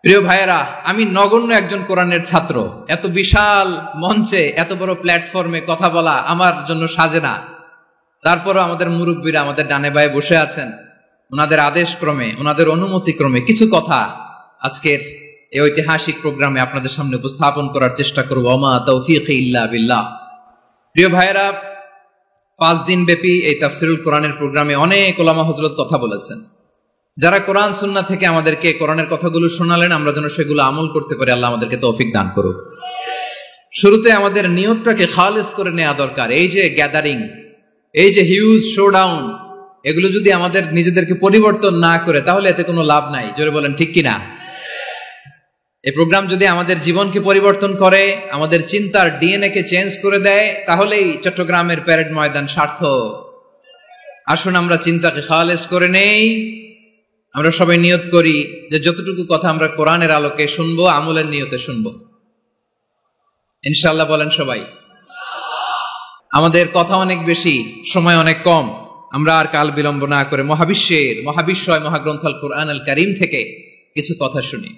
প্রিয় ভাইয়েরা, আমি নগণ্য একজন কোরআনের ছাত্র। এত বিশাল মঞ্চে, এত বড় প্ল্যাটফর্মে কথা বলা আমার জন্য সাজে না। তারপরও আমাদের মুরব্বীরা আমাদের ডানে বায়ে বসে আছেন, ওনাদের আদেশ ক্রমে, ওনাদের অনুমতি ক্রমে কিছু কথা আজকের এই ঐতিহাসিক প্রোগ্রামে আপনাদের সামনে উপস্থাপন করার চেষ্টা করব। ওমা তৌফিক ইল্লা বিল্লাহ। প্রিয় ভাইয়েরা, 5 দিন ব্যাপী এই তাফসিরুল কোরআনের প্রোগ্রামে অনেক ওলামা হযরত কথা বলেছেন। যারা কোরআন সুন্নাহ থেকে আমাদেরকে কোরআনের কথাগুলো শোনালেন, আমরা যেন সেগুলো আমল করতে পারি। আল্লাহ আমাদেরকে তৌফিক দান করুক। শুরুতে আমাদের নিয়তটাকে খালেস করে নেওয়া দরকার। এই যে গ্যাদারিং, এই যে হিউজ শোডাউন, এগুলো যদি আমাদের নিজেদেরকে পরিবর্তন না করে, তাহলে এতে কোনো লাভ নাই। জোরে বলেন ঠিক কিনা? এই প্রোগ্রাম যদি আমাদের জীবনকে পরিবর্তন করে, আমাদের চিন্তার ডিএনএ কে চেঞ্জ করে দেয়, তাহলেই চট্টগ্রামের প্যারেড ময়দান সার্থক। আসুন আমরা চিন্তাকে খালেস করে নেই। আমরা সবাই নিয়ত করি যে যতটুকু কথা আমরা কোরআনের আলোকে শুনবো, আমলের নিয়তে শুনবো ইনশাআল্লাহ। বলেন সবাই। আমাদের কথা অনেক বেশি, সময় অনেক কম। আমরা আর কাল বিলম্ব না করে মহাবিশ্বয় মহাগ্রন্থ আল কোরআন আল কারীম থেকে কিছু কথা শুনি।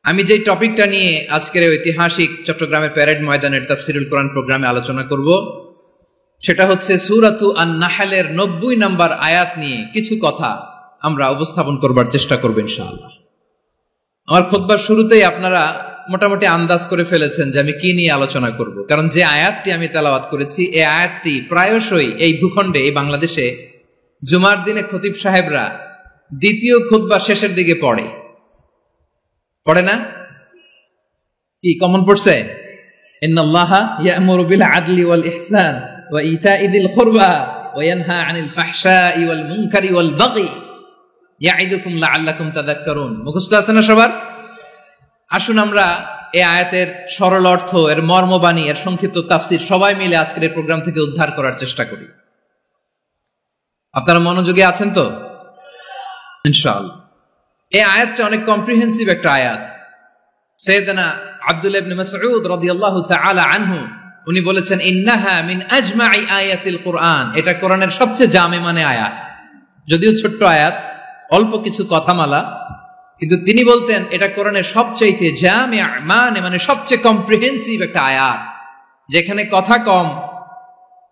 আমি যে টপিকটা নিয়ে আজকের ঐতিহাসিক চট্টগ্রামের প্যারেড ময়দানের তাফসিরুল কোরআন প্রোগ্রামে আলোচনা করব, সেটা হচ্ছে সূরাতু আন-নাহলের 90 নম্বর আয়াত নিয়ে কিছু কথা আমরা উপস্থাপন করবার চেষ্টা করব ইনশাআল্লাহ। আমার খুতবার শুরুতেই আপনারা মোটামুটি আন্দাজ করে ফেলেছেন যে আমি কি নিয়ে আলোচনা করব, কারণ যে আয়াতটি আমি তেলাওয়াত করেছি, এই আয়াতটি প্রায়শই এই ভূখণ্ডে, এই বাংলাদেশে জুমার দিনে খতিব সাহেবরা দ্বিতীয় খুতবার শেষের দিকে পড়ে না? কি কমন পড়ছে? ইন্নাল্লাহা ইয়া'মুরু বিল আদলি ওয়াল ইহসান ওয়া ইতা'i যিল কুরবা ওয়া ইয়ানহা আনিল ফাহশাই ওয়াল মুনকারি ওয়াল বাগি ইয়া'iদুকুম লাআল্লাকুম তাযাক্কারুন। মুখস্থ আছে না সবার? আসুন আমরা এই আয়াতের সরল অর্থ, এর মর্মবাণী, এর সংক্ষিপ্ত তাফসীর সবাই মিলে আজকের এই প্রোগ্রাম থেকে উদ্ধার করার চেষ্টা করি। আপনারা মনোযোগী আছেন তো? ইনশাআল্লাহ। এই আয়াতটা অনেক কম্প্রিহেন্সিভ একটা আয়াত। সাইয়েদনা আব্দুল্লাহ ইবনে মাসউদ রাদিয়াল্লাহু তাআলা আনহু উনি বলেছেন, ইন্নাহা মিন আজমাই আয়াতিল কুরআন। এটা কোরআনের সবচেয়ে জামে মানে আয়াত। যদিও ছোট্ট আয়াত, অল্প কিছু কথামালা, কিন্তু তিনি বলতেন এটা কোরআনের সবচেয়ে জামে মানে সবচেয়ে কম্প্রিহেন্সিভ একটা আয়াত, যেখানে কথা কম,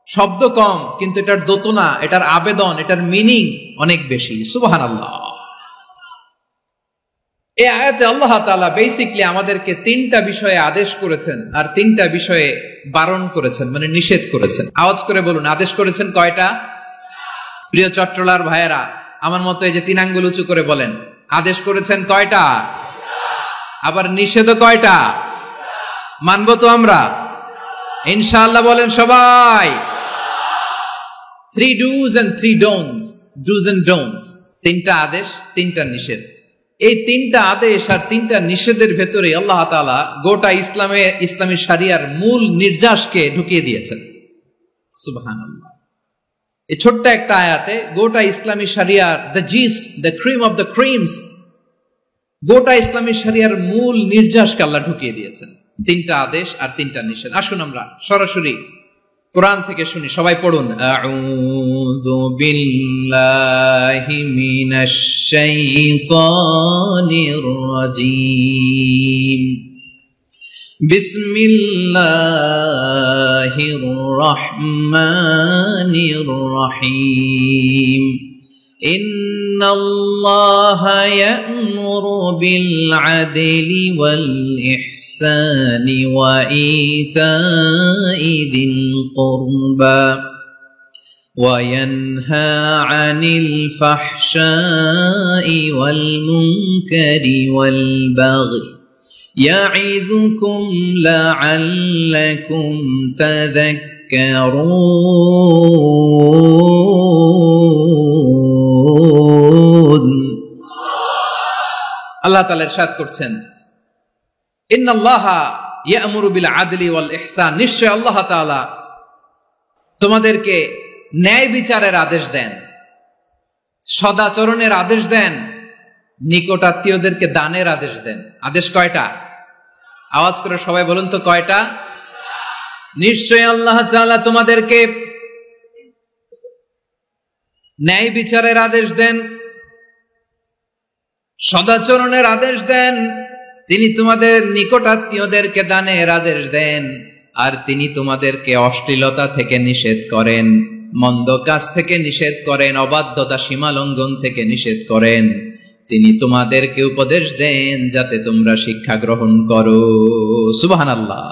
শব্দ কম, কিন্তু এটার দোতনা, এটার আবেদন, এটার মিনিং অনেক বেশি। সুবহানাল্লাহ। এই আয়াতে আল্লাহ তাআলা বেসিক্যালি আমাদেরকে 3টা বিষয়ে আদেশ করেছেন আর 3টা বিষয়ে বারণ করেছেন, মানে নিষেধ করেছেন। আওয়াজ করে বলুন, আদেশ করেছেন কয়টা? প্রিয় চট্টলার ভাইয়েরা, আমার মতো এই যে 3 আঙ্গুল উঁচু করে বলেন, আদেশ করেছেন কয়টা? আবার নিষেধও কয়টা? মানবো তো আমরা ইনশাআল্লাহ? বলেন সবাই। 3 do's and 3 don'ts, do's and don'ts। 3টা আদেশ, 3টা নিষেধ। এই 3টা আদেশ আর 3টা নিষেধের ভেতরে আল্লাহ তাআলা গোটা ইসলামী শরিয়ার মূল নির্যাসকে ঢুকিয়ে দিয়েছেন। সুবহানাল্লাহ। এই ছোট্ট একটা আয়াতে গোটা ইসলামী শরিয়ার, the gist, the cream of the creams, গোটা ইসলামী শরিয়ার মূল নির্যাসকে আল্লাহ ঢুকিয়ে দিয়েছেন। 3টা আদেশ আর 3টা নিষেধ। আসুন আমরা সরাসরি কোরআন থেকে শুনি। সবাই পড়ুন। আউযু বিল্লাহি মিনাশ শাইতানির রাজীম। বিসমিল্লাহির রহমানির রহিম। ইন্নাল্লাহা ইয়া'মুরু বিল আদলি ওয়াল ইহসানি ওয়া ইতা'i যিল কুরবা ওয়া ইয়ানহা আনিল ফাহশাই ওয়াল মুনকারি ওয়াল বাগি ইয়া'ইযুকুম লা'আল্লাকুম তাযাক্কারুন। আল্লাহ তাআলা ইরশাদ করছেন, ইন্নাল্লাহা ইয়া'মুরু বিল আদলি ওয়াল ইহসান। নিশ্চয় আল্লাহ তাআলা তোমাদেরকে ন্যায় বিচারের আদেশ দেন, সদাচরণের আদেশ দেন, নিকট আত্মীয়দেরকে দানের আদেশ দেন। আদেশ কয়টা? আওয়াজ করে সবাই বলুন তো কয়টা? নিশ্চয় আল্লাহ তাআলা তোমাদেরকে ন্যায় বিচারের আদেশ দেন, সদাচরণের আদেশ দেন, তিনি তোমাদের নিকটাত্মীয়দেরকে দানের আদেশ দেন, আর তিনি তোমাদেরকে অশ্লীলতা থেকে নিষেধ করেন, মন্দ কাজ থেকে নিষেধ করেন, অবাধ্যতা সীমা লঙ্ঘন থেকে নিষেধ করেন। তিনি তোমাদেরকে উপদেশ দেন যাতে তোমরা শিক্ষা গ্রহণ করো। সুবহানাল্লাহ।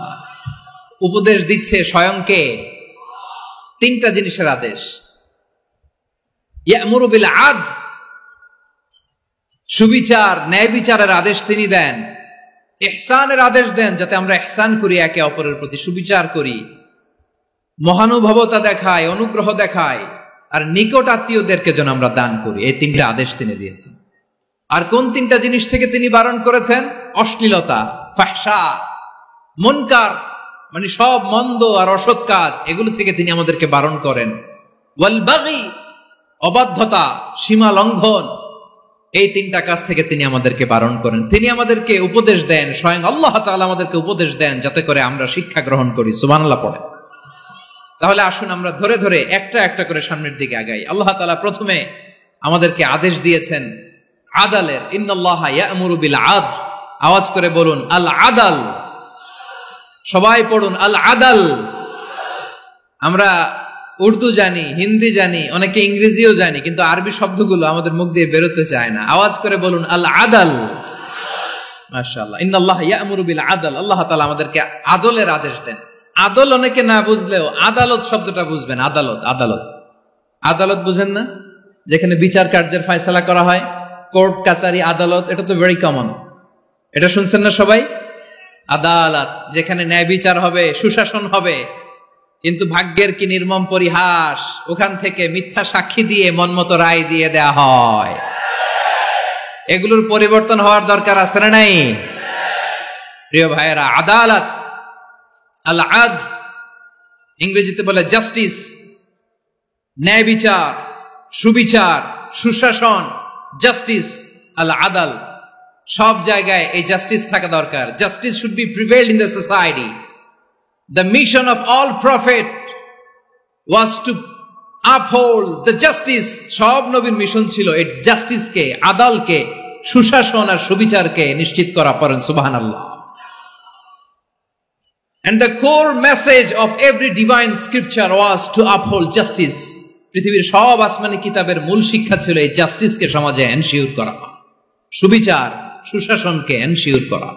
উপদেশ দিচ্ছে স্বয়ং কে? তিনটা জিনিসের আদেশ। ইয়ামুরু বিল আদল, সুবিচার ন্যায় বিচারের আদেশ তিনি দেন। ইহসানের আদেশ দেন, যাতে আমরা ইহসান করি, একে অপরের প্রতি সুবিচার করি, মহানুভবতা দেখায়, অনুগ্রহ দেখায়, আর নিকট আত্মীয়দেরকে যেন আমরা দান করি। এই তিনটা আদেশ তিনি দিয়েছেন। আর কোন তিনটা জিনিস থেকে তিনি বারণ করেছেন? অশ্লীলতা, ফাহশা, মুনকার, মানে সব মন্দ আর অসৎ কাজ, এগুলো থেকে তিনি আমাদেরকে বারণ করেন। ওয়াল বাগি, অবাধ্যতা, সীমা লঙ্ঘন, এই তিনটা কাজ থেকে তিনি আমাদেরকে বারণ করেন। তিনি আমাদেরকে উপদেশ দেন, স্বয়ং আল্লাহ তাআলা আমাদেরকে উপদেশ দেন যাতে করে আমরা শিক্ষা গ্রহণ করি। সুবহানাল্লাহ পড়ে। তাহলে আসুন আমরা ধরে ধরে একটা একটা করে সামনের দিকে আগাই। আল্লাহ তাআলা প্রথমে আমাদেরকে আদেশ দিয়েছেন আদালের। ইন্নাল্লাহা ইয়া'মুরু বিল আদল। আওয়াজ করে বলুন আল আদাল। সবাই পড়ুন আল আদাল। আমরা উর্দু জানি, হিন্দি জানি, অনেকে ইংরেজিও জানি, কিন্তু আরবি শব্দগুলো আমাদের মুখ দিয়ে বেরোতে চায় না। আওয়াজ করে বলুন আল আদাল। মাশাআল্লাহ। ইন্নাল্লাহা ইয়া'মুরু বিল আদল। আল্লাহ তাআলা আমাদেরকে আদলের আদেশ দেন। আদল অনেকে না বুঝলেও আদালত শব্দটা বুঝবেন। আদালত, আদালত, আদালত বুঝেন না? যেখানে বিচার কার্যের ফয়সালা করা হয়, কোর্ট কাচারি আদালত, এটা তো ভেরি কমন। এটা শুনছেন না সবাই? আদালত, যেখানে ন্যায় বিচার হবে, সুশাসন হবে। কিন্তু ভাগ্যের কি নির্মম পরিহাস, ওখান থেকে মিথ্যা সাক্ষী দিয়ে মনমতো রায় দিয়ে দেয়া হয়। এগুলোর পরিবর্তন হওয়ার দরকার আছে না নাই? প্রিয় ভাইয়েরা, আদালত, আল আদল, ইংরেজিতে বলে জাস্টিস, ন্যায় বিচার, সুবিচার, সুশাসন, জাস্টিস, আল আদল, সব জায়গায় এই জাস্টিস থাকা দরকার। Justice should be prevailed in the society. The mission of all prophet was to uphold the justice. সব নবীর মিশন ছিল এই জাস্টিসকে, আদালকে, সুশাসন আর সুবিচারকে নিশ্চিত করা। পড়েন সুবহানাল্লাহ। And the core message of every divine scripture was to uphold justice. পৃথিবীর সব আসমানি কিতাবের মূল শিক্ষা ছিল এই জাস্টিসকে সমাজে এনশিওর করা, সুবিচার, সুশাসনকে এনশিওর করা।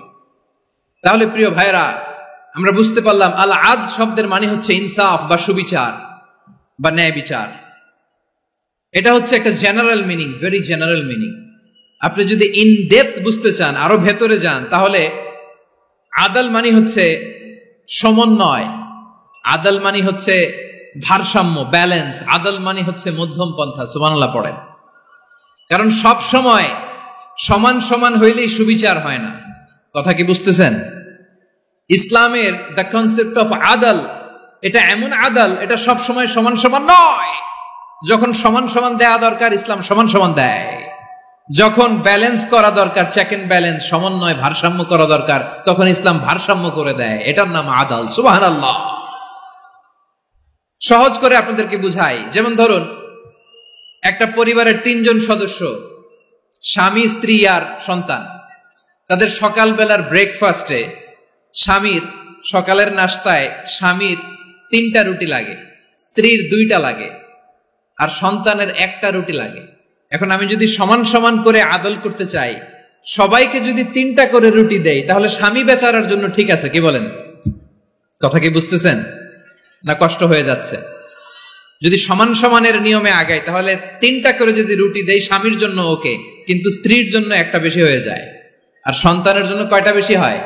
তাহলে প্রিয় ভাইরা, আমরা বুঝতে পারলাম আল আদল শব্দের মানে হচ্ছে ইনসাফ বা সুবিচার বা ন্যায় বিচার। এটা হচ্ছে একটা general meaning, very general meaning. আপনি যদি ইন ডেপথ বুঝতে চান, আরো ভেতরে যান, তাহলে আদল মানে হচ্ছে সমন্বয়, আদল মানে হচ্ছে ভারসাম্য, ব্যালেন্স, আদল মানে হচ্ছে মধ্যম পন্থা। সুবহানাল্লাহ পড়েন। কারণ সব সময় সমান সমান হইলেই সুবিচার হয় না। কথা কি বুঝতেছেন? ইসলামের দ্য কনসেপ্ট অফ আদল, এটা এমন আদল, এটা সব সময় সমান সমান নয়। যখন সমান সমান দেয়া দরকার, ইসলাম সমান সমান দেয়। যখন ব্যালেন্স করা দরকার, চেক এন্ড ব্যালেন্স, সমন্বয়, ভারসাম্য করা দরকার, তখন ইসলাম ভারসাম্য করে দেয়। এটার নাম আদল। সুবহানাল্লাহ। সহজ করে আপনাদেরকে বুঝাই। যেমন ধরুন, একটা পরিবারের 3 জন সদস্য, স্বামী, স্ত্রী আর সন্তান। তাদের সকালবেলার ব্রেকফাস্টে স্বামীর, সকালের নাস্তায় স্বামীর 3টা রুটি লাগে, স্ত্রীর 2টা লাগে, আর সন্তানের 1টা রুটি লাগে। এখন আমি যদি সমান সমান করে আদল করতে চাই, সবাইকে যদি 3টা করে রুটি দেই, তাহলে স্বামী বেচারার জন্য ঠিক আছে? কি বলেন? কথা কি বুঝতেছেন না কষ্ট হয়ে যাচ্ছে? যদি সমান সমানের নিয়মে আগাই, তাহলে 3টা করে যদি রুটি দেই, স্বামীর জন্য ওকে, কিন্তু স্ত্রীর জন্য 1টা বেশি হয়ে যায়। আর সন্তানের জন্য কয়টা বেশি হয়?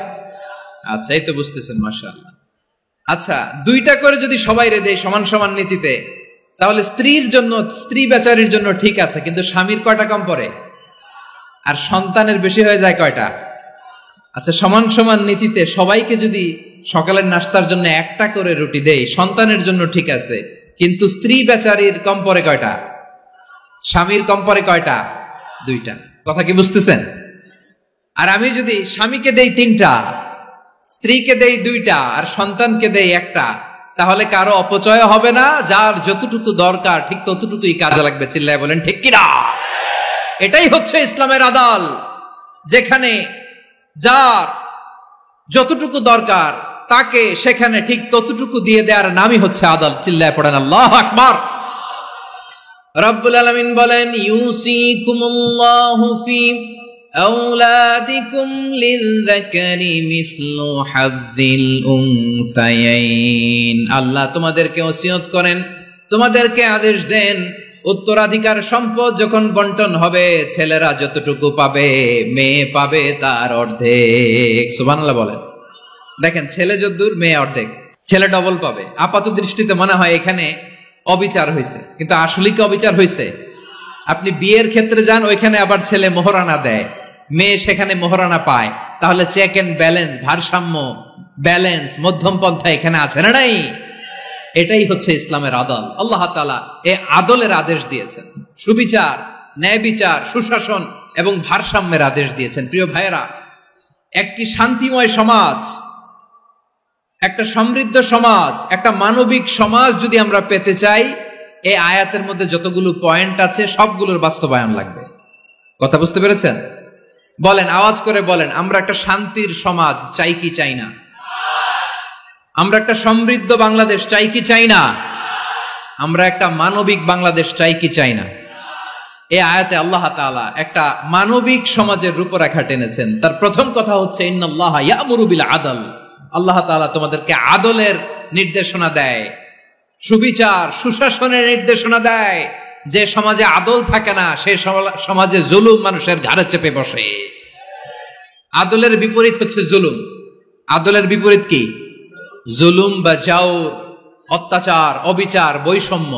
আচ্ছা, এই তো বুঝতেছেন, মাশাআল্লাহ। আচ্ছা, 2টা করে যদি সবাই রে দেয় সমান সমান নীতিতে, তাহলে স্ত্রীর জন্য, স্ত্রী বেচারির জন্য ঠিক আছে, কিন্তু স্বামীর কয়টা কম পড়ে? আর সন্তানের বেশি হয়ে যায় কয়টা? আচ্ছা, সমান সমান নীতিতে সবাইকে যদি সকালের নাস্তার জন্য 1টা করে রুটি দেই, সন্তানের জন্য ঠিক আছে, কিন্তু স্ত্রী বেচারির কম পড়ে কয়টা? স্বামীর কম পড়ে কয়টা? 2টা। কথা কি বুঝতেছেন? আর আমি যদি স্বামীকে দেই 3টা, স্ত্রীকে দেই 2টা, আর সন্তানকে দেই 1টা, তাহলে কারো অপচয় হবে না। যার যতটুকু দরকার ঠিক ততটুকুই কাজে লাগবে। চিল্লায় বলেন ঠিক কিনা? এটাই হচ্ছে ইসলামের আদল, যেখানে যার যতটুকু দরকার তাকে সেখানে ঠিক ততটুকু দিয়ে দেওয়ার নামই হচ্ছে আদল। চিল্লায় পড়েন আল্লাহু আকবার। রব্বুল আলামিন বলেন, ইউসিকুমুল্লাহু ফি আওলাদিকুম লিযযাকারি মিসলু হাযযিল উনসায়াইন। আল্লাহ তোমাদেরকে ওসিয়ত করেন, তোমাদেরকে আদেশ দেন, উত্তরাধিকার সম্পদ যখন বন্টন হবে ছেলেরা যতটুকু পাবে মেয়ে পাবে তার অর্ধেক। সুবহানাল্লাহ বলেন। দেখেন, ছেলে যদ্দূর মেয়ে অর্ধেক, ছেলে ডবল পাবে। আপাত দৃষ্টিতে মনে হয় এখানে অবিচার হয়েছে, কিন্তু আসলে কি অবিচার হয়েছে? আপনি বিয়ের ক্ষেত্রে যান, ওইখানে আবার ছেলে মোহরানা দেয়, মেয়ে সেখানে মোহরানা পায়। তাহলে চেক এন্ড ব্যালেন্স, ভারসাম্য, ব্যালেন্স, মধ্যম পন্থা এখানে আছে না নাই? এটাই হচ্ছে ইসলামের আদল। আল্লাহ তাআলা এই আদলের আদেশ দিয়েছেন, সুবিচার, ন্যায় বিচার, সুশাসন এবং ভারসাম্যের আদেশ দিয়েছেন। প্রিয় ভাইয়েরা, একটি শান্তিময় সমাজ, একটা সমৃদ্ধ সমাজ, একটা মানবিক সমাজ যদি আমরা পেতে চাই, এই আয়াতের মধ্যে যতগুলো পয়েন্ট আছে সবগুলোর বাস্তবায়ন লাগবে। কথা বুঝতে পেরেছেন? বলেন, আওয়াজ করে বলেন, আমরা একটা শান্তির সমাজ চাই কি চাই না? আমরা একটা সমৃদ্ধ বাংলাদেশ চাই কি চাই না? আমরা একটা মানবিক বাংলাদেশ চাই কি চাই না? এই আয়াতে আল্লাহ তাআলা একটা মানবিক সমাজের রূপরেখা টেনেছেন। তার প্রথম কথা হচ্ছে, ইন্নাল্লাহা ইয়ামুরু বিল আদল। আল্লাহ তাআলা তোমাদেরকে আদলের নির্দেশনা দেয়, সুবিচার, সুশাসনের নির্দেশনা দেয়। যে সমাজে আদল থাকে না সেই সমাজে জুলুম মানুষের ঘাড়ে চেপে বসে। আদলের বিপরীত হচ্ছে জুলুম। আদলের বিপরীত কি? জুলুম বা জাওর, অত্যাচার, অবিচার, বৈষম্য।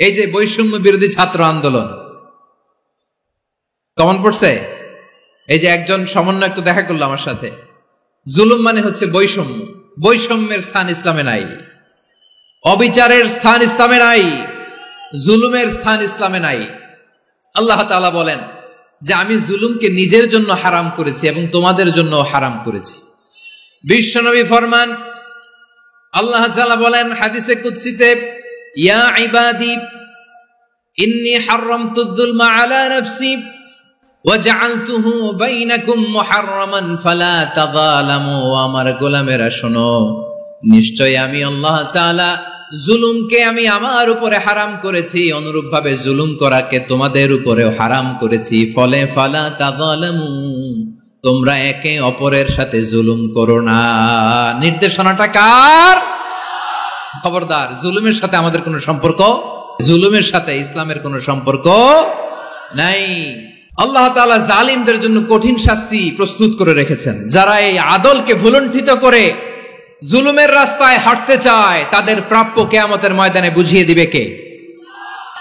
এই যে বৈষম্য বিরোধী ছাত্র আন্দোলন কমন পড়ছে? এই যে একজন সমন্বয়ক তো দেখা করলো আমার সাথে। জুলুম মানে হচ্ছে বৈষম্য। বৈষম্যের স্থান ইসলামে নাই, অবিচারের স্থান ইসলামে নাই, জুলুমের স্থান ইসলামে নাই। আল্লাহ তাআলা বলেন যে আমি জুলুমকে নিজের জন্য হারাম করেছি এবং তোমাদের জন্য হারাম করেছি। বিশ্বনবী ফরমান, আল্লাহ তাআলা বলেন হাদিসে কুদসিতে, ইয়া ইবাদি ইন্নী হারামতুয যুলমা আলা নাফসি ওয়া জাআলতুহু বাইনাকুম মুহাররামান ফালা তাযালামু। আমার গোলামেরা শোনো, নিশ্চয় আমি আল্লাহ তাআলা জুলুমকে আমি আমার উপরে হারাম করেছি, অনুরূপভাবে জুলুম করাকে তোমাদের উপরেও হারাম করেছি। ফলে ফালা তাযালামু, তোমরা একে অপরের সাথে জুলুম করো না। নির্দেশনাটা কার? খবরদার, জুলুমের সাথে আমাদের কোনো সম্পর্ক, জুলুমের সাথে ইসলামের কোনো সম্পর্ক নাই। আল্লাহ তাআলা জালিমদের জন্য কঠিন শাস্তি প্রস্তুত করে রেখেছেন। যারা এই আদলকে ভুলুণ্ঠিত করে জুলুমের রাস্তায় হাঁটতে চায়, তাদের প্রাপ্য কিয়ামতের ময়দানে বুঝিয়ে দিবে কে?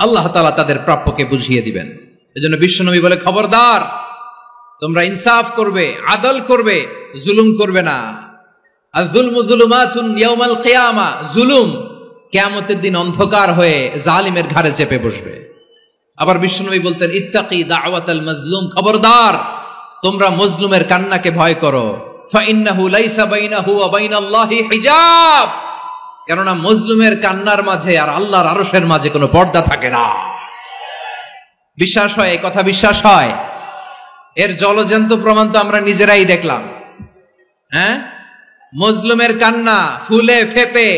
আল্লাহ তাআলা তাদের প্রাপ্যকে বুঝিয়ে দিবেন। এজন্য বিশ্বনবী বলে, খবরদার, তোমরা ইনসাফ করবে, আদল করবে, জুলুম করবে না। আর যুলমু যুলুমাতুন ইয়াউমাল কিয়ামা, জুলুম কিয়ামতের দিন অন্ধকার হয়ে জালিমের ঘাড়ে চেপে বসবে। আবার বিশ্বনবী বলতেন, ইত্তাকি দাওয়াতাল মাজলুম, খবরদার, তোমরা মজলুমের কান্নাকে ভয় করো। ফাইন্নাহু লাইসা বাইনাহু ওয়া বাইনাল্লাহি হিজাব, কেননা মজলুমের কান্নার মাঝে আর আল্লাহর আরশের মাঝে কোনো পর্দা থাকে না। বিশ্বাস হয়? এই কথা বিশ্বাস হয়? এর জলজ্যান্ত প্রমাণ তো আমরা নিজেরাই দেখলাম। হ্যাঁ, মজলুমের কান্না ফুলে ফেপে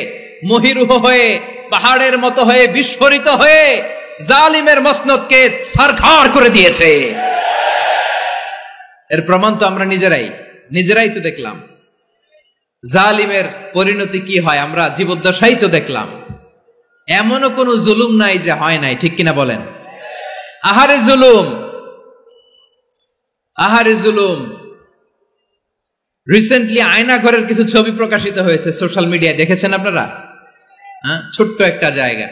মহিরুহ হয়ে, পাহাড়ের মতো হয়ে, বিস্ফোরিত হয়ে জালিমের মসনদকে ছারখার করে দিয়েছে। এর প্রমাণ তো আমরা নিজেরাই তো দেখলাম। জালিমের পরিণতি কি হয় আমরা জীবদ্দশাই তো দেখলাম। এমনও কোন জুলুম নাই যে হয় নাই, ঠিক কিনা বলেন? আহারে জুলুম, আহারে জুলুম। রিসেন্টলি আয়না ঘরের কিছু ছবি প্রকাশিত হয়েছে সোশ্যাল মিডিয়ায়, দেখেছেন আপনারা? হ্যাঁ, ছোট্ট একটা জায়গা,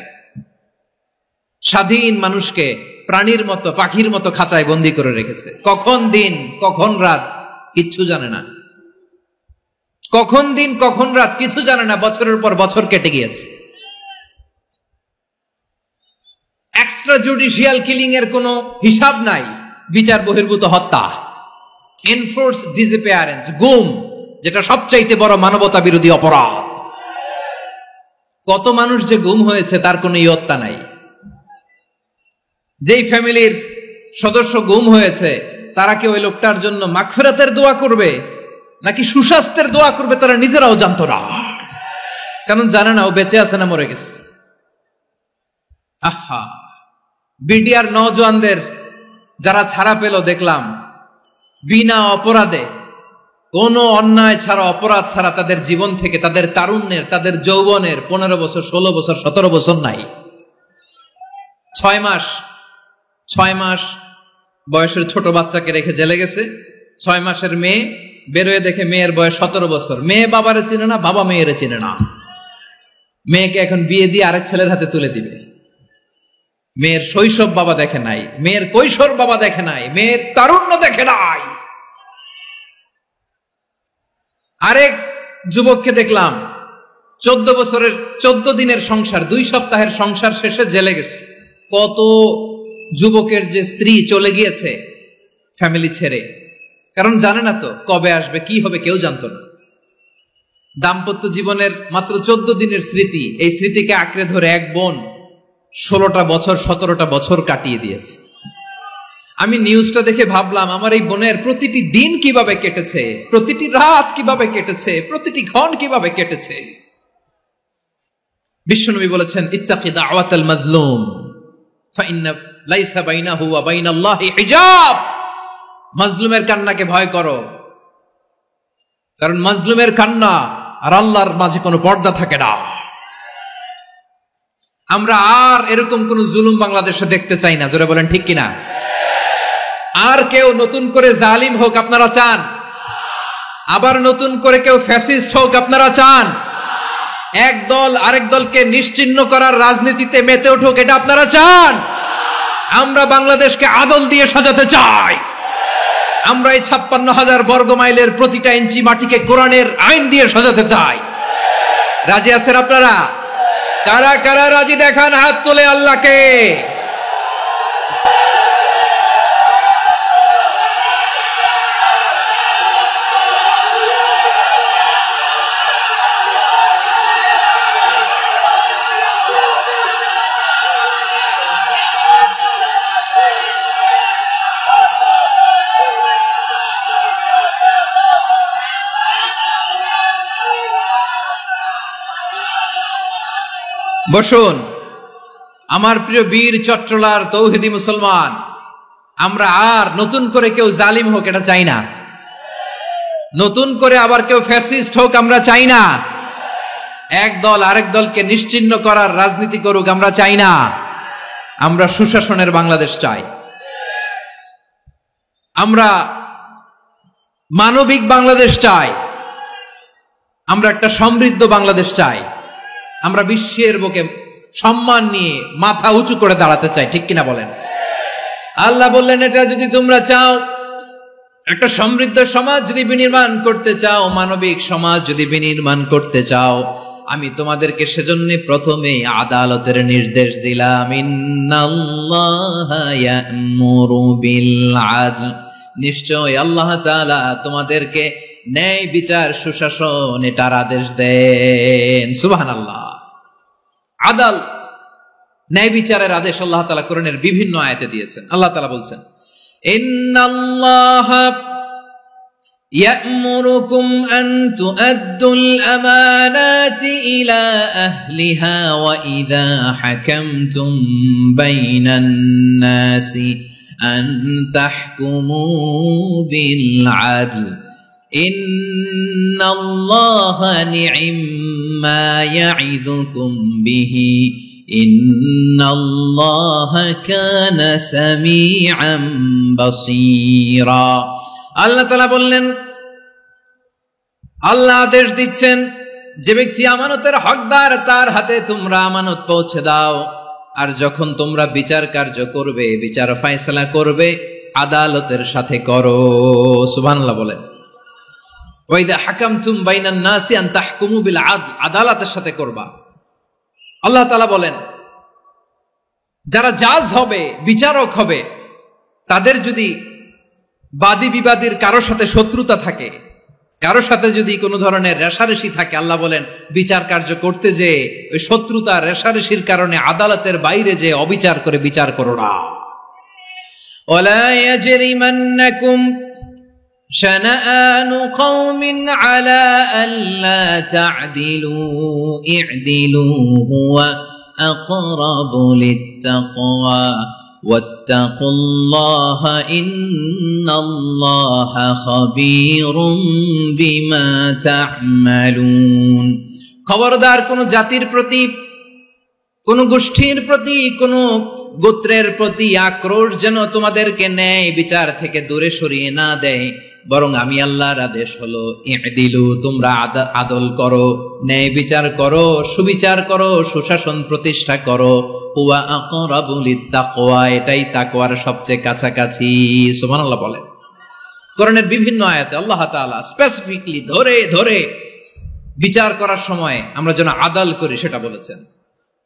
স্বাধীন মানুষকে প্রাণীর মতো, পাখির মতো খাঁচায় বন্দী করে রেখেছে। কখন দিন কখন রাত কিচ্ছু জানে না, কখন দিন কখন রাত কিছু জানে না। বছরের পর বছর কেটে গিয়েছে। এক্সট্রা জুডিশিয়াল কিলিং এর কোনো হিসাব নাই, বিচার বহির্ভূত হত্যা, এনফোর্স ডিসঅ্যাপিয়ারেন্স, গুম, যেটা সবচাইতে বড় মানবতা বিরোধী অপরাধ। কত মানুষ যে গুম হয়েছে তার কোনো ইয়ত্তা নাই। যেই ফ্যামিলির সদস্য গুম হয়েছে তারা কি ওই লোকটার জন্য মাগফিরাতের দোয়া করবে? নাকি সুস্বাস্থ্যের দোয়া করবে তারা নিজেরাও জানতো না, কারণ জানে না ও বেঁচে আছে না মরে গেছে। আহা, বিডিআর নওজোয়ানদের যারা ছাড়া পেল দেখলাম, বিনা অপরাধে, কোনো অন্যায় ছাড়া, অপরাধ ছাড়া তাদের জীবন থেকে, তাদের তারুণ্যের, তাদের যৌবনের 15 বছর, 16 বছর, 17 বছর নাই, 6 মাস বয়সের ছোট বাচ্চাকে রেখে জেলে গেছে। 6 মাসের মেয়ে বেরোয় দেখে মেয়ের বয়স 17 বছর। মেয়ে বাবারে চিনে না, বাবা মেয়েরে চিনে না। মেয়েকে এখন বিয়ে দিয়ে আরেক ছেলের হাতে তুলে দিবে। মেয়ের শৈশব বাবা দেখে নাই, মেয়ের কৈশোর বাবা দেখে নাই, মেয়ের তারুণ্য দেখে নাই। আরেক যুবককে দেখলাম 14 দিনের সংসার, 2 সপ্তাহের সংসার শেষে জেলে গেছে। কত যুবকের যে স্ত্রী চলে গিয়েছে ফ্যামিলি ছেড়ে, কারণ জানে না তো কবে আসবে, কি হবে, কেউ জানতো না। দাম্পত্য জীবনের মাত্র 14 দিনের স্মৃতি, এই স্মৃতিকে আঁকড়ে ধরে এক বোন 16টা বছর, 17টা বছর কাটিয়ে দিয়েছে। আমি নিউজটা দেখে ভাবলাম, আমার এই বোনের প্রতিটি দিন কিভাবে কেটেছে, প্রতিটি রাত কিভাবে কেটেছে, প্রতিটি ক্ষণ কিভাবে কেটেছে। বিশ্বনবী বলেছেন, ইত্তাকি দাওয়াতাল মাজলুম ফাইন্না লাইসা বাইনাহু ওয়া বাইনাল্লাহি হিজাব। মাজলুমের কান্নাকে ভয় করো, কারণ মাজলুমের কান্না আর আল্লাহর মাঝে কোনো পর্দা থাকে না। আমরা আর এরকম কোন জুলুম বাংলাদেশে দেখতে চাই না, জোরে বলেন ঠিক কিনা? আর কেউ নতুন করে জালিম হোক আপনারা চান? আবার নতুন করে কেউ ফ্যাসিস্ট হোক আপনারা চান? এক দল আরেক দলকে নিশ্চিহ্ন করার রাজনীতিতে মেতে উঠুক, এটা আপনারা চান? আমরা বাংলাদেশকে আদল দিয়ে সাজাতে চাই। আমরা এই 56,000 বর্গ মাইলের প্রতিটা ইঞ্চি মাটিকে কোরআনের আইন দিয়ে সাজাতে চাই। রাজি আছেন আপনারা? কারা কারা রাজি দেখান হাত তুলে আল্লাহকে। বসুন, আমার প্রিয় বীর চট্টলার তৌহিদি মুসলমান, আমরা আর নতুন করে কেউ জালিম হোক এটা চাই না, নতুন করে আবার কেউ ফ্যাসিস্ট হোক আমরা চাই না, এক দল আরেক দলকে নিশ্চিহ্ন করার রাজনীতি করুক আমরা চাই না। আমরা সুশাসনের বাংলাদেশ চাই, আমরা মানবিক বাংলাদেশ চাই, আমরা একটা সমৃদ্ধ বাংলাদেশ চাই, আমরা বিশ্বের বুকে সম্মান নিয়ে মাথা উঁচু করে দাঁড়াতে চাই, ঠিক কিনা বলেন? আল্লাহ বললেন, এটা যদি তোমরা চাও, একটা সমৃদ্ধ সমাজ যদি বিনির্মাণ করতে চাও, মানবিক সমাজ যদি বিনির্মাণ করতে চাও, আমি তোমাদেরকে সেজন্য প্রথমে আদালতের নির্দেশ দিলাম। ইন্নাল্লাহা ইয়া'মুরু বিল আদল, নিশ্চয় আল্লাহ তাআলা তোমাদেরকে ন্যায় বিচার, সুশাসন এটার আদেশ দেন। সুবহানাল্লাহ। আদাল, ন্যায় বিচারের আদেশ আল্লাহ তাআলা কোরআনের বিভিন্ন আয়াতে দিয়েছেন। আল্লাহ তাআলা বলছেন, ইন্নাল্লাহা ইয়া'মুরুকুম আন তুআদ্দুল আমানাতি ইলা আহলিহা ওয়া ইযা হাকামতুম বাইনান নাসি আন তাহকুমু বিল আদল ইন্নাল্লাহা নি'ম্মা ইয়া'iযুকুম বিহি ইন্নাল্লাহা কানা সামিআন বাসীরা। আল্লাহ তাআলা বললেন, আল্লাহ আদেশ দিচ্ছেন, যে ব্যক্তি আমানতের হকদার তার হাতে তোমরা আমানত পৌঁছে দাও, আর যখন তোমরা বিচার কার্য করবে, বিচার ফয়সালা করবে, আদালতের সাথে করো। সুবহানাল্লাহ বলেন। ওয়া ইযা হাকামতুম বাইনান নাসি আন তাহকুমু বিল আদল, আদালতের সাথে করবা। আল্লাহ তাআলা বলেন, যারা জাজ হবে, বিচারক হবে, তাদের যদি বাদী বিবাদীর কারো সাথে শত্রুতা থাকে, কারো সাথে যদি কোনো ধরনের রেষারেষি থাকে, আল্লাহ বলেন বিচার কার্য করতে যে ওই শত্রুতা রেষারেষির কারণে আদালতের বাইরে যে অবিচার করে বিচার করো না। ওয়ালা ইয়াজরিমান্নাকুম শানাআনু কওমিন আলা আল্লা তা'দিলু ই'দিলু হুয়া আকরাবু লিত্তাকওয়া ওয়াত্তাকুল্লাহা ইন্নাল্লাহা খাবীরুম বিমা তা'মালুন। খবরদার কোন জাতির প্রতি, কোন গোষ্ঠীর প্রতি, কোন গোত্রের প্রতি আক্রোশ যেন তোমাদেরকে ন্যায় বিচার থেকে দূরে সরিয়ে না দেয়, বরং আমি আল্লাহর আদেশ হলো ই'দিলু, তোমরা আদল করো, ন্যায় বিচার করো, সুবিচার করো, সুশাসন প্রতিষ্ঠা করো। হুয়া আকরাবু লিত্তাকওয়া, এটাই তাকওয়ার সবচেয়ে কাছাকাছি। সুবহানাল্লাহ বলেন। কোরআনের বিভিন্ন আয়াতে আল্লাহ তাআলা স্পেসিফিকলি ধরে ধরে বিচার করার সময় আমরা যেন আদল করি সেটা বলেছেন।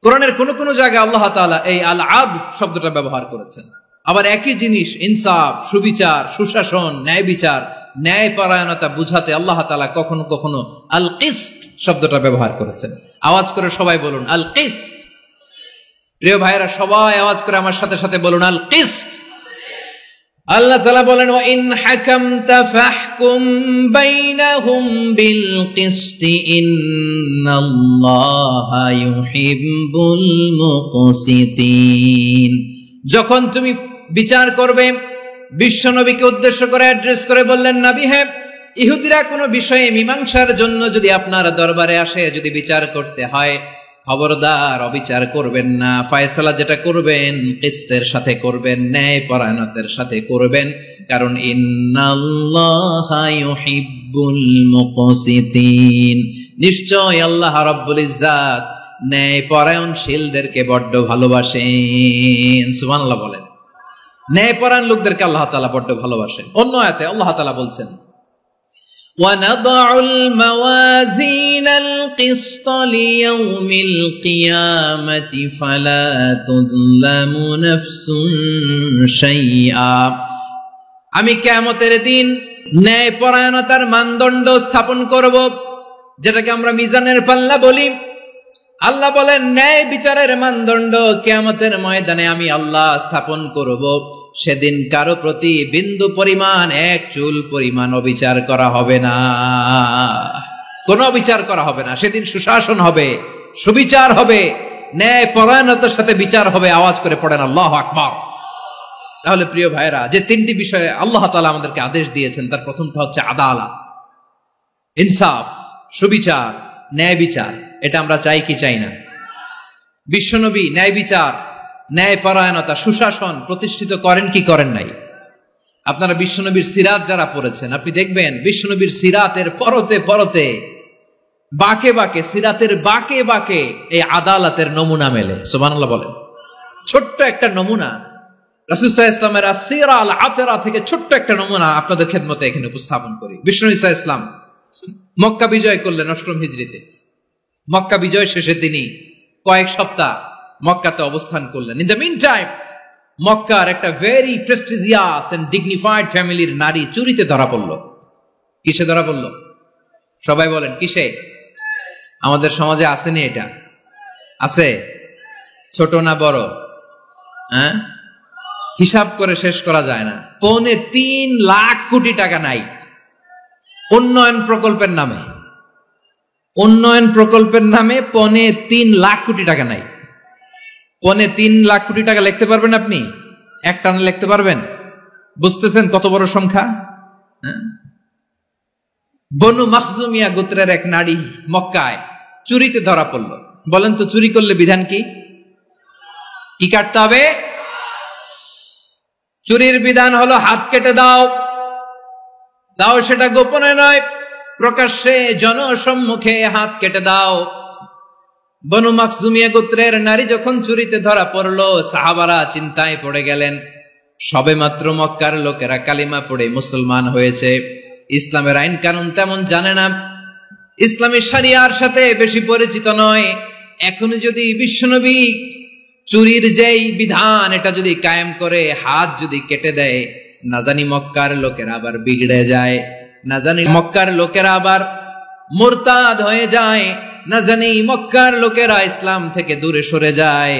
কোরআনের কোন কোন জায়গায় আল্লাহ তাআলা এই আল আদল শব্দটা ব্যবহার করেছেন। আবার একই জিনিস ইনসাফ, সুবিচার, সুশাসন, ন্যায় বিচার, ন্যায় পরায়ণতা বুঝাতে আল্লাহ তাআলা কখনো কখনো আল কিসত শব্দটা ব্যবহার করেছেন। আওয়াজ করে সবাই বলুন আল কিসত। প্রিয় ভাইরা, সবাই আওয়াজ করে আমার সাথে সাথে বলুন আল কিসত। আল্লাহ তাআলা বলেন ওয়া ইন হাকামতা ফাহকুম বাইনাহুম বিল কিসতি ইন্নাল্লাহা ইউহিব্বুল মুকসিতিন। যখন তুমি বিচার করবে, বিশ্বনবীকে উদ্দেশ্য করে অ্যাড্রেস করে বললেন, নবী হ্যাঁ, ইহুদিরা কোনো বিষয়ে মীমাংসার জন্য যদি আপনার দরবারে আসে, যদি বিচার করতে হয়, খবরদার অবিচার করবেন না। ফয়সালা যেটা করবেন কিসতের সাথে করবেন, ন্যায় পরায়ণতার সাথে করবেন, কারণ ইন্নাল্লাহা ইউহিব্বুল মুকসিতিন, নিশ্চয় আল্লাহ রাব্বুল ইজ্জাত ন্যায় পরায়ণশীলদেরকে বড্ড ভালোবাসেন। সুবহানাল্লাহ বলেন। ন্যায় পরায়ণ লোকদেরকে আল্লাহ তাআলা বড্ড ভালোবাসেন। অন্য আয়াতে আল্লাহ তাআলা বলছেন وَنَضَعُ الْمَوَازِينَ الْقِسْطَ لِيَوْمِ الْقِيَامَةِ فَلَا تُظْلَمُ نَفْسٌ شَيْئًا। আমি কিয়ামতের দিন ন্যায় পরায়ণতার মানদণ্ড স্থাপন করব, যেটাকে আমরা মিজানের পাল্লা বলি। আল্লাহ বলেন ন্যায় বিচারের মানদণ্ড কিয়ামতের ময়দানে আমি আল্লাহ স্থাপন করব। সেদিন কারো প্রতি বিন্দু পরিমাণ, এক চুল পরিমাণ অবিচার করা হবে না, কোনো অবিচার করা হবে না। সেদিন সুশাসন হবে, সুবিচার হবে, ন্যায় পরায়ণতার সাথে বিচার হবে। আওয়াজ করে পড়েন আল্লাহু আকবার। তাহলে প্রিয় ভাইরা, যে তিনটি বিষয়ে আল্লাহ তাআলা আমাদেরকে আদেশ দিয়েছেন, তার প্রথমটা হচ্ছে আদালত, ইনসাফ, সুবিচার, ন্যায় বিচার। এটা আমরা চাই কি চাই না? বিশ্বনবী ন্যায় বিচার, ন্যায় পরায়ণতা, সুশাসন প্রতিষ্ঠিত করেন কি করেন নাই? আপনারা বিশ্বনবীর সিরাত যারা পড়েছেন, আপনি দেখবেন বিশ্বনবীর সিরাতের পরতে পরতে, বাঁকে বাঁকে, সিরাতের বাঁকে বাঁকে এই আদালতের নমুনা মেলে। সুবহানাল্লাহ বলেন। ছোট্ট একটা নমুনা রাসূল সাল্লাল্লাহু আলাইহি ওয়াসাল্লামের আসসিরা আল আতরা থেকে ছোট্ট একটা নমুনা আপনাদের খেদমতে এখানে উপস্থাপন করি। বিশ্বনবী সাল্লাল্লাহু আলাইহি ওয়াসাল্লাম মক্কা বিজয় করলেন ৮ম হিজরিতে। মক্কা বিজয় শেষে তিনি কয়েক সপ্তাহ মক্কাতে অবস্থান করলেন। ইন দ্য মিন টাইম মক্কার একটা ভেরি প্রেস্টিজিয়াস এন্ড ডিগনিফাইড ফ্যামিলির নারী চুরিতে ধরা পড়ল। কিসে ধরা পড়ল? সবাই বলেন কিসে? আমাদের সমাজে আসেনি এটা? আছে? ছোট না বড়? হ্যাঁ, হিসাব করে শেষ করা যায় না। ৩.৫ লাখ কোটি টাকা নাই উন্নয়ন প্রকল্পের নামে। উন্নয়ন প্রকল্পের নামে ৩.৫ লাখ কোটি টাকা নাই। ৩.৫ লাখ কোটি টাকা লিখতে পারবেন আপনি? একটানা লিখতে পারবেন? বুঝতেছেন কত বড় সংখ্যা? বনু মাখজুমিয়া গোত্রের এক নারী মক্কায় চুরিতে ধরা পড়ল। বলেন তো চুরি করলে বিধান কি? কি কাটতে হবে? চুরির বিধান হলো হাত কেটে দাও। দাও সেটা গোপনে নয়, প্রকাশ্যে জনসম্মুখে হাত কেটে দাও। বনু মাখজুমিয়া গোত্রের নারী যখন চুরিতে ধরা পড়লো, সাহাবারা চিন্তায় পড়ে গেলেন। সবে মাত্র মক্কার লোকেরা কালিমা পড়ে মুসলমান হয়েছে, ইসলামের আইন কানুন তেমন জানে না, ইসলামী শরিয়ার সাথে বেশি পরিচিত নয়। এখন যদি বিশ্বনবী চুরির যেই বিধান এটা যদি কায়েম করে হাত যদি কেটে দেয়, না জানি মক্কার লোকেরা আবার বিগড়ে যায়, না জানি মক্কার লোকেরা আবার মুরতাদ হয়ে যায়, না জানি মক্কার লোকেরা ইসলাম থেকে দূরে সরে যায়।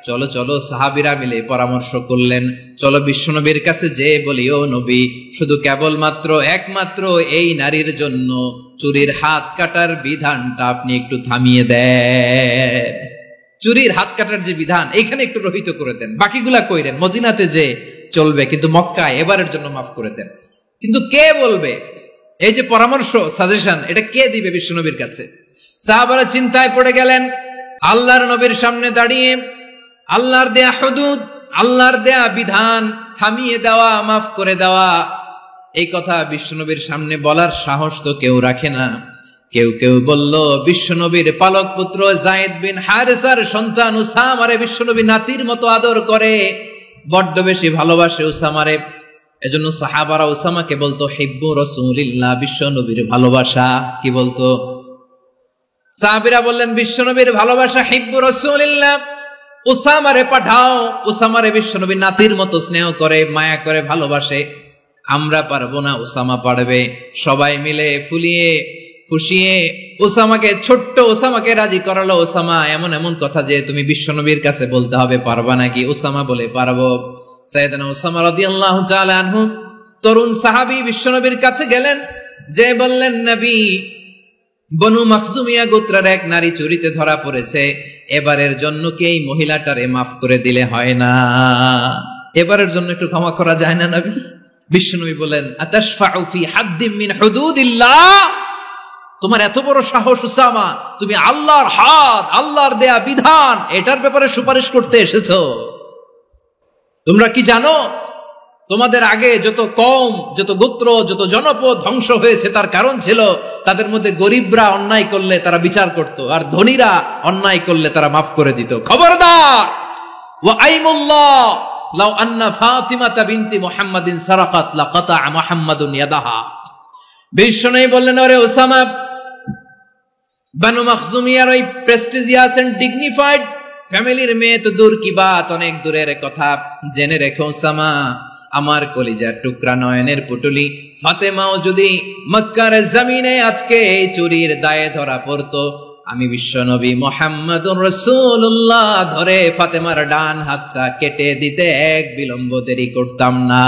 চলো চলো সাহাবীরা মিলে পরামর্শ করলেন, চলো বিশ্বনবীর কাছে যে বলি, ও নবী, শুধু কেবলমাত্র একমাত্র এই নারীর জন্য চুরির হাত কাটার বিধানটা আপনি একটু থামিয়ে দেন। চুরির হাত কাটার যে বিধান এখানে একটু রহিত করে দেন, বাকিগুলা কইরেন মদিনাতে যে চলবে, কিন্তু মক্কায় এবারের জন্য মাফ করে দেন। কিন্তু কে বলবে? এই যে পরামর্শ, সাজেশন, এটা কে দিবে বিশ্বনবীর কাছে? সাহাবারা চিন্তায় পড়ে গেলেন। আল্লাহর নবীর সামনে দাঁড়িয়ে আল্লাহর দেয়া হুদুদ, আল্লাহর দেয়া বিধান থামিয়ে দেওয়া, মাফ করে দেওয়া, এই কথা বিশ্বনবীর সামনে বলার সাহস তো কেউ রাখে না। কেউ কেউ বলল, বিশ্বনবীর পালক পুত্র যায়েদ বিন হারেসার সন্তান উসামারে বিশ্বনবী নাতির মতো আদর করে, বড্ড বেশি ভালোবাসে উসামারে। এজন্য সাহাবারা উসামাকে বলতো হিব্বু রাসূলিল্লাহ, বিশ্বনবীর ভালোবাসা। কি বলতো? সাহাবীরা বললেন, বিশ্বনবীর ভালোবাসা হিব্বু রাসূলিল্লাহ, উসামারে পাঠাও। উসামারে বিশ্বনবী নাতির মতো স্নেহ করে, মায়া করে, ভালোবাসে। আমরা পারবো না, উসামা পারবে। সবাই মিলে ফুলিয়ে ফুসিয়ে উসামাকে, ছোট্ট উসামাকে রাজি করালো। উসামা, এমন এমন কথা যে তুমি বিশ্বনবীর কাছে বলতে হবে, পারবা নাকি? উসামা বলে, পারবো। সাইয়েদনা উসামা রাদিয়াল্লাহু তাআলা আনহু তরুণ সাহাবী বিশ্বনবীর কাছে গেলেন, যে বললেন, নবী, বনু মাখজুমিয়া গোত্রের এক নারী চুরিতে ধরা পড়েছে, এবারের জন্য কি এই মহিলাটারে মাফ করে দিলে হয় না? এবারের জন্য একটু ক্ষমা করা যায় না নবী? বিশ্বনবী বলেন, আতাশফাউ ফি হাদ্দিম মিন হুদুদিল্লাহ, তোমার এত বড় সাহস উসামা, তুমি আল্লাহর হাদ, আল্লাহর দেয়া বিধান, এটার ব্যাপারে সুপারিশ করতে এসেছো? তোমরা কি জানো তোমাদের আগে যত কওম, যত গোত্র, যত জনপদ ধ্বংস হয়েছে তার কারণ ছিল তাদের মধ্যে গরিবরা অন্যায় করলে তারা বিচার করত, আর ধনীরা অন্যায় করলে তারা মাফ করে দিত। খবরদার! ওয়া আইমুল্লাহ লাউ আন্না ফাতিমাতা বিনতি মুহাম্মাদিন সারাকাত লাকাতা মুহাম্মাদুন ইয়াদাহা। বিশ্বনবী বললেন, ওরে ওসামা, বানু মাখজুমিয়ার ওই প্রেস্টিজিয়াস এন্ড ডিগনিফাইড ফ্যামিলির মেয়ে তো দূর কি বাত, অনেক দূরের কথা। জেনে রেখো ওসামা, আমার কলিজার টুকরা, নয়নের পুটুলি ফাতেমাও যদি মক্কার জমিনে আজকে এই চুরির দায়ে ধরা পড়তো, আমি বিশ্বনবী মুহাম্মাদুর রাসূলুল্লাহ ধরে ফাতেমার ডান হাতটা কেটে দিতে এক বিলম্ব দেরি করতাম না।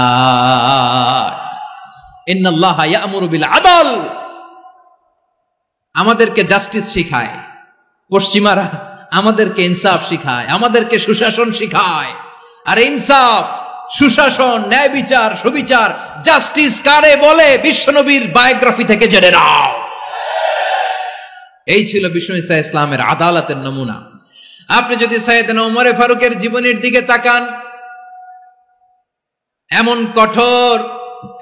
ইন্নাল্লাহা ইয়া'মুরু বিল আদল, আমাদেরকে জাস্টিস শিখায় পশ্চিমারা, আমাদেরকে ইনসাফ শিখায়, আমাদেরকে সুশাসন শিখায়। আর ইনসাফ, সুশাসন, ন্যায় বিচার, সুবিচার, জাস্টিস কারে বলে বিশ্বনবীর বায়োগ্রাফি থেকে জেনে নাও। এই ছিল বিশ্বনবী ইসলামের আদালতের নমুনা। আপনি যদি সাইয়েদনা ওমর ফারুকের জীবনের দিকে তাকান, এমন কঠোর,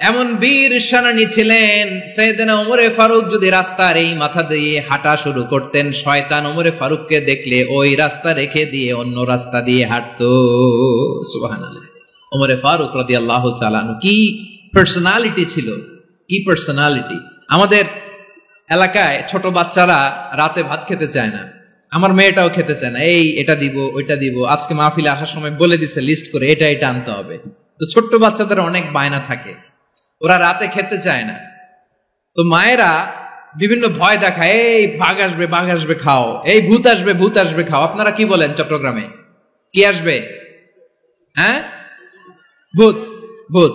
এমন বীর সেনানী ছিলেন। সাইয়েদনা ওমর ফারুক যদি রাস্তার এই মাথা দিয়ে হাঁটা শুরু করতেন, শয়তান ওমর ফারুককে দেখলে ওই রাস্তা রেখে দিয়ে অন্য রাস্তা দিয়ে হাঁটতো। সুবহানাল্লাহ। ওমর ফারুক রাদিয়াল্লাহু তাআলা আনহু কি পার্সোনালিটি ছিল, কি পার্সোনালিটি! আমাদের এলাকায় ছোট বাচ্চারা রাতে ভাত খেতে চায় না, আমার মেয়েটাও খেতে চায় না। এই এটা দিব, ওইটা দিব, আজকে মাহফিলে আসার সময় বলে দিছে লিস্ট করে এটা এটা আনতে হবে। তো ছোট্ট বাচ্চাদের অনেক বায়না থাকে, ওরা রাতে খেতে চায় না। তো মায়েরা বিভিন্ন ভয় দেখায়, এই বাঘ আসবে, বাঘ আসবে খাও, এই ভূত আসবে, ভূত আসবে খাও। আপনারা কি বলেন চট্টগ্রামে? কি আসবে? হ্যাঁ, ভূত, ভূত,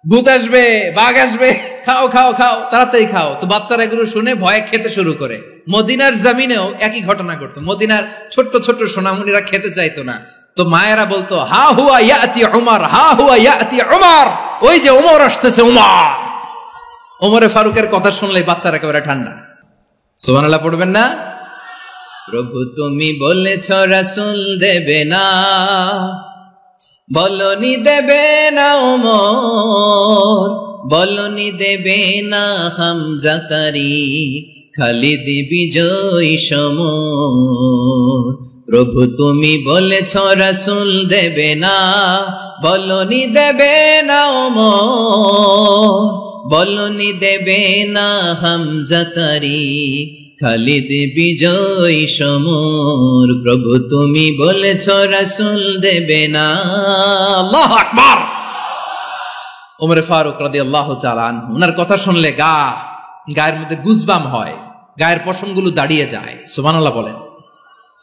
ভূত আসবে, বাঘ আসবে, খাও খাও খাও, তাড়াতাড়ি খাও। তো বাচ্চারা এগুলো শুনে ভয়ে খেতে শুরু করে। মদিনার জমিনেও একই ঘটনা ঘটতো। মদিনার ছোট্ট ছোট্ট সোনামণিরা খেতে চাইতো না, তো মায়েরা বলতো, হা হুয়া ইয়াতি উমর, হা হুয়া ইয়াতি উমর, ওই যে ওমর আসতেছে, উমর। ওমরে ফারুকের কথা শুনলে বাচ্চারা একেবারে ঠান্ডা। সুবহানাল্লাহ পড়বেন না? প্রভু তুমি বলেছ রাসূল দেবে না, বলনি দেবে না ওমর, বলনি দেবে না হামজা তারিক, খালিদ বিজয় সমর। প্রভু তুমি বলেছ রাসূল দেবে না, বলনি দেবে না ওমর, বলনি দেবে না হামজা তারিক, খালিদ বিজয় সমর। প্রভু তুমি বলেছ রাসূল দেবে না। আল্লাহু আকবার। ওমর ফারুক রাদিয়াল্লাহু তাআলা আনহু, ওনার কথা শুনলে গায়ের মধ্যে গুজবাম হয়, গায়ের পশমগুলো দাঁড়িয়ে যায়। সুবহানাল্লাহ বলেন।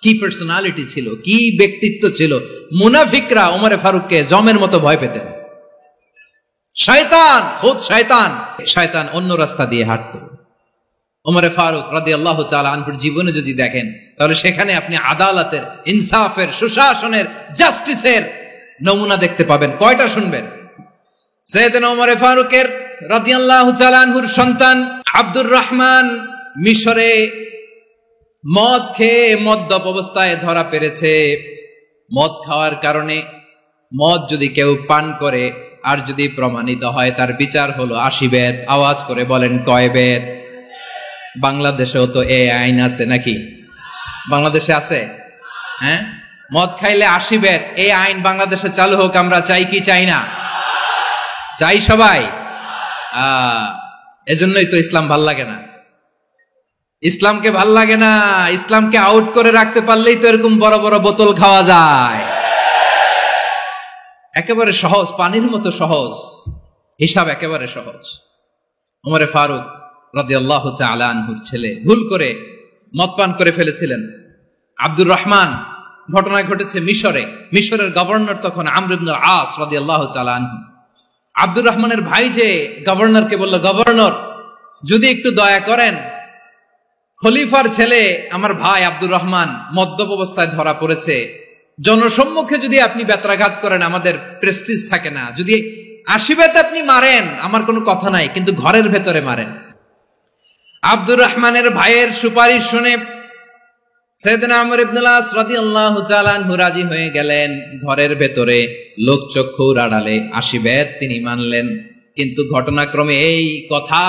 কি পার্সোনালিটি ছিল, কি ব্যক্তিত্ব ছিল। মুনাফিকরা ওমরে ফারুককে জমের মতো ভয় পেতেন। শয়তান, খুদ শয়তান, শয়তান অন্য রাস্তা দিয়ে হাঁটতো। ওমরে ফারুক রাদিয়াল্লাহু তাআলা আনহুর জীবনে যদি দেখেন, তাহলে সেখানে আপনি আদালতের, ইনসাফের, সুশাসনের, জাস্টিসের নমুনা দেখতে পাবেন। কয়টা শুনবেন? সাইয়েদনা ওমরে ফারুকের রাদিয়াল্লাহু তাআলা আনহুর সন্তান আব্দুর রহমান মিশরে মদ খেয়ে মদ্যপ অবস্থায় ধরা পড়েছে। মদ খাওয়ার কারণে, মদ যদি কেউ পান করে আর যদি প্রমাণিত হয়, তার বিচার হলো 80 বেত। আওয়াজ করে বলেন কয় বেত? বাংলাদেশেও তো এই আইন আছে নাকি? বাংলাদেশে আছে? হ্যাঁ, মদ খাইলে 80 বেত, এই আইন বাংলাদেশে চালু হোক। আমরা চাই কি চাই না? চাই সবাই। এজন্যই তো ইসলাম ভাল লাগে না। ইসলামকে ভাল লাগে না। ইসলামকে আউট করে রাখতে পারলেই তো এরকম বড় বড় বোতল খাওয়া যায়। একেবারে সহজ, পানির মতো সহজ, হিসাব একেবারে সহজ। ওমরে ফারুক রাদিয়াল্লাহু তাআলা আনহুর ছেলে ভুল করে মদ পান করে ফেলেছিলেন। আব্দুর রহমান, ঘটনা ঘটেছে মিশরে। মিশরের গভর্নর তখন আমর ইবনে আস রাদিয়াল্লাহু তাআলা আনহু। আব্দুর রহমানের ভাই যে গভর্নরকে বলল, গভর্নর যদি একটু দয়া করেন, খলিফার ছেলে আমার ভাই আব্দুর রহমান মদ্যপ অবস্থায় ধরা পড়েছে, জনসম্মুখে যদি আপনি বেত্রাঘাত করেন আমাদের প্রেস্টিজ থাকে না, যদি 80 বেত আপনি মারেন আমার কোনো কথা নাই, কিন্তু ঘরের ভেতরে মারেন। আব্দুর রহমানের ভাইয়ের সুপারিশ শুনে সাইয়েদনা আমর ইবনে আস রাদিয়াল্লাহু তাআলা আনহু রাজি হয়ে গেলেন। ঘরের ভেতরে লোকচক্ষুর আড়ালে 80 বেত তিনি মানলেন। কিন্তু ঘটনাক্রমে এই কথা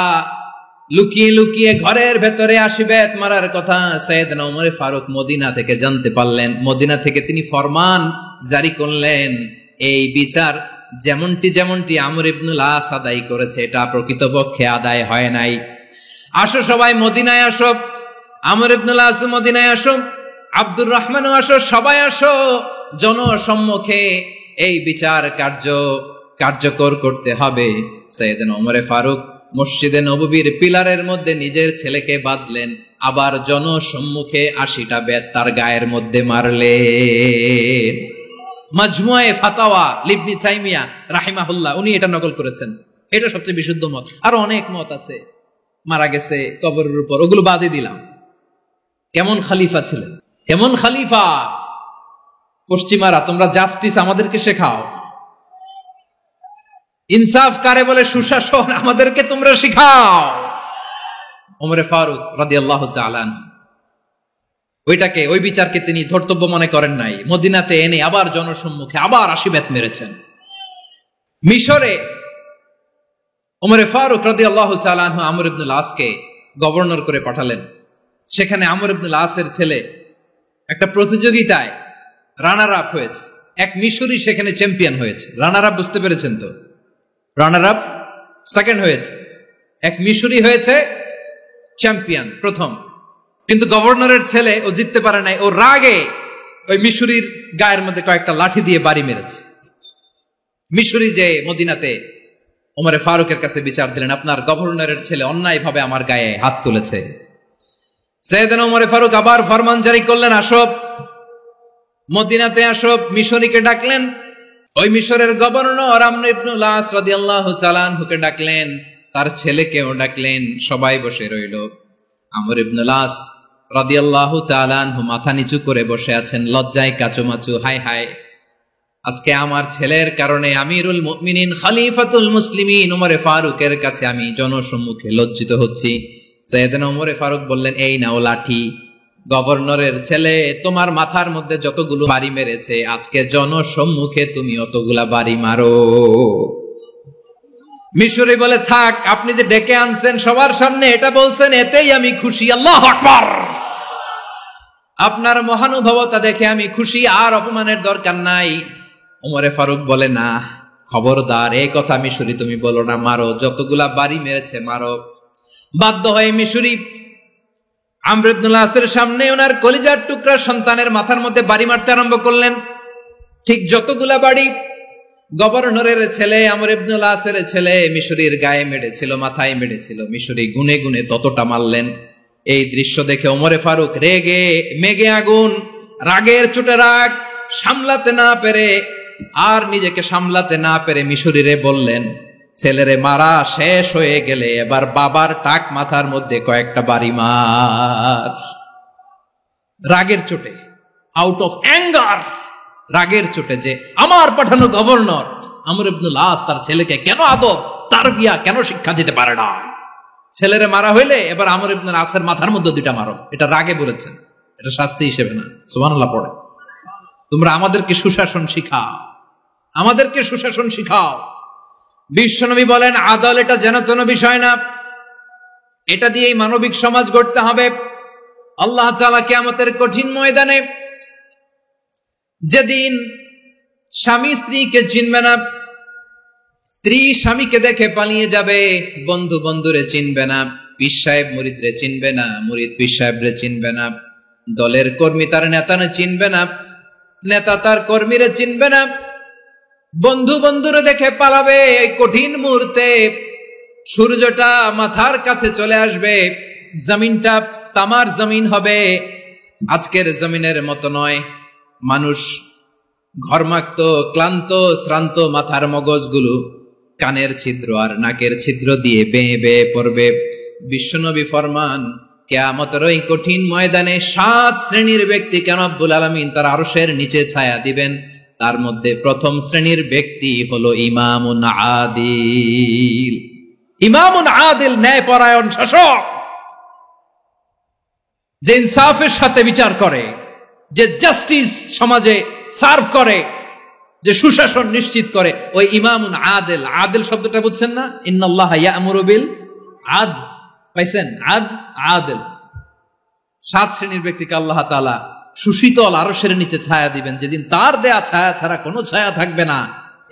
লুকিয়ে লুকিয়ে ঘরের ভেতরে 80 বেত মারার কথা সাইয়েদনা ওমর ফারুক মদিনা থেকে জানতে পারলেন। মদিনা থেকে তিনি ফরমান জারি করলেন, এই বিচার যেমনটি আমর ইবনে আস আদায় করেছে, এটা প্রকৃতপক্ষে আদায় হয় নাই। আসো সবাই মদিনায় আসো, আমর ইবনে আস মদিনায় আসো, আব্দুর রহমানও আসো, সবাই আসো, জনসম্মুখে এই বিচার কার্যকর করতে হবে। সাইয়েদনা ওমর ফারুক মসজিদে নববীর পিলারের মধ্যে নিজের ছেলেকে বাঁধলেন, আবার জনসম্মুখে 80টা বেত তার গায়ের মধ্যে মারলেন। মাজমুয়ে ফাতাওয়া ইবনে তাইমিয়া রাহিমাহুল্লাহ উনি এটা নকল করেছেন। এটা সবচেয়ে বিশুদ্ধ মত। আরো অনেক মত আছে, মারা গেছে কবরের উপর, ওগুলো বাদই দিলাম। কেমন খলিফা ছিলেন, কেমন খলিফা! পশ্চিমারা তোমরা জাস্টিস আমাদেরকে শেখাও, ইনসাফ কারে বলে, সুশাসন আমাদেরকে তোমরা শিখাও। ওমরে ফারুক রাদিয়াল্লাহু তাআলা ওই বিচারকে তিনি ধর্তব্য মনে করেন নাই। মদিনাতে এনে আবার জনসম্মুখে আবার 80 বেত মেরেছেন। মিশরে ওমরে ফারুক রাদিয়াল্লাহু তাআলা আনহু আমর ইবনে আসকে গভর্নর করে পাঠালেন। সেখানে আমর ইবনে আসের ছেলে একটা প্রতিযোগিতায় রানার আপ হয়েছে। এক মিশরি সেখানে চ্যাম্পিয়ন হয়েছে। রানার আপ বুঝতে পেরেছেন তো? রানার আপ সেকেন্ড হয়েছে, এক মিশরি হয়েছে চ্যাম্পিয়ন প্রথম। কিন্তু গভর্নরের ছেলে ও জিততে পারে নাই। ও রাগে ওই মিশরির গায়ের মধ্যে কয়েকটা লাঠি দিয়ে বাড়ি মেরেছে। মিশরি যে মদিনাতে ওমরে ফারুকের কাছে বিচার দিলেন, আপনার গভর্নরের ছেলে অন্যায়ভাবে আমার গায়ে হাত তুলেছে। সাইয়েদনা ওমরে ফারুক আবার ফরমান জারি করলেন, আসো মদিনাতে আসো। মিশরীকে ডাকলেন। ওই মিশরের গভর্নর আমর ইবনে আস রাদিয়াল্লাহু তাআলা আনহুকে ডাকলেন, তার ছেলেকেও ডাকলেন। সবাই বসে রইল। আমর ইবনে আস রাদিয়াল্লাহু তাআলা আনহু মাথা নিচু করে বসে আছেন, লজ্জায় কাচুমাচু। হায় হায়, আজকে আমার ছেলের কারণে আমিরুল মুমিনিন খলিফাতুল মুসলিমিন ওমরে ফারুকের কাছে আমি জনসম্মুখে লজ্জিত হচ্ছি। সাইয়েদনা ওমরে ফারুক বললেন, এই নাও লাঠি, গভর্নরের ছেলে তোমার মাথার মধ্যে যতগুলো বাড়ি মেরেছে, আজকে জনসম্মুখে তুমি অতগুলা বাড়ি মারো। মিশরি বলে, থাক, আপনি যে ডেকে আনছেন সবার সামনে এটা বলছেন, এতেই আমি খুশি। আল্লাহু আকবার! আপনার মহানুভবতা দেখে আমি খুশি, আর অপমানের দরকার নাই। ওমরে ফারুক বলে, না, খবরদার, এই কথা মিশরি তুমি বলো না, মারো, যতগুলা বাড়ি মেরেছে মারো। বাধ্য হয়ে মিশরি আমর ইবনে আসের সামনে ওনার কলিজার টুকরা সন্তানের মাথার মধ্যে বাড়ি মারতে আরম্ভ করলেন। ঠিক যতগুলা বাড়ি গভর্নরের ছেলে আমর ইবনে আসের ছেলে মিশরীর গায়ে মেরেছিল, মাথায় মেরেছিল, মিশরী গুনে গুনে ততটা মারলেন। এই দৃশ্য দেখে ওমরে ফারুক রেগে মেগে আগুন, রাগের চোটে রাগ সামলাতে না পেরে আর নিজেকে সামলাতে না পেরে মিশরীরে বললেন, ছেলেরে মারা শেষ হয়ে গেলে এবার বাবার টাক মাথার মধ্যে কয়েকটা বাড়ি মার। রাগের চোটে, আউট অফ অ্যাঙ্গার, রাগের চোটে যে আমার পাঠানো গভর্নর আমর ইবনুল আস তার ছেলেকে কেন আদব তারবিয়া কেন শিক্ষা দিতে পারে না, ছেলেরে মারা হইলে এবার আমর ইবনুল আসের মাথার মধ্যে দুইটা মারো। এটা রাগে বলেছেন, এটা শাস্তি হিসেবে না। সুবহানাল্লাহ পড়ে। তোমরা আমাদেরকে সুশাসন শিখাও, আমাদেরকে সুশাসন শিখাও। বিশ্বনবী বলেন আদল এটা যেন তেন বিষয় না, এটা দিয়েই মানবিক সমাজ গড়তে হবে। আল্লাহ তাআলা কিয়ামতের কঠিন ময়দানে যেদিন স্বামী স্ত্রীকে চিনবে না, স্ত্রী স্বামীকে দেখে পালিয়ে যাবে, বন্ধু বন্ধুরে চিনবে না, পীর সাহেব মুরিদরে চিনবে না, মুরিদ পীর সাহেবরে চিনবে না, দলের কর্মী তার নেতারে চিনবে না, নেতা তার কর্মীরে চিনবে না, বন্ধু বন্ধুরে দেখে পালাবে। এই কঠিন মুহূর্তে সূর্যটা মাথার কাছে চলে আসবে, জমিনটা তামার জমিন হবে, আজকের জমিনের মতো নয়। মানুষ ঘর্মাক্ত ক্লান্ত শ্রান্ত মাথার মগজগুলো কানের ছিদ্র আর নাকের ছিদ্র দিয়ে বেয়ে বেয়ে পড়বে। বিশ্বনবী ফরমান কিয়ামতের ওই কঠিন ময়দানে 7 শ্রেণীর ব্যক্তিকে রব্বুল আলামিন তার আরশের নিচে ছায়া দিবেন। তার মধ্যে প্রথম শ্রেণীর ব্যক্তি হলো ইমামুন আদিল। ইমামুন আদিল, ন্যায়পরায়ণ শাসক, যে ইনসাফের সাথে বিচার করে, যে জাস্টিস সমাজে সার্ভ করে, যে সুশাসন নিশ্চিত করে, ওই ইমামুন আদিল। আদিল শব্দটা বুঝছেন না? ইন্নাল্লাহা ইয়া'মুরু বিল আদল, পাইছেন? আদিল। 7 শ্রেণীর ব্যক্তিকে আল্লাহ তাআলা সুশীতল আরশের নিচে ছায়া দিবেন, যেদিন তার দেয়া ছায়া ছাড়া কোনো ছায়া থাকবে না।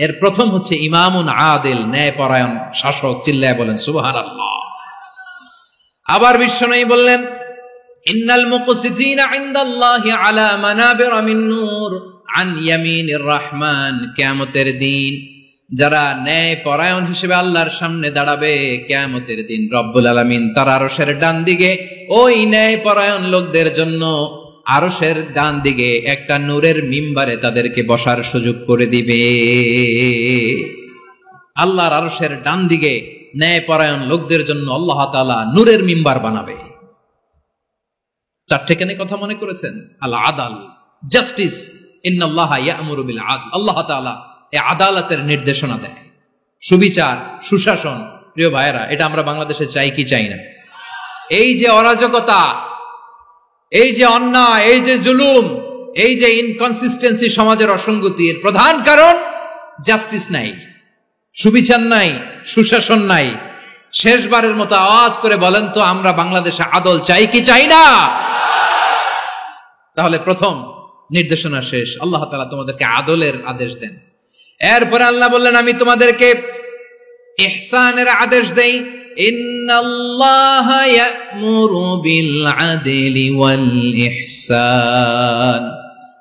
এর প্রথম হচ্ছে ইমামুন আদিল, ন্যায়পরায়ণ শাসক। চিল্লায় বলেন সুবহানাল্লাহ। আবার বিশ্বনবী বললেন ইন্নাল মুকসিতিনা ইনদাল্লাহি আলা মানাবিরা মিন নূর আন ইয়ামিনির রহমান। কিয়ামতের দিন যারা ন্যায়পরায়ণ হিসেবে আল্লাহর সামনে দাঁড়াবে, কিয়ামতের দিন রব্বুল আলামিন তার আরশের ডান দিকে ওই ন্যায়পরায়ণ লোকদের জন্য আরশের ডান দিকে একটা নূরের মিম্বারে তাদেরকে বসার সুযোগ করে দিবে। আল্লাহর আরশের ডান দিকে ন্যায়পরায়ণ লোকদের জন্য আল্লাহ তাআলা নূরের মিম্বার বানাবে। চারটেখানে কথা মনে করেছেন? আল আদাল, জাস্টিস। ইন্নাল্লাহা ইয়া'মুরু বিল আদল। আল্লাহ তাআলা এই আদালতের নির্দেশনা দেয়, সুবিচার, সুশাসন। প্রিয় ভাইয়েরা, এটা আমরা বাংলাদেশে চাই কি চাই না? এই যে অরাজকতা, এই যে অন্যায়, এই যে জুলুম, এই যে ইনকনসিস্টেন্সি সমাজের অসঙ্গতি, এর প্রধান কারণ জাস্টিস নাই, সুবিচার নাই, সুশাসন নাই। শেষবারের মতো আওয়াজ করে বলেন তো, আমরা বাংলাদেশে আদল চাই কি চাই না? তাহলে প্রথম নির্দেশনা শেষ। আল্লাহ তাআলা তোমাদেরকে আদলের আদেশ দেন। এরপরে আল্লাহ বললেন আমি তোমাদেরকে ইহসানের আদেশ দেই। ইন্নাল্লাহা ইয়া'মুরু বিল আদলি ওয়াল ইহসান।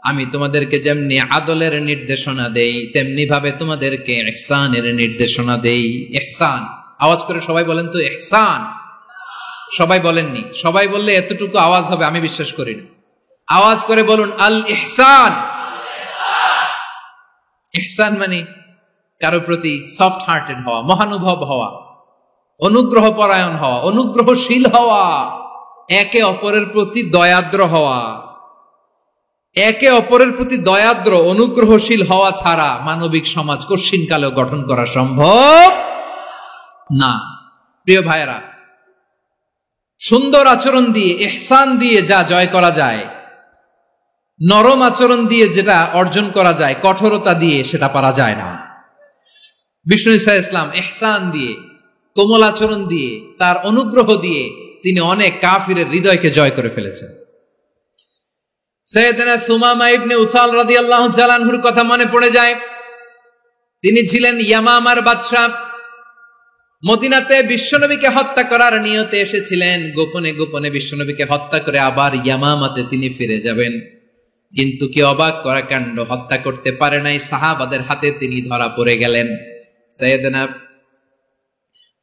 আমি তোমাদেরকে যেমনি আদলের নির্দেশনা দেই, তেমনি ভাবে তোমাদেরকে ইহসানের নির্দেশনা দেই। ইহসান, আওয়াজ করে সবাই বলেন তো ইহসান। সবাই বলেননি? সবাই বললে এতটুকু আওয়াজ হবে আমি বিশ্বাস করি না। আওয়াজ করে বলুন আল ইহসান। ইহসান মানে কারো প্রতি সফট হার্টেড হওয়া, মহানুভব হওয়া, অনুগ্রহ পরায়ণ হওয়া, অনুগ্রহশীল হওয়া, একে অপরের প্রতি দয়াদ্র হওয়া। একে অপরের প্রতি দয়াদ্র অনুগ্রহশীল হওয়া ছাড়া মানবিক সমাজ কশিনকালেও গঠন করা সম্ভব না। প্রিয় ভাইয়েরা, সুন্দর আচরণ দিয়ে, ইহসান দিয়ে যা জয় করা যায়, নরম আচরণ দিয়ে যেটা অর্জন করা যায়, কঠোরতা দিয়ে সেটা পারা যায় না। বিষ্ণু ঈসা ইসলাম ইহসান দিয়ে, কোমল আচরণ দিয়ে, তার অনুগ্রহ দিয়ে তিনি অনেক কাফিরের হৃদয়কে জয় করে ফেলেছেন। সাইয়েদনা সুমামা ইবনে উসাল রাদিয়াল্লাহু তাআলা আনহুর কথা মনে পড়ে যায়। তিনি ছিলেন ইয়ামামার বাদশা। মদিনাতে বিশ্বনবীকে হত্যা করার নিয়তে এসেছিলেন। গোপনে গোপনে বিশ্বনবীকে হত্যা করে আবার ইয়ামামাতে তিনি ফিরে যাবেন। কিন্তু কি অবাক করা কাণ্ড, হত্যা করতে পারে নাই, সাহাবাদের হাতে তিনি ধরা পড়ে গেলেন। সাইয়েদনা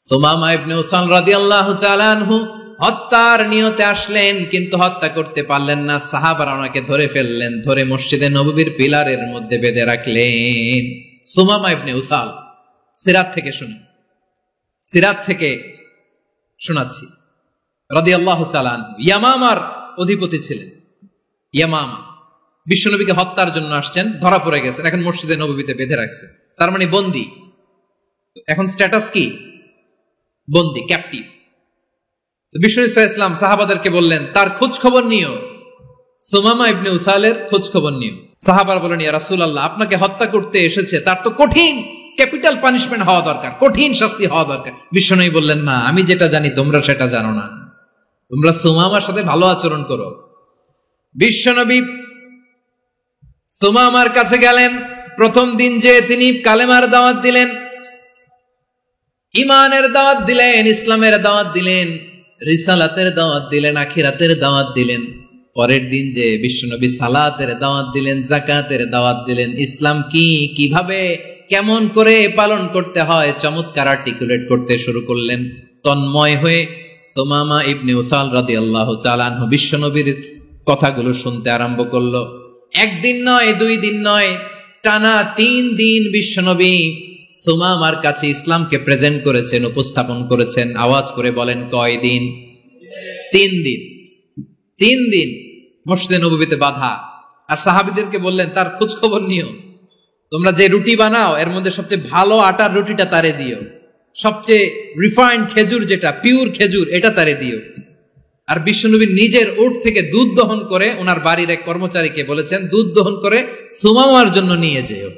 সুমামা ইবনে উসাল রাদিয়াল্লাহু তাআলা আনহু হত্যার নিয়তে আসলেন, কিন্তু হত্যা করতে পারলেন না। সাহাবারা ওনাকে ধরে ফেললেন, ধরে মসজিদে নববীর পিলারের মধ্যে বেঁধে রাখলেন। সুমামা ইবনে উসাল, সিরাত থেকে শুনি, সিরাত থেকে শোনাচ্ছি রাদিয়াল্লাহু তাআলা আনহু। ইয়ামামার অধিপতি ছিলেন। ইয়ামামা বিশ্বনবীকে হত্যার জন্য আসছেন, ধরা পড়ে গেছেন, এখন মসজিদে নববীতে বেঁধে রাখছে, তার মানে বন্দী। এখন স্ট্যাটাস কি? বন্দী, ক্যাপটিভ। বিশ্বনবী সাল্লাল্লাহু আলাইহি ওয়াসাল্লাম সাহাবাদেরকে বললেন, তার খোঁজ খবর নিও, সুমামা ইবনে উসালের খোঁজ খবর নিও। সাহাবারা বলেন, ইয়া রাসূলুল্লাহ, আপনাকে হত্যা করতে এসেছে, তার তো কঠিন ক্যাপিটাল পানিশমেন্ট হওয়া দরকার, কঠিন শাস্তি হওয়া দরকার। বিশ্বনবী বললেন, না, আমি যেটা জানি তোমরা সেটা জানো না, তোমরা সুমামার সাথে ভালো আচরণ করো। বিশ্বনবী সুমামার কাছে গেলেন। প্রথম দিন যে তিনি কালেমার দাওয়াত দিলেন, ঈমানের দাওয়াত দিলেন, ইসলামের দাওয়াত দিলেন, রিসালাতের দাওয়াত দিলেন, আখিরাতের দাওয়াত দিলেন। পরের দিন যে বিশ্বনবী সালাতের দাওয়াত দিলেন, যাকাতের দাওয়াত দিলেন, ইসলাম কি, কিভাবে, কেমন করে পালন করতে হয় চমৎকার আর্টিকুলেট করতে শুরু করলেন। তন্ময় হয়ে সুমামা ইবনে উসাল রাদিয়াল্লাহু তাআলা আনহু বিশ্বনবীর কথাগুলো শুনতে আরম্ভ করলো। একদিন নয়, 2 দিন নয়, টানা 3 দিন বিশ্বনবী সুমামার কাছে ইসলামকে প্রেজেন্ট করেছেন, উপস্থাপন করেছেন। আওয়াজ করে বলেন, কয় দিন? 3 দিন। 3 দিন মসজিদে নববীতে বাঁধা। আর সাহাবীদেরকে বললেন, তার খোঁজ খবর নিও, তোমরা যে রুটি বানাও এর মধ্যে সবচেয়ে ভালো আটার রুটিটা তারে দিও, সবচেয়ে রিফাইন্ড খেজুর, যেটা পিওর খেজুর, এটা তারে দিও। আর বিশ্বনবী নিজের উট থেকে দুধ দহন করে ওনার বাড়ির এক কর্মচারীকে বলেছেন, দুধ দহন করে সুমামার জন্য নিয়ে যেও।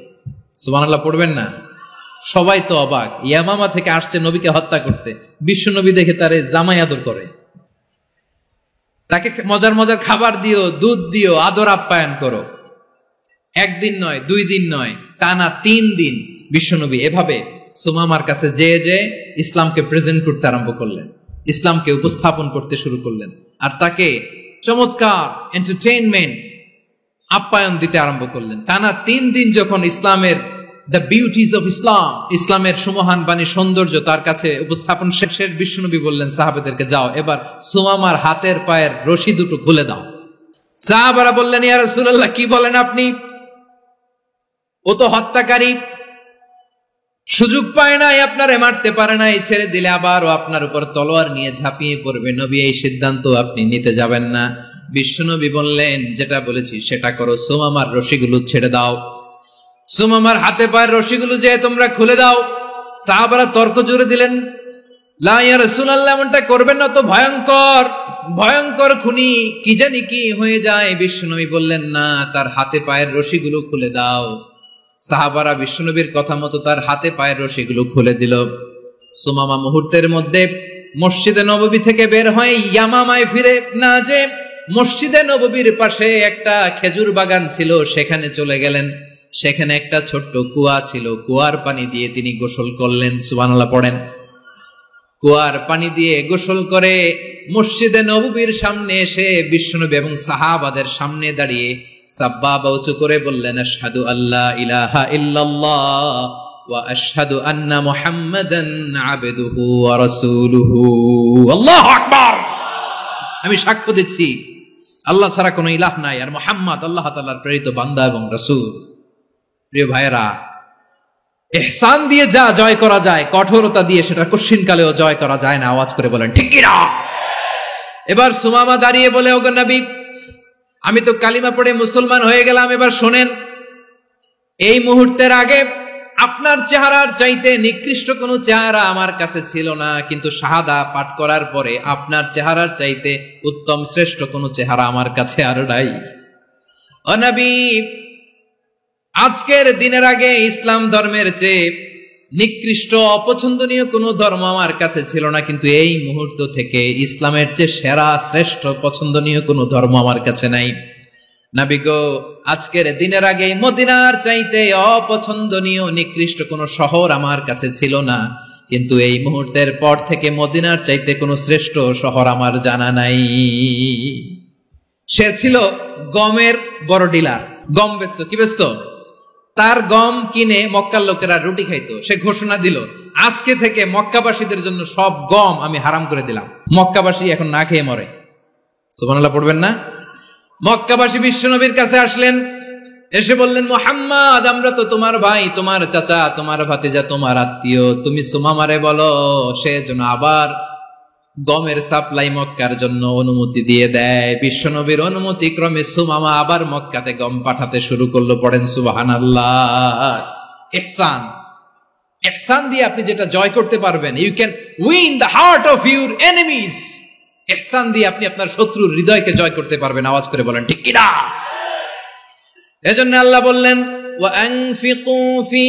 সুবহানাল্লাহ পড়বেন না? সবাই তো অবাক, ইয়ামামা থেকে আসছে নবীকে হত্যা করতে, বিশ্বনবী দেখে তারে জামাই আদর করে, তাকে মজার মজার খাবার দিও, দুধ দিও, আদর আপ্যায়ন করো। 1 দিন নয়, 2 দিন নয়, টানা 3 দিন বিশ্বনবী এভাবে সুমামার কাছে যে ইসলামকে প্রেজেন্ট করতে আরম্ভ করলেন, ইসলামকে উপস্থাপন করতে শুরু করলেন। আর তাকে চমৎকার এন্টারটেইনমেন্ট, আপ্যায়ন দিতে আরম্ভ করলেন। টানা 3 দিন যখন ইসলামের দ্য বিউটিজ অফ ইসলাম, ইসলামের সুমহান বাণী, সৌন্দর্য তার কাছে উপস্থাপন শেষ, বিশ্বনবী বললেন সাহাবাদেরকে, যাও এবার সুমামার হাতের পায়ের রশি দুটো খুলে দাও। সাহাবারা বললেন, ইয়া রাসূলুল্লাহ, কি বলেন আপনি? ও তো হত্যাকারী, সুযোগ পায় নাই, আপনারে মারতে পারে নাই, ছেড়ে দিলে আবার ও আপনার উপর তলোয়ার নিয়ে ঝাঁপিয়ে পড়বে। নবী, এই সিদ্ধান্ত আপনি নিতে যাবেন না। বিশ্বনবী বললেন, যেটা বলেছি সেটা করো, সুমামার রশিগুলো ছেড়ে দাও, সুমামার হাতে পায়ের রশিগুলো যে তোমরা খুলে দাও। সাহাবারা তর্ক জুড়ে দিলেন, লা ইয়া রাসূলুল্লাহ, এমনটা করবেন না, তো ভয়ঙ্কর, ভয়ঙ্কর খুনি, কি জানি কি হয়ে যায়। বিশ্বনবী বললেন, না, তার হাতে পায়ের রশিগুলো খুলে দাও। সাহাবারা বিশ্বনবীর কথা মতো তার হাতে পায়ের রশিগুলো খুলে দিল। সুমামা মুহূর্তের মধ্যে মসজিদে নববী থেকে বের হয়ে ইয়ামামায় ফিরে না যে মসজিদে নববীর পাশে একটা খেজুর বাগান ছিল, সেখানে চলে গেলেন। সেখানে একটা ছোট্ট কুয়া ছিল, কুয়ার পানি দিয়ে তিনি গোসল করলেন। সুবহানাল্লাহ পড়েন। কুয়ার পানি দিয়ে গোসল করে মসজিদে নববীর সামনে এসে বিশ্বনবী এবং সাহাবাদের সামনে দাঁড়িয়ে সাব্বাবা উঁচু করে বললেন, আশহাদু আল্লা ইলাহা ইল্লাল্লাহ ওয়া আশহাদু আন্না মুহাম্মাদান আবদুহু ওয়া রাসূলুহু। আল্লাহু আকবার। আমি সাক্ষ্য দিচ্ছি আল্লাহ ছাড়া কোনো ইলাহ নাই, আর মুহাম্মদ আল্লাহ তাআলার প্রেরিত বান্দা এবং রাসূল। প্রিয় ভাইয়েরা, ইহসান দিয়ে যা জয় করা যায়, কঠোরতা দিয়ে সেটা কঠিনকালেও জয় করা যায় না। আওয়াজ করে বলেন ঠিক কি না? এবার সুমামা দাঁড়িয়ে বলে, ওগো নবী, আমি তো কালিমা পড়ে মুসলমান হয়ে গেলাম, এবার শোনেন, এই মুহূর্তের আগে আপনার চেহারার চাইতে নিকৃষ্ট কোনো চেহারা আমার কাছে ছিল না, কিন্তু শাহাদা পাঠ করার পরে আপনার চেহারার চাইতে উত্তম শ্রেষ্ঠ কোনো চেহারা আমার কাছে আর নাই। ও নবী, আজকের দিনের আগে ইসলাম ধর্মের চেয়ে নিকৃষ্ট অপছন্দনীয় কোনো ধর্ম আমার কাছে ছিল না, কিন্তু এই মুহূর্ত থেকে ইসলামের চেয়ে সেরা শ্রেষ্ঠ পছন্দনীয় কোনো ধর্ম আমার কাছে নাই। নবী গো, আজকের দিনের আগে মদিনার চাইতে অপছন্দনীয় নিকৃষ্ট কোনো শহর আমার কাছে ছিল না, কিন্তু এই মুহূর্তের পর থেকে মদিনার চাইতে কোনো শ্রেষ্ঠ শহর আমার জানা নাই। সে ছিল গমের বড় ডিলার, গম বেচত। কি বেচত? তার গম কিনে মক্কার লোকেরা রুটি খাইতো। সে ঘোষণা দিল, আজকে থেকে মক্কাবাসীদের জন্য সব গম আমি হারাম করে দিলাম। মক্কাবাসী এখন না খেয়ে মরে। সুবহানাল্লাহ পড়বেন না? মক্কাবাসী বিশ্বনবীর কাছে আসলেন, এসে বললেন, মুহাম্মদ, আমরা তো তোমার ভাই, তোমার চাচা, তোমার ভাতিজা, তোমার আত্মীয়। তুমি সুমামারে বলো সে যেন আবার গমের সাপ্লাই মক্কার জন্য অনুমতি দিয়ে দেয়। বিশ্বনবীর অনুমতি ক্রমে সুমামা আবার মক্কাতে গম পাঠাতে শুরু করলো। পড়েন সুবহানাল্লাহ। ইহসান, ইহসান দিয়ে আপনি যেটা জয় করতে পারবেন, you can win the heart of your enemies. ইহসান দিয়ে আপনি আপনার শত্রুর হৃদয়কে জয় করতে পারবেন। আওয়াজ করে বলেন ঠিক কি না? এজন্য আল্লাহ বললেন, ওয়া আনফিকু ফি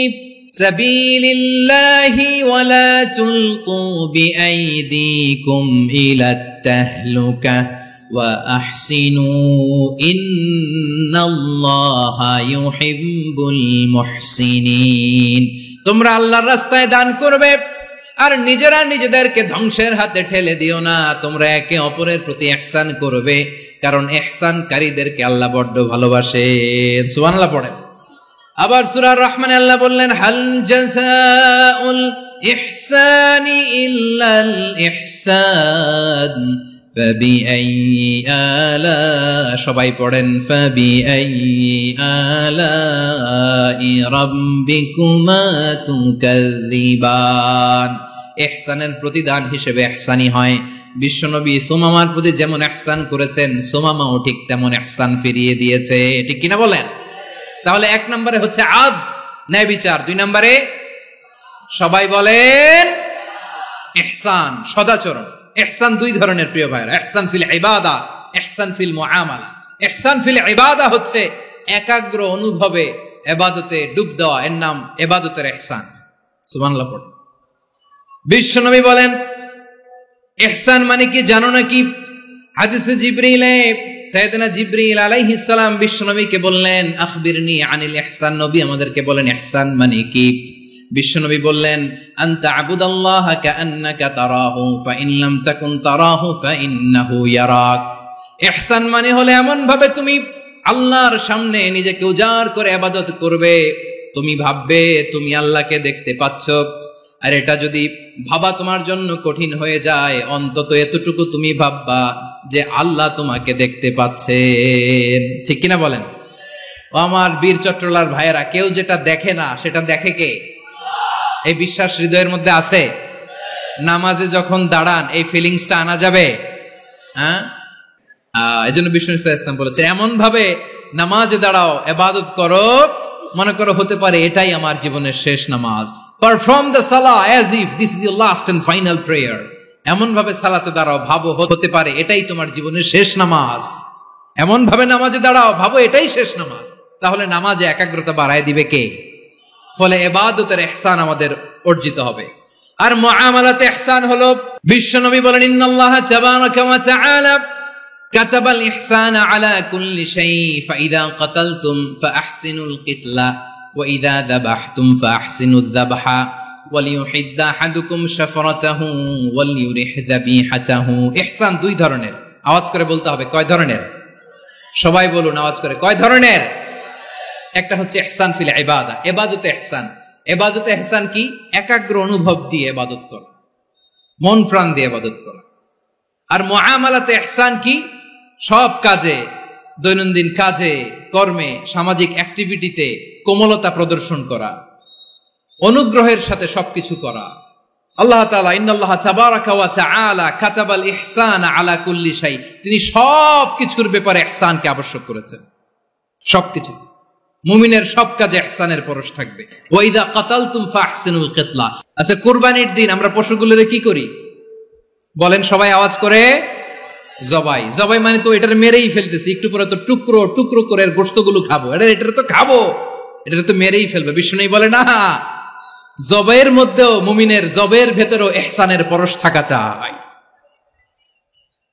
সাবিলিল্লাহি ওয়া লা তুলকু বিআইদিকুম ইলাত তাহলুকা ওয়া আহসিনু ইন্নাল্লাহা ইউহিব্বুল মুহসিনিন। তোমরা আল্লাহর রাস্তায় দান করবে আর নিজেরা নিজেদেরকে ধ্বংসের হাতে ঠেলে দিও না। তোমরা একে অপরের প্রতি ইহসান করবে, কারণ ইহসানকারীদেরকে আল্লাহ বড্ড ভালোবাসেন। সুবহানাল্লাহ পড়েন। আবার সূরা রহমানে আল্লাহ বললেন, হাল জাযাউল ইহসানি ইল্লাল ইহসান ফাবিআইয়ি আলা, সবাই পড়েন, ফাবিআইয়ি আলাই রাব্বিকুমা তুকাযযিবান। ইহসানের প্রতিদান হিসেবে ইহসানি হয়। বিশ্বনবী সুমামার প্রতি যেমন ইহসান করেছেন, সুমামাও ঠিক তেমন ইহসান ফিরিয়ে দিয়েছে। ঠিক কিনা বলেন? তাহলে এক নম্বরে হচ্ছে আদ, ন্যায় বিচার। দুই নম্বরে সবাই বলেন ইহসান, সদাচরণ। ইহসান দুই ধরনের প্রিয় ভাইরা, ইহসান ফিল ইবাদা, ইহসান ফিল মুআমালা। ইহসান ফিল ইবাদা হচ্ছে একাগ্র অনুভবে ইবাদতে ডুব দেওয়া, এর নাম ইবাদতের ইহসান। সুবহানাল্লাহ পড়ুন। বিশ্বনবী বলেন ইহসান মানে কি জানো নাকি? হাদিসে জিবরিলে সাইয়েদনা জিবরিল আলাইহিস সালাম বিশ্বনবীকে বললেন, আখবিরনি আনিল ইহসান। নবী আমাদেরকে বলেন ইহসান মানে কি? বিশ্বনবী বললেন, আনতা আবুদাল্লাহা কাআন্নাকা তারাহু ফাইন লাম তাকুন তারাহু ফাইন্নাহু ইয়ারাক। ইহসান মানে হলো এমন ভাবে তুমি আল্লাহর সামনে নিজেকে উজাড় করে ইবাদত করবে, তুমি ভাববে তুমি আল্লাহকে দেখতে পাচ্ছ। আর এটা যদি ভাবা তোমার জন্য কঠিন হয়ে যায়, অন্তত এতটুকু তুমি ভাববা যে আল্লাহ তোমাকে দেখতে পাচ্ছেন। ঠিক কিনা বলেন? ও আমার বীর চট্টলার ভাইয়েরা, কেউ যেটা দেখে না সেটা দেখে কে? এই বিশ্বাস হৃদয়ের মধ্যে আছে? নামাজে যখন দাঁড়ান এই ফিলিংসটা আনা যাবে? হ্যাঁ, এই জন্য বিষ্ণু ইসলাম বলেছে এমন ভাবে নামাজে দাঁড়াও, ইবাদত করো, মনে করো হতে পারে এটাই আমার জীবনের শেষ নামাজ। পারফর্ম দ্য সালাহ as if this is your last and final prayer. এমন ভাবে সালাতে দাঁড়াও, ভাবো হতে পারে এটাই তোমার জীবনের শেষ নামাজ। এমন ভাবে নামাজে দাঁড়াও, ভাবো এটাই শেষ নামাজ। তাহলে নামাজে একাগ্রতা বাড়ায় দিবে কে? ফলে ইবাদতের ইহসান আমাদের অর্জিত হবে। আর মুআমালাতে ইহসান হলো, বিশ্বনবী বলেন, ইন্নাল্লাহা তাবারাকা ওয়া তাআলা কাতাবাল ইহসানা আলা কুল্লি শাই ফাইদা কাতালতুম ফাআহসিনুল কিতলা ওয়া ইযা যাবাহতুম ফাআহসিনুয যাবহা ওয়ালিউহিদ্দা আহাদুকুম শাফরাতাহু ওয়ালিউরিহ যাবিহাতাহু। ইহসান দুই ধরনের। আওয়াজ করে বলতে হবে কয় ধরনের? সবাই বলুন আওয়াজ করে, কয় ধরনের? একটা হচ্ছে ইহসান ফিল ইবাদা, ইবাদতে ইহসান। ইবাদতে ইহসান কি? একাগ্র অনুভব দিয়ে ইবাদত করা, মন প্রাণ দিয়ে ইবাদত করা। আর মুআমালাতে ইহসান কি? সব কাজে, দৈনন্দিন কাজে, কর্মে, সামাজিক অ্যাক্টিভিটিতে কোমলতা প্রদর্শন করা, অনুগ্রহের সাথে সবকিছু করা। আল্লাহ তাআলা ইন্নাল্লাহা তাবারাকা ওয়া তাআলা কাতাবাল ইহসানা আলা কুল্লি শাই, তিনি সব কিছুর ব্যাপারে ইহসানকে আবশ্যক করেছেন। সবকিছু, মুমিনের সব কাজে ইহসানের পরশ থাকবে। ওয়া ইযা কাতালতুম ফাহসিনুল কিতলা। আচ্ছা, কুরবানির দিন আমরা পশুগুলোরে কি করি বলেন সবাই আওয়াজ করে? জবাই। জবাই মানে তো এটার মেরেই ফেলতেছি, একটু পরে তো টুকরো টুকরো করে গোশতগুলো খাবো, এটা তো খাবো, এটা তো মেরেই ফেলবে। বিষ্ণু বলে না, জবাইয়ের মধ্যেও মুমিনের জবের ভেতরেও ইহসানের পরশ থাকা চাই।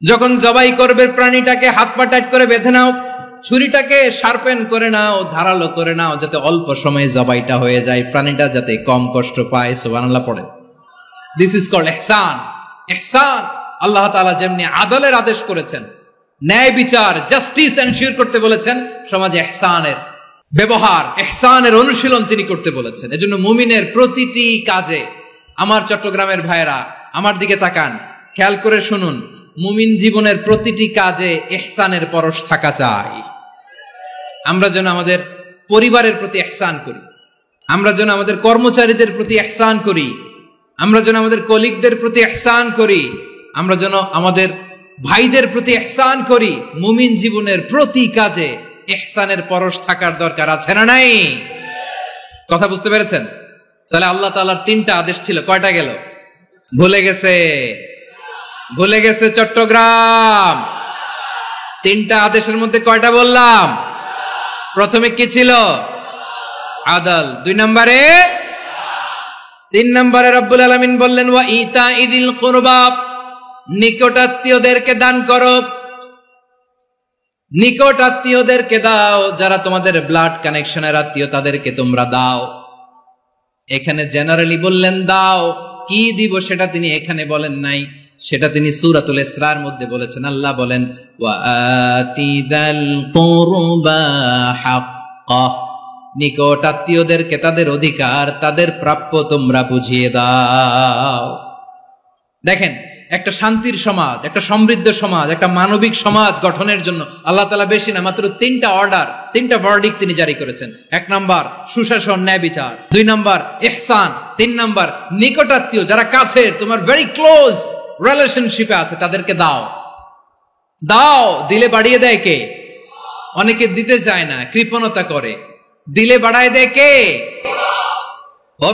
যখন জবাই করবে প্রাণীটাকে হাত পা টাইট করে বেঁধে নাও, ছুরিটাকে শার্পেন করে নাও, ধারালো করে নাও, যাতে অল্প সময়ে জবাইটা হয়ে যায়, প্রাণীটা যাতে কম কষ্ট পায়। সুবহানাল্লাহ পড়েন। দিস ইজ কল্ড ইহসান। ইহসান আল্লাহ তাআলা যেমনি আদলের আদেশ করেছেন, ন্যায় বিচার, জাস্টিস এনশিওর করতে বলেছেন, সমাজে ইহসানের ব্যবহার, ইহসানের অনুশীলন তিনি করতে বলেছেন। এজন্য মুমিনের প্রতিটি কাজে, আমার চট্টগ্রামের ভাইরা আমার দিকে তাকান, খেয়াল করে শুনুন, মুমিন জীবনের প্রতিটি কাজে ইহসানের পরশ থাকা চাই। আমরা যেন আমাদের পরিবারের প্রতি ইহসান করি, আমরা যেন আমাদের কর্মচারীদের প্রতি ইহসান করি, আমরা যেন আমাদের কলিগদের প্রতি ইহসান করি, আমরা যেন আমাদের ভাইদের প্রতি ইহসান করি। মুমিন জীবনের প্রতি কাজে ইহসানের পরশ থাকার দরকার আছে না নাই? কথা বুঝতে পেরেছেন? তাহলে আল্লাহ তাআলার 3টা আদেশ ছিল, কয়টা গেল? ভুলে গেছে চট্টগ্রাম। 3টা আদেশের মধ্যে কয়টা বললাম? প্রথমে কি ছিল? আদল। 2 নম্বরে, 3 নম্বরে রব্বুল আলামিন বললেন ওয়া ইতাইদিল কুরবা, নিকটাত্মীয়দেরকে দান করো, নিকটাত্মীয়দেরকে দাও, যারা তোমাদের ব্লাড কানেকশনের আত্মীয় তাদেরকে তোমরা দাও। এখানে জেনারেলি বললেন দাও, কি দিব সেটা তিনি এখানে বলেন নাই, সেটা তিনি সূরাতুল ইসরার মধ্যে বলেছেন। আল্লাহ বলেন ওয়া আতিদাল কুরবা হাক্কা, নিকটাত্মীয়দেরকে তাদের অধিকার, তাদের প্রাপ্য তোমরা বুঝিয়ে দাও। দেখেন, একটা শান্তির সমাজ, একটা সমৃদ্ধ সমাজ, একটা মানবিক সমাজ গঠনের জন্য আল্লাহ তাআলা বেশি না, মাত্র 3টা অর্ডার, 3টা ভার্ডিক্ট তিনি জারি করেছেন। 1 নাম্বার সুশাসন, ন্যায় বিচার। 2 নাম্বার ইহসান। 3 নাম্বার নিকটাত্মীয়, যারা কাছের, তোমার ভেরি ক্লোজ রিলেশনশিপে আছে, তাদেরকে দাও। দাও, দিলে বাড়িয়ে দেয় কে? অনেকে দিতে চায় না, কৃপণতা করে। দিলে বাড়ায় দেয় কে?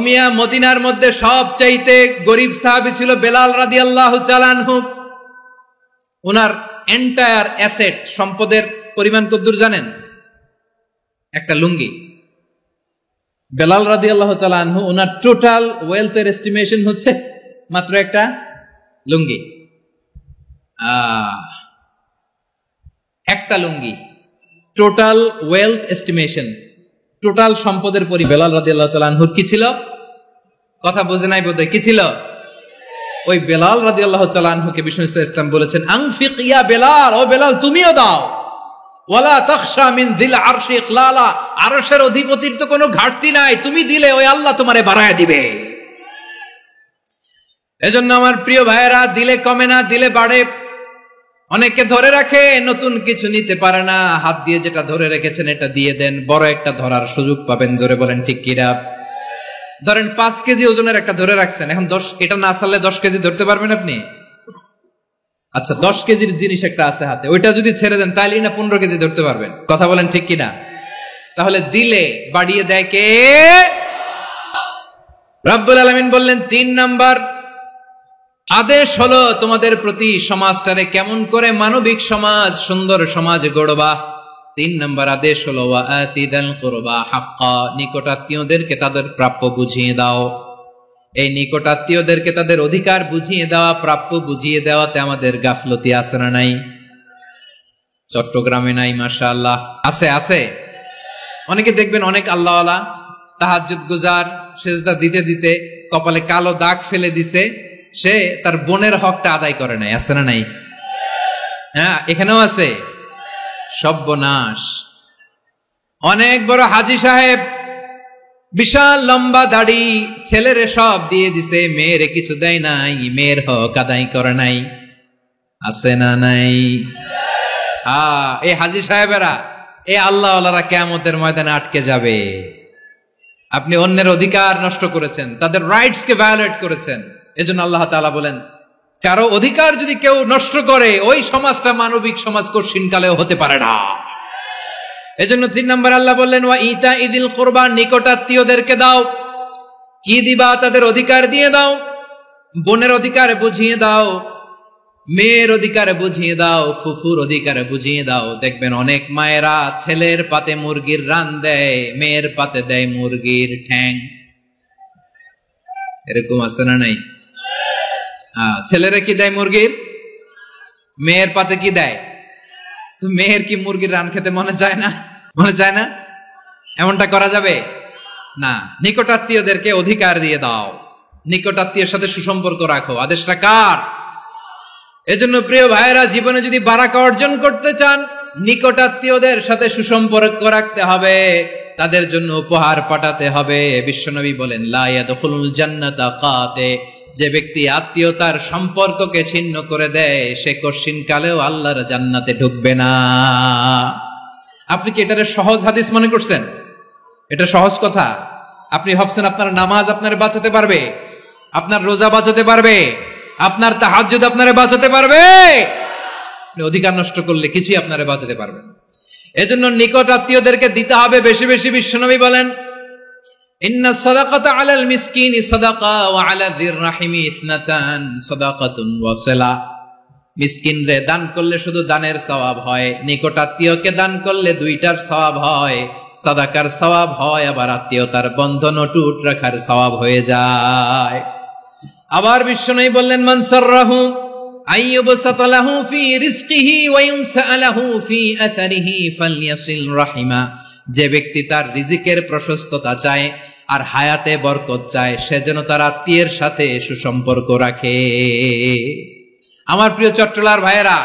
মিয়া, মদিনার মধ্যে সবচাইতে গরিব সাহাবী ছিল বেলাল রাদিয়াল্লাহু তাআলা আনহু। ওনার এন্টায়ার অ্যাসেট, সম্পদের পরিমাণ কতদূর জানেন? একটা লুঙ্গি। বেলাল রাদিয়াল্লাহু তাআলা আনহু, ওনার টোটাল ওয়েলথের এস্টিমেশন হচ্ছে মাত্র একটা লুঙ্গি। একটা লুঙ্গি, টোটাল ওয়েলথ এস্টিমেশন, টোটাল সম্পদের পরি বেলাল রাদিয়াল্লাহু তাআলা আনহুর কি ছিল? কথা বোঝে নাই বোধহয়, কি ছিল? ওই বেলাল রাদিয়াল্লাহু তাআলা আনহুকে বিষ্ণু ইসলাম বলেছেন আনফিক ইয়া বেলাল, ও বেলাল তুমিও দাও। ওয়ালা তাখশা মিন যিল আরশি ইখলালা, আরশের অধিপতির তো কোনো ঘাটতি নাই, তুমি দিলে ওই আল্লাহ তোমারে বাড়ায় দিবে। এজন্য আমার প্রিয় ভাইয়েরা, দিলে কমে না, দিলে বাড়ে। অনেকে ধরে রাখে, নতুন কিছু নিতে পারে না, হাত দিয়ে যেটা ধরে রেখেছেন এটা দিয়ে দেন, বড় একটা ধরার সুযোগ পাবেন। জোরে বলেন ঠিক কিনা? ধরেন 5 কেজি ওজনের একটা ধরে রাখছেন, এখন 10, এটা না ছাড়লে 10 কেজি ধরতে পারবেন আপনি? আচ্ছা, 10 কেজির জিনিস একটা আছে হাতে, ওইটা যদি ছেড়ে দেন তাইলেই না 15 কেজি ধরতে পারবেন। কথা বলেন ঠিক কিনা? তাহলে দিলে বাড়িয়ে দেয় কে? রব্বুল আলামিন বললেন 3 নাম্বার আদেশ হলো তোমাদের প্রতি সমাজটারে কেমন করে মানবিক সমাজ, সুন্দর সমাজ গড়বা। 3 নাম্বার আদেশ হলো ওয়া আতিদাল কুরবা হাক্কা, নিকটাত্মীয়দেরকে তাদের প্রাপ্য বুঝিয়ে দাও। এই নিকটাত্মীয়দেরকে তাদের অধিকার বুঝিয়ে দেওয়া, প্রাপ্য বুঝিয়ে দেওয়াতে আমাদের গাফলতি আছে না নাই? চট্টগ্রামে নাই? মাশাআল্লাহ আছে। অনেকে দেখবেন অনেক আল্লাহওয়ালা, তাহাজ্জুদ গুজার, সেজদা দিতে দিতে কপালে কালো দাগ ফেলে দিছে, সে তার বোনের হকটা আদায় করে নাই। আছে না নাই? হ্যাঁ, এখানেও আছে। সর্বনাশ। অনেক বড় হাজী সাহেব, বিশাল লম্বা দাড়ি, ছেলেরে সব দিয়ে দিছে, মেয়েরে কিছু দেয় নাই, মেয়ের হক আদায় করে নাই। আছে না নাই? এই হাজী সাহেবেরা, এই আল্লাহওয়ালারা কিয়ামতের ময়দানে আটকে যাবে। আপনি অন্যের অধিকার নষ্ট করেছেন, তাদের রাইটস কে ভায়োলেট করেছেন। এজন্য আল্লাহ তাআলা বলেন, কারো অধিকার যদি কেউ নষ্ট করে, ওই সমাজটা মানবিক সমাজ কঠিনকালেও হতে পারে না। এজন্য 3 নম্বর আল্লাহ বললেন ওয়া ইতাইদিল কুরবা, নিকটাত্মীয়দেরকে দাও। কি দিবা? তাদের অধিকার দিয়ে দাও। বোনের অধিকার বুঝিয়ে দাও, মেয়ের অধিকার বুঝিয়ে দাও, ফুফুর অধিকার বুঝিয়ে দাও। দেখবেন অনেক মায়েরা ছেলের পাতে মুরগির রান দেয়, মেয়ের পাতে দেয় মুরগির ঠ্যাং। এরকম আছে না নাই? ছেলেরা কি দেয়? মুরগির। মেয়ের পাতে কি দেয়? তো মেয়ের কি মুরগির রান খেতে মনে চায় না? মনে চায় না? এমনটা করা যাবে না। নিকটাত্মীয়দেরকে অধিকার দিয়ে দাও, নিকটাত্মীয়ের সাথে সুসম্পর্ক রাখো। আদেশটা কার? এজন্য প্রিয় ভাইয়েরা, জীবনে যদি বারাকা অর্জন করতে চান, নিকটাত্মীয়দের সাথে সুসম্পর্ক রাখতে হবে। তাদের জন্য উপহার পাঠাতে হবে। বিশ্বনবী বলেন, লা ইয়াদখুলুল জান্নাতা কাতে, যে ব্যক্তি আত্মীয়তার সম্পর্ককে ছিন্ন করে দেয় সে কশিন কালেও আল্লাহর জান্নাতে ঢুকবে না। আপনি কি এটারে সহজ হাদিস মনে করছেন? এটা সহজ কথা? আপনি ভাবছেন আপনার নামাজ আপনারে বাঁচাতে পারবে, আপনার রোজা বাঁচাতে পারবে, আপনার তাহাজ্জুদ আপনারে বাঁচাতে পারবে? আপনি অধিকার নষ্ট করলে কিছুই আপনারে বাঁচাতে পারবে না। এজন্য নিকট আত্মীয়দেরকে দিতে হবে বেশি বেশি। বিশ্বনবী বলেন, ইন্না সাদাকাতা আলাল মিসকিনি সাদাকা ওয়া আলা যির রাহিমি ইসনাতান সাদাকাতুন ওয়া সিলা। মিসকিনরে দান করলে শুধু দানের সওয়াব হয়, নিকট আত্মীয়কে দান করলে দুইটার সওয়াব হয়, সাদাকার সওয়াব হয়, আবার আত্মীয়তার বন্ধন অটুট রাখার সওয়াব হয়ে যায়। আবার বিশ্বনবী বললেন, মান সাররাহু আইয়ুবসাতা লাহু ফি রিজকিহি ওয়া ইউনসা লাহু ফি আসারিহি ফালইয়াসিল রাহিমা। যে ব্যক্তি তার রিজিকের প্রশস্ততা চায় আর হায়াতে বরকত চায়, সে যেন তার আত্মীয়ের সাথে সুসম্পর্ক রাখে। আমার প্রিয় চট্টলার ভাইয়েরা,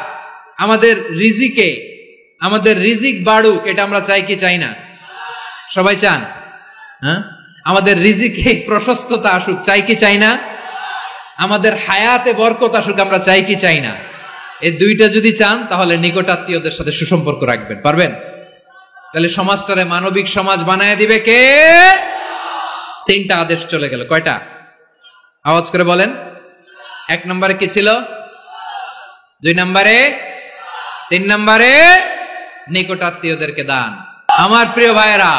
আমাদের রিজিক বাড়ুক, এটা আমরা চাই কি চাই না? সবাই চান? হ্যাঁ, আমাদের রিজিকে প্রশস্ততা আসুক, চাই কি চাই না? আমাদের হায়াতে বরকত আসুক, আমরা চাই কি চাই না? এই দুইটা যদি চান তাহলে নিকট আত্মীয়দের সাথে সুসম্পর্ক রাখবেন, পারবেন? তাহলে সমাজটারে মানবিক সমাজ বানায় দিবে কে? তিনটা আদেশ চলে গেল। কয়টা? আওয়াজ করে বলেন। 1 নম্বরে কি ছিল? 2 নম্বরে, 3 নম্বরে নিকট আত্মীয়দেরকে দান। আমার প্রিয় ভাইয়েরা,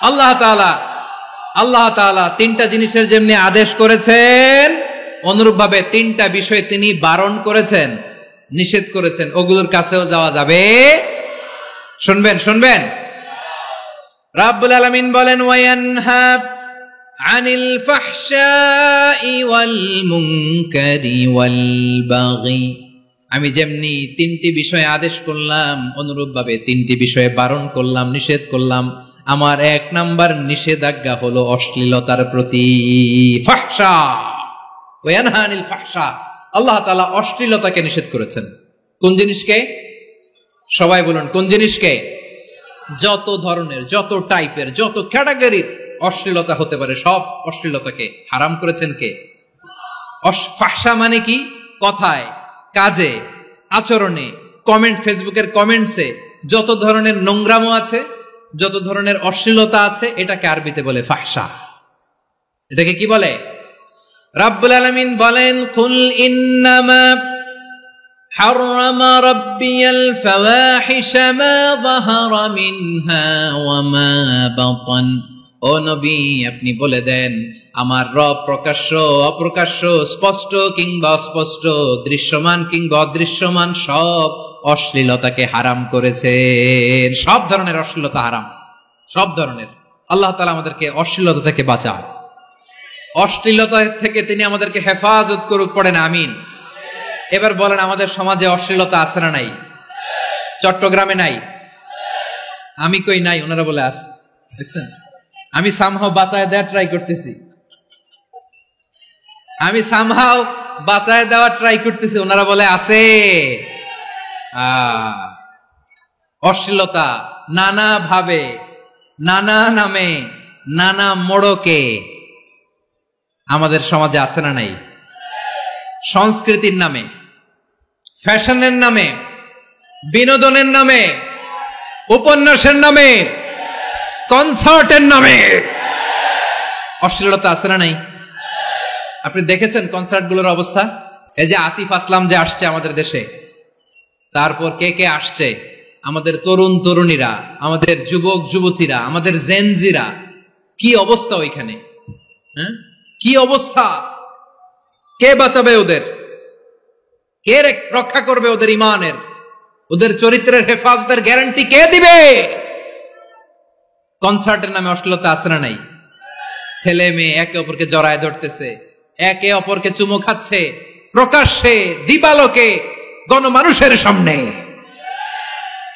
আল্লাহ তাআলা তিনটা জিনিসের যেমনি আদেশ করেছেন, অনুরূপভাবে তিনটা বিষয় তিনি বারণ করেছেন, নিষেধ করেছেন। ওগুলোর কাছেও যাওয়া যাবে। শুনবেন। রাব্বুল আলামিন বলেন, ওয়ায়ানহা আনিল ফাহশাই ওয়াল মুনকারি ওয়াল বাগি। আমি যেমনি তিনটি বিষয়ে আদেশ করলাম, অনুরূপভাবে তিনটি বিষয়ে বারণ করলাম, নিষেধ করলাম। আমার 1 নাম্বার নিষেধাজ্ঞা হলো অশ্লীলতার প্রতি। ফাহশা, ওয়ায়ানহা আনিল ফাহশা, আল্লাহ তাআলা অশ্লীলতাকে নিষেধ করেছেন। কোন জিনিসকে? সবাই বলুন, কোন জিনিসকে? যত ধরনের, যত টাইপের, যত ক্যাটাগরির অশ্লীলতা হতে পারে সব অশ্লীলতাকে হারাম করেছেন কে? ফাহশা মানে কি? কথায়, কাজে, আচরণে, কমেন্ট, ফেসবুকের কমেন্টসে যত ধরনের নোংরামো আছে, যত ধরনের অশ্লীলতা আছে, এটাকে আরবিতে বলে ফাহশা। এটাকে কি বলে? রাব্বুল আলামিন বলেন, কুল ইন্নামা حرم ربي الفواحش ما ظهر منها وما بطن। ও নবী, আপনি বলে দেন, আমার রব প্রকাশ্য অপ্রকাশ্য, স্পষ্ট কিংবা অস্পষ্ট, দৃশ্যমান কিংবা অদৃশ্যমান সব অশ্লীলতাকে হারাম করেছেন। সব ধরনের অশ্লীলতা হারাম, সব ধরনের। আল্লাহ তাআলা আমাদেরকে অশ্লীলতা থেকে বাঁচান, অশ্লীলতা থেকে তিনি আমাদেরকে হেফাজত করুক। পড়েন আমিন। এবার বলেন, আমাদের সমাজে অশ্লীলতা আছে না নাই? চট্টগ্রামে নাই? আমি কই নাই, ওনারা বলে আছে। দেখছেন, আমি সামহাও বাঁচায় দেওয়া ট্রাই করতেছি, ওনারা বলে আছে। অশ্লীলতা নানা ভাবে, নানা নামে, নানা মোড়কে আমাদের সমাজে আছে না নাই? সংস্কৃতির নামে, ফ্যাশনের নামে, বিনোদনের নামে, উপন্যাসের নামে, কনসার্টের নামে অশ্লীলতা আছে না নাই? আপনি দেখেছেন কনসার্টগুলোর অবস্থা? এই যে আতিফ আসলাম যে আসছে আমাদের দেশে, তারপর কে কে আসছে, আমাদের তরুণ তরুণীরা, আমাদের যুবক যুবতীরা, আমাদের জেনজিরা, কি অবস্থা ওইখানে? হ্যাঁ, কি অবস্থা? কে বাঁচাবে ওদের? কে রক্ষা করবে ওদের ইমানের, ওদের চরিত্রের হেফাজতের গ্যারান্টি কে দিবে? কনসার্টের নামে অশ্লীলতা আছে না নাই? ছেলে মেয়ে একে অপরকে জড়ায় ধরতেছে, একে অপরকে চুমো খাচ্ছে, প্রকাশ্যে, দিবালোকে, গণমানুষের সামনে।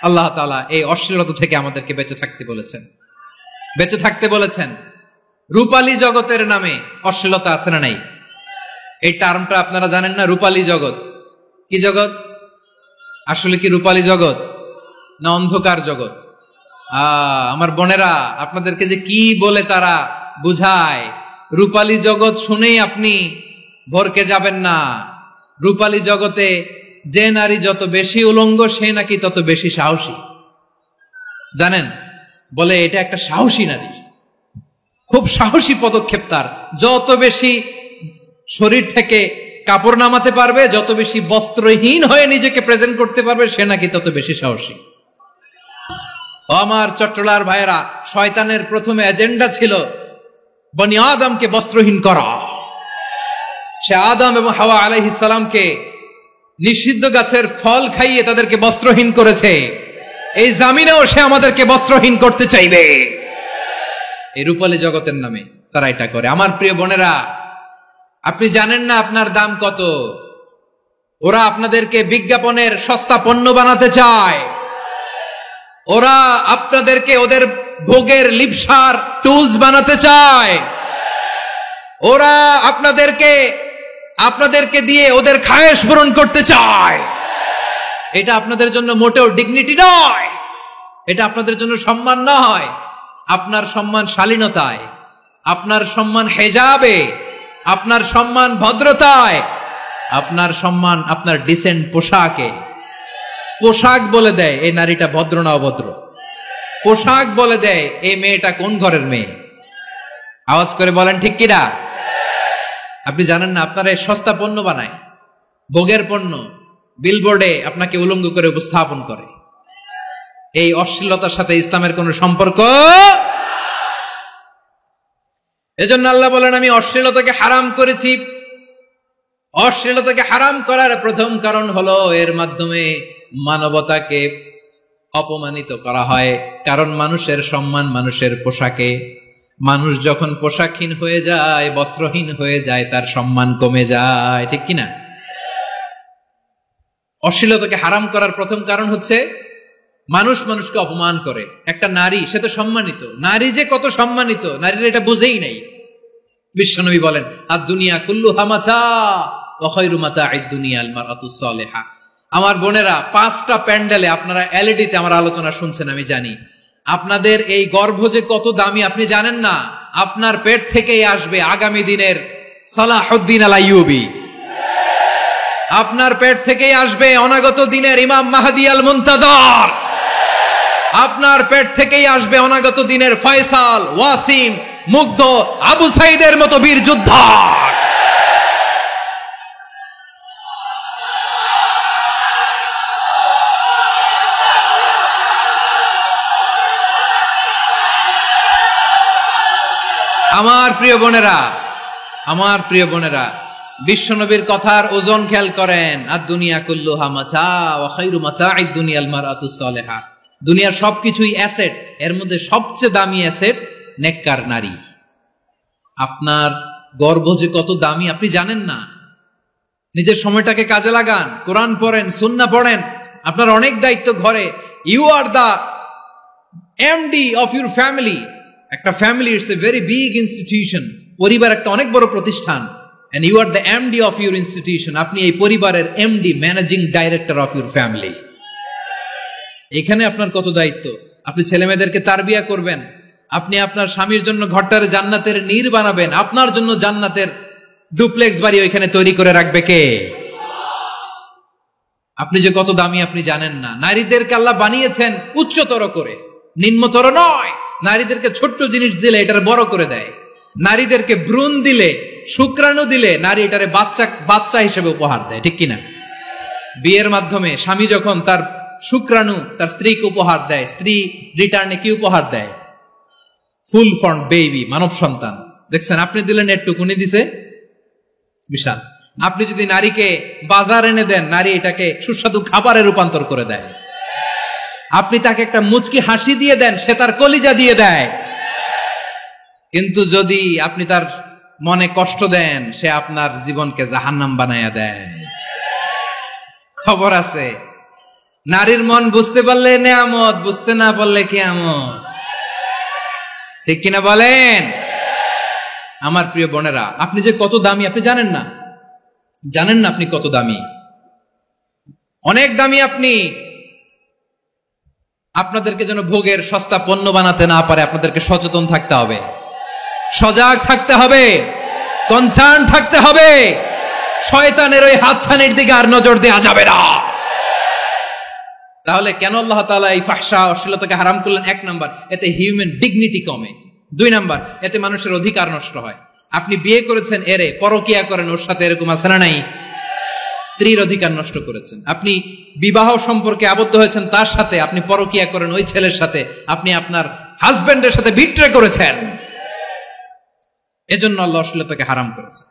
আল্লাহ তাআলা এই অশ্লীলতা থেকে আমাদেরকে বেঁচে থাকতে বলেছেন, বেঁচে থাকতে বলেছেন। রূপালী জগতের নামে অশ্লীলতা আছে না নাই? এই টার্মটা আপনারা জানেন না? রূপালী জগৎ কি জগৎ? আসলে কি রূপালী জগৎ না অন্ধকার জগৎ? আমার বোনেরা, আপনাদেরকে যে কি বলে তারা বুঝায়, রূপালী জগৎ শুনেই আপনি ভরকে যাবেন না। রূপালী জগতে যে নারী যত বেশি উলঙ্গ সে নাকি তত বেশি সাহসী। জানেন, বলে এটা একটা সাহসী নারী, খুব সাহসী পদক্ষেপ তার। যত বেশি শরীর থেকে কাপড় নামাতে পারবে, যত বেশি বস্ত্রহীন হয়ে নিজেকে প্রেজেন্ট করতে পারবে, সে নাকি তত বেশি সাহসী। আমার চট্টলার ভাইয়েরা, শয়তানের প্রথমে এজেন্ডা ছিল বনি আদমকে বস্ত্রহীন করা। সে আদম এবং হাওয়া আলাইহিস সালামকে নিষিদ্ধ গাছের ফল খাইয়ে তাদেরকে বস্ত্রহীন করেছে। এই জামিনেও সে আমাদেরকে বস্ত্রহীন করতে চাইবে। এই রূপালী জগতের নামে তারা এটা করে। আমার প্রিয় বোনেরা, আপনি জানেন না আপনার দাম কত। ওরা আপনাদেরকে বিজ্ঞাপনের সস্তা পণ্য বানাতে চায়। ওরা আপনাদেরকে ওদের ভোগের লিপসার টুলস বানাতে চায়। ওরা আপনাদেরকে দিয়ে ওদের খায়েশ পূরণ করতে চায়। এটা আপনাদের জন্য মোটেও ডিগনিটি নয়, এটা আপনাদের জন্য সম্মান নয়। আপনার সম্মান শালীনতায়, আপনার সম্মান হেজাবে, আপনার সম্মান ভদ্রতায়, আপনার সম্মান আপনার ডিসেন্ট পোশাকে। পোশাক বলে দেয় এই নারীটা ভদ্র না অভদ্র। পোশাক বলে দেয় এই মেয়েটা কোন ঘরের মেয়ে। আওয়াজ করে বলেন ঠিক কিনা? আপনি জানেন না, আপনারা সস্তা পণ্য বানায়, ভোগের পণ্য, বিলবোর্ডে আপনাকে উলঙ্গ করে উপস্থাপন করে। এই অশ্লীলতার সাথে ইসলামের কোন সম্পর্ক। এজন্য আল্লাহ বলেন, আমি অশ্লীলতাকে হারাম করেছি। অশ্লীলতাকে হারাম করার প্রথম কারণ হলো এর মাধ্যমে মানবতাকে অপমানিত করা হয়। কারণ মানুষের সম্মান মানুষের পোশাকে। মানুষ যখন পোশাকহীন হয়ে যায়, বস্ত্রহীন হয়ে যায়, তার সম্মান কমে যায়। ঠিক কিনা? অশ্লীলতাকে হারাম করার প্রথম কারণ হচ্ছে মানুষ মানুষকে অপমান করে। একটা নারী, সে তো সম্মানিত। নারী যে কত সম্মানিত, নারীরা এটা বুঝেই নাই। বিশ্বনবী বলেন, আদ-দুনিয়া কুল্লুহা মাতা ওয়া খায়রু মাতা'আদ দুনিয়া আল মারআতুস সালিহা। আমার বোনেরা, 5টা প্যান্ডেলে আপনারা এলইডিতে আমার আলোচনা শুনছেন, আমি জানি। আপনাদের এই গর্ভ যে কত দামি আপনি জানেন না। আপনার পেট থেকেই আসবে আগামী দিনের সালাহুদ্দিন আল আইয়ুবী। আপনার পেট থেকেই আসবে অনাগত দিনের ইমাম মাহদী আল মুনতাজার। আপনার পেট থেকেই আসবে অনাগত দিনের ফয়সাল, ওয়াসিম, মুগ্ধ, আবু সাইদের মতো বীর যোদ্ধা। আমার প্রিয় বোনেরা, আমার প্রিয় বোনেরা, বিশ্বনবীর কথার ওজন খেয়াল করেন। আদ-দুনিয়া কুল্লুহা মাতা ওয়া খায়রু মাতা'আদ দুনিয়া আল মারআতুস সালিহা। দুনিয়ার সবকিছুই অ্যাসেট, এর মধ্যে সবচেয়ে দামি অ্যাসেট নেককার নারী। আপনার গর্ভ যে কত দামি আপনি জানেন না। নিজের সময়টাকে কাজে লাগান, কোরআন পড়েন, সুন্নাহ পড়েন। আপনার অনেক দায়িত্ব ঘরে। You are the MD of your family. একটা family it's a very big institution. পরিবার একটা অনেক বড় প্রতিষ্ঠান। and you are the MD of your institution. আপনি এই পরিবারের MD, managing director of your family. এখানে আপনার কত দায়িত্ব। আপনি ছেলে মেয়েদেরকে তারবিয়া করবেন। আপনি আপনার স্বামীর জন্য ঘরটার জান্নাতের নীর বানাবেন। আপনার জন্য জান্নাতের ডুপ্লেক্স বাড়ি ওইখানে তৈরি করে রাখবে কে? আপনি যে কত দামি আপনি জানেন না। নারীদেরকে আল্লাহ বানিয়েছেন উচ্চতর করে, নিম্নতর নয়। নারীদেরকে ছোট্ট জিনিস দিলে এটার বড় করে দেয়। নারীদেরকে ভ্রূণ দিলে, শুক্রাণু দিলে নারী এটারে বাচ্চা হিসেবে উপহার দেয়। ঠিক কিনা? বিয়ের মাধ্যমে স্বামী যখন তার শুক্রাণু তার স্ত্রীকে উপহার দেয়, স্ত্রী রিটার্নে কি উপহার দেয়? ফুল ফর্ম বেবি, মানব সন্তান। দেখছেন, আপনি দিলেন একটুকুনি, দিছে বিশাল। আপনি যদি নারীকে বাজার এনে দেন, নারী এটাকে সুস্বাদু খাবারে রূপান্তর করে দেয়। আপনি তাকে একটা মুচকি হাসি দিয়ে দেন, সে তার কলিজা দিয়ে দেয়। কিন্তু যদি আপনি তার মনে কষ্ট দেন, সে আপনার জীবনকে জাহান্নাম বানায়া দেয়। খবর আছে, নারীর মন বুঝতে পারলে নেয়ামত, বুঝতে না পারলে কিয়ামত। ঠিক কিনা বলেন? আমার প্রিয় বোনেরা, আপনি যে কত দামি আপনি জানেন না। জানেন না আপনি কত দামি, অনেক দামি আপনি। আপনাদেরকে যেন ভোগের সস্তা পণ্য বানাতে না পারে, আপনাদেরকে সচেতন থাকতে হবে, সজাগ থাকতে হবে, কনসার্ন থাকতে হবে। শয়তানের ওই হাতছানির দিকে আর নজর দেওয়া যাবে না। তাহলে কেন আল্লাহ তাআলা এই ফাহশা অশ্লীলতাকে হারাম করলেন? 1 নাম্বার, এতে হিউম্যান ডিগনিটি কমে। 2 নাম্বার, এতে মানুষের অধিকার নষ্ট হয়। আপনি বিয়ে করেছেন এরে, পরকিয়া করেন ওর সাথে, এরকম আছে না নাই? স্ত্রীর অধিকার নষ্ট করেছেন। আপনি বিবাহ সম্পর্কে আবদ্ধ হয়েছেন তার সাথে, আপনি পরকিয়া করেন ওই ছেলের সাথে, আপনি আপনার হাজবেন্ডের সাথে বিট্রে করেছেন। এজন্য আল্লাহ অশ্লীলতাকে হারাম করেছে।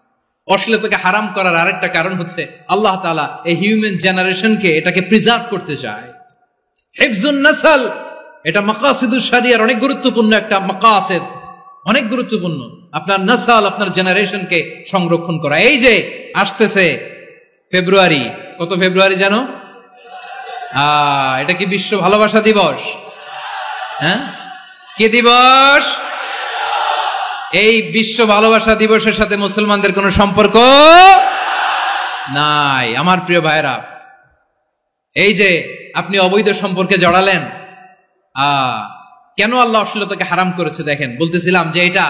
অশ্লীলতাকে হারাম করার আরেকটা কারণ হচ্ছে আল্লাহ তাআলা এই হিউম্যান জেনারেশনকে এটাকে প্রিজার্ভ করতে চায়। হিফজুন নাসল, এটা মাকাসিদুশ শরিয়ার অনেক গুরুত্বপূর্ণ একটা মাকাসিদ, অনেক গুরুত্বপূর্ণ। আপনার নাসল, আপনার জেনারেশনকে সংরক্ষণ করা। এই যে আসতেছে ফেব্রুয়ারি, কত ফেব্রুয়ারি জানো? এটা কি বিশ্ব ভালোবাসা দিবস? হ্যাঁ, কি দিবস? এই বিশ্ব ভালোবাসা দিবসের সাথে মুসলমানদের কোনো সম্পর্ক নাই। আমার প্রিয় ভাইরা, এই যে আপনি অবৈধ সম্পর্কে জড়ালেন, কেন আল্লাহ অশ্লীলতাকে হারাম করেছে দেখেন। বলতেছিলাম যে এটা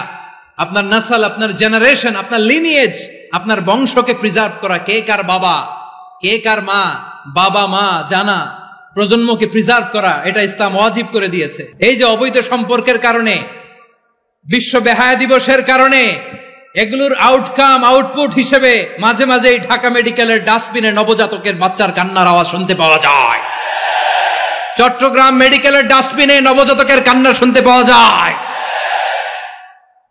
আপনার নাসল, আপনার জেনারেশন, আপনার লিনিয়েজ, আপনার বংশকে প্রিজার্ভ করা। কে কার বাবা, কে কার মা, বাবা মা জানা, প্রজন্মকে প্রিজার্ভ করা, এটা ইসলাম ওয়াজিব করে দিয়েছে। এই যে অবৈধ সম্পর্কের কারণে, বিশ্ব বেহায়া দিবসের কারণে, এগুলোর আউটকাম, আউটপুট হিসেবে মাঝে মাঝে ঢাকা মেডিকেলের ডাস্টবিনে নবজাতকের বাচ্চার কান্নার আওয়াজ শুনতে পাওয়া যায়। চট্টগ্রাম মেডিকেলের ডাস্টবিনে নবজাতকের কান্না শুনতে পাওয়া যায়।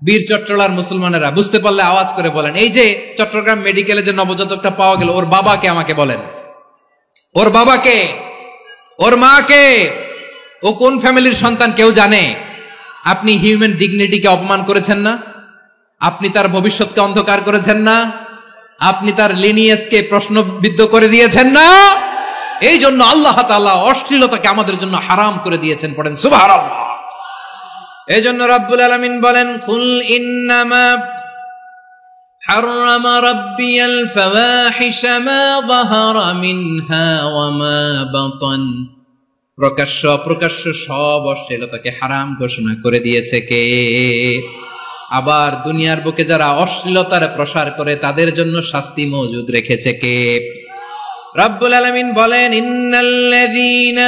বীর চট্টলার মুসলমানেরা বুঝতে পারলে আওয়াজ করে বলেন, এই যে চট্টগ্রাম মেডিকেলে যে নবজাতকটা পাওয়া গেল, ওর বাবাকে আমাকে বলেন, ওর বাবাকে, ওর মাকে, ও কোন ফ্যামিলির সন্তান কেউ জানে? আপনি হিউম্যান ডিগনিটিকে অপমান করেছেন না? আপনি তার ভবিষ্যৎকে অন্ধকার করেছেন না? আপনি তার লিনিয়েজকে প্রশ্নবিদ্ধ করে দিয়েছেন না? এই জন্য আল্লাহ তাআলা অশ্লীলতাকে আমাদের জন্য হারাম করে দিয়েছেন। পড়েন সুবহানাল্লাহ। এই জন্য রাব্বুল আলামিন বলেন, কুল ইন্নামা হারামা রাব্বিয়াল ফাওয়াহিশা মা যাহারা মিনহা ওয়া মা বাতান। প্রকাশ্য অপ্রকাশ্য সব অশ্লীলতাকে হারাম ঘোষণা করে দিয়েছে কে? আবার দুনিয়ার বুকে যারা অশ্লীলতার প্রসার করে তাদের জন্য শাস্তি মজুদ রেখেছে কে? রাব্বুল আলামিন বলেন, ইন্নাল্লাযীনা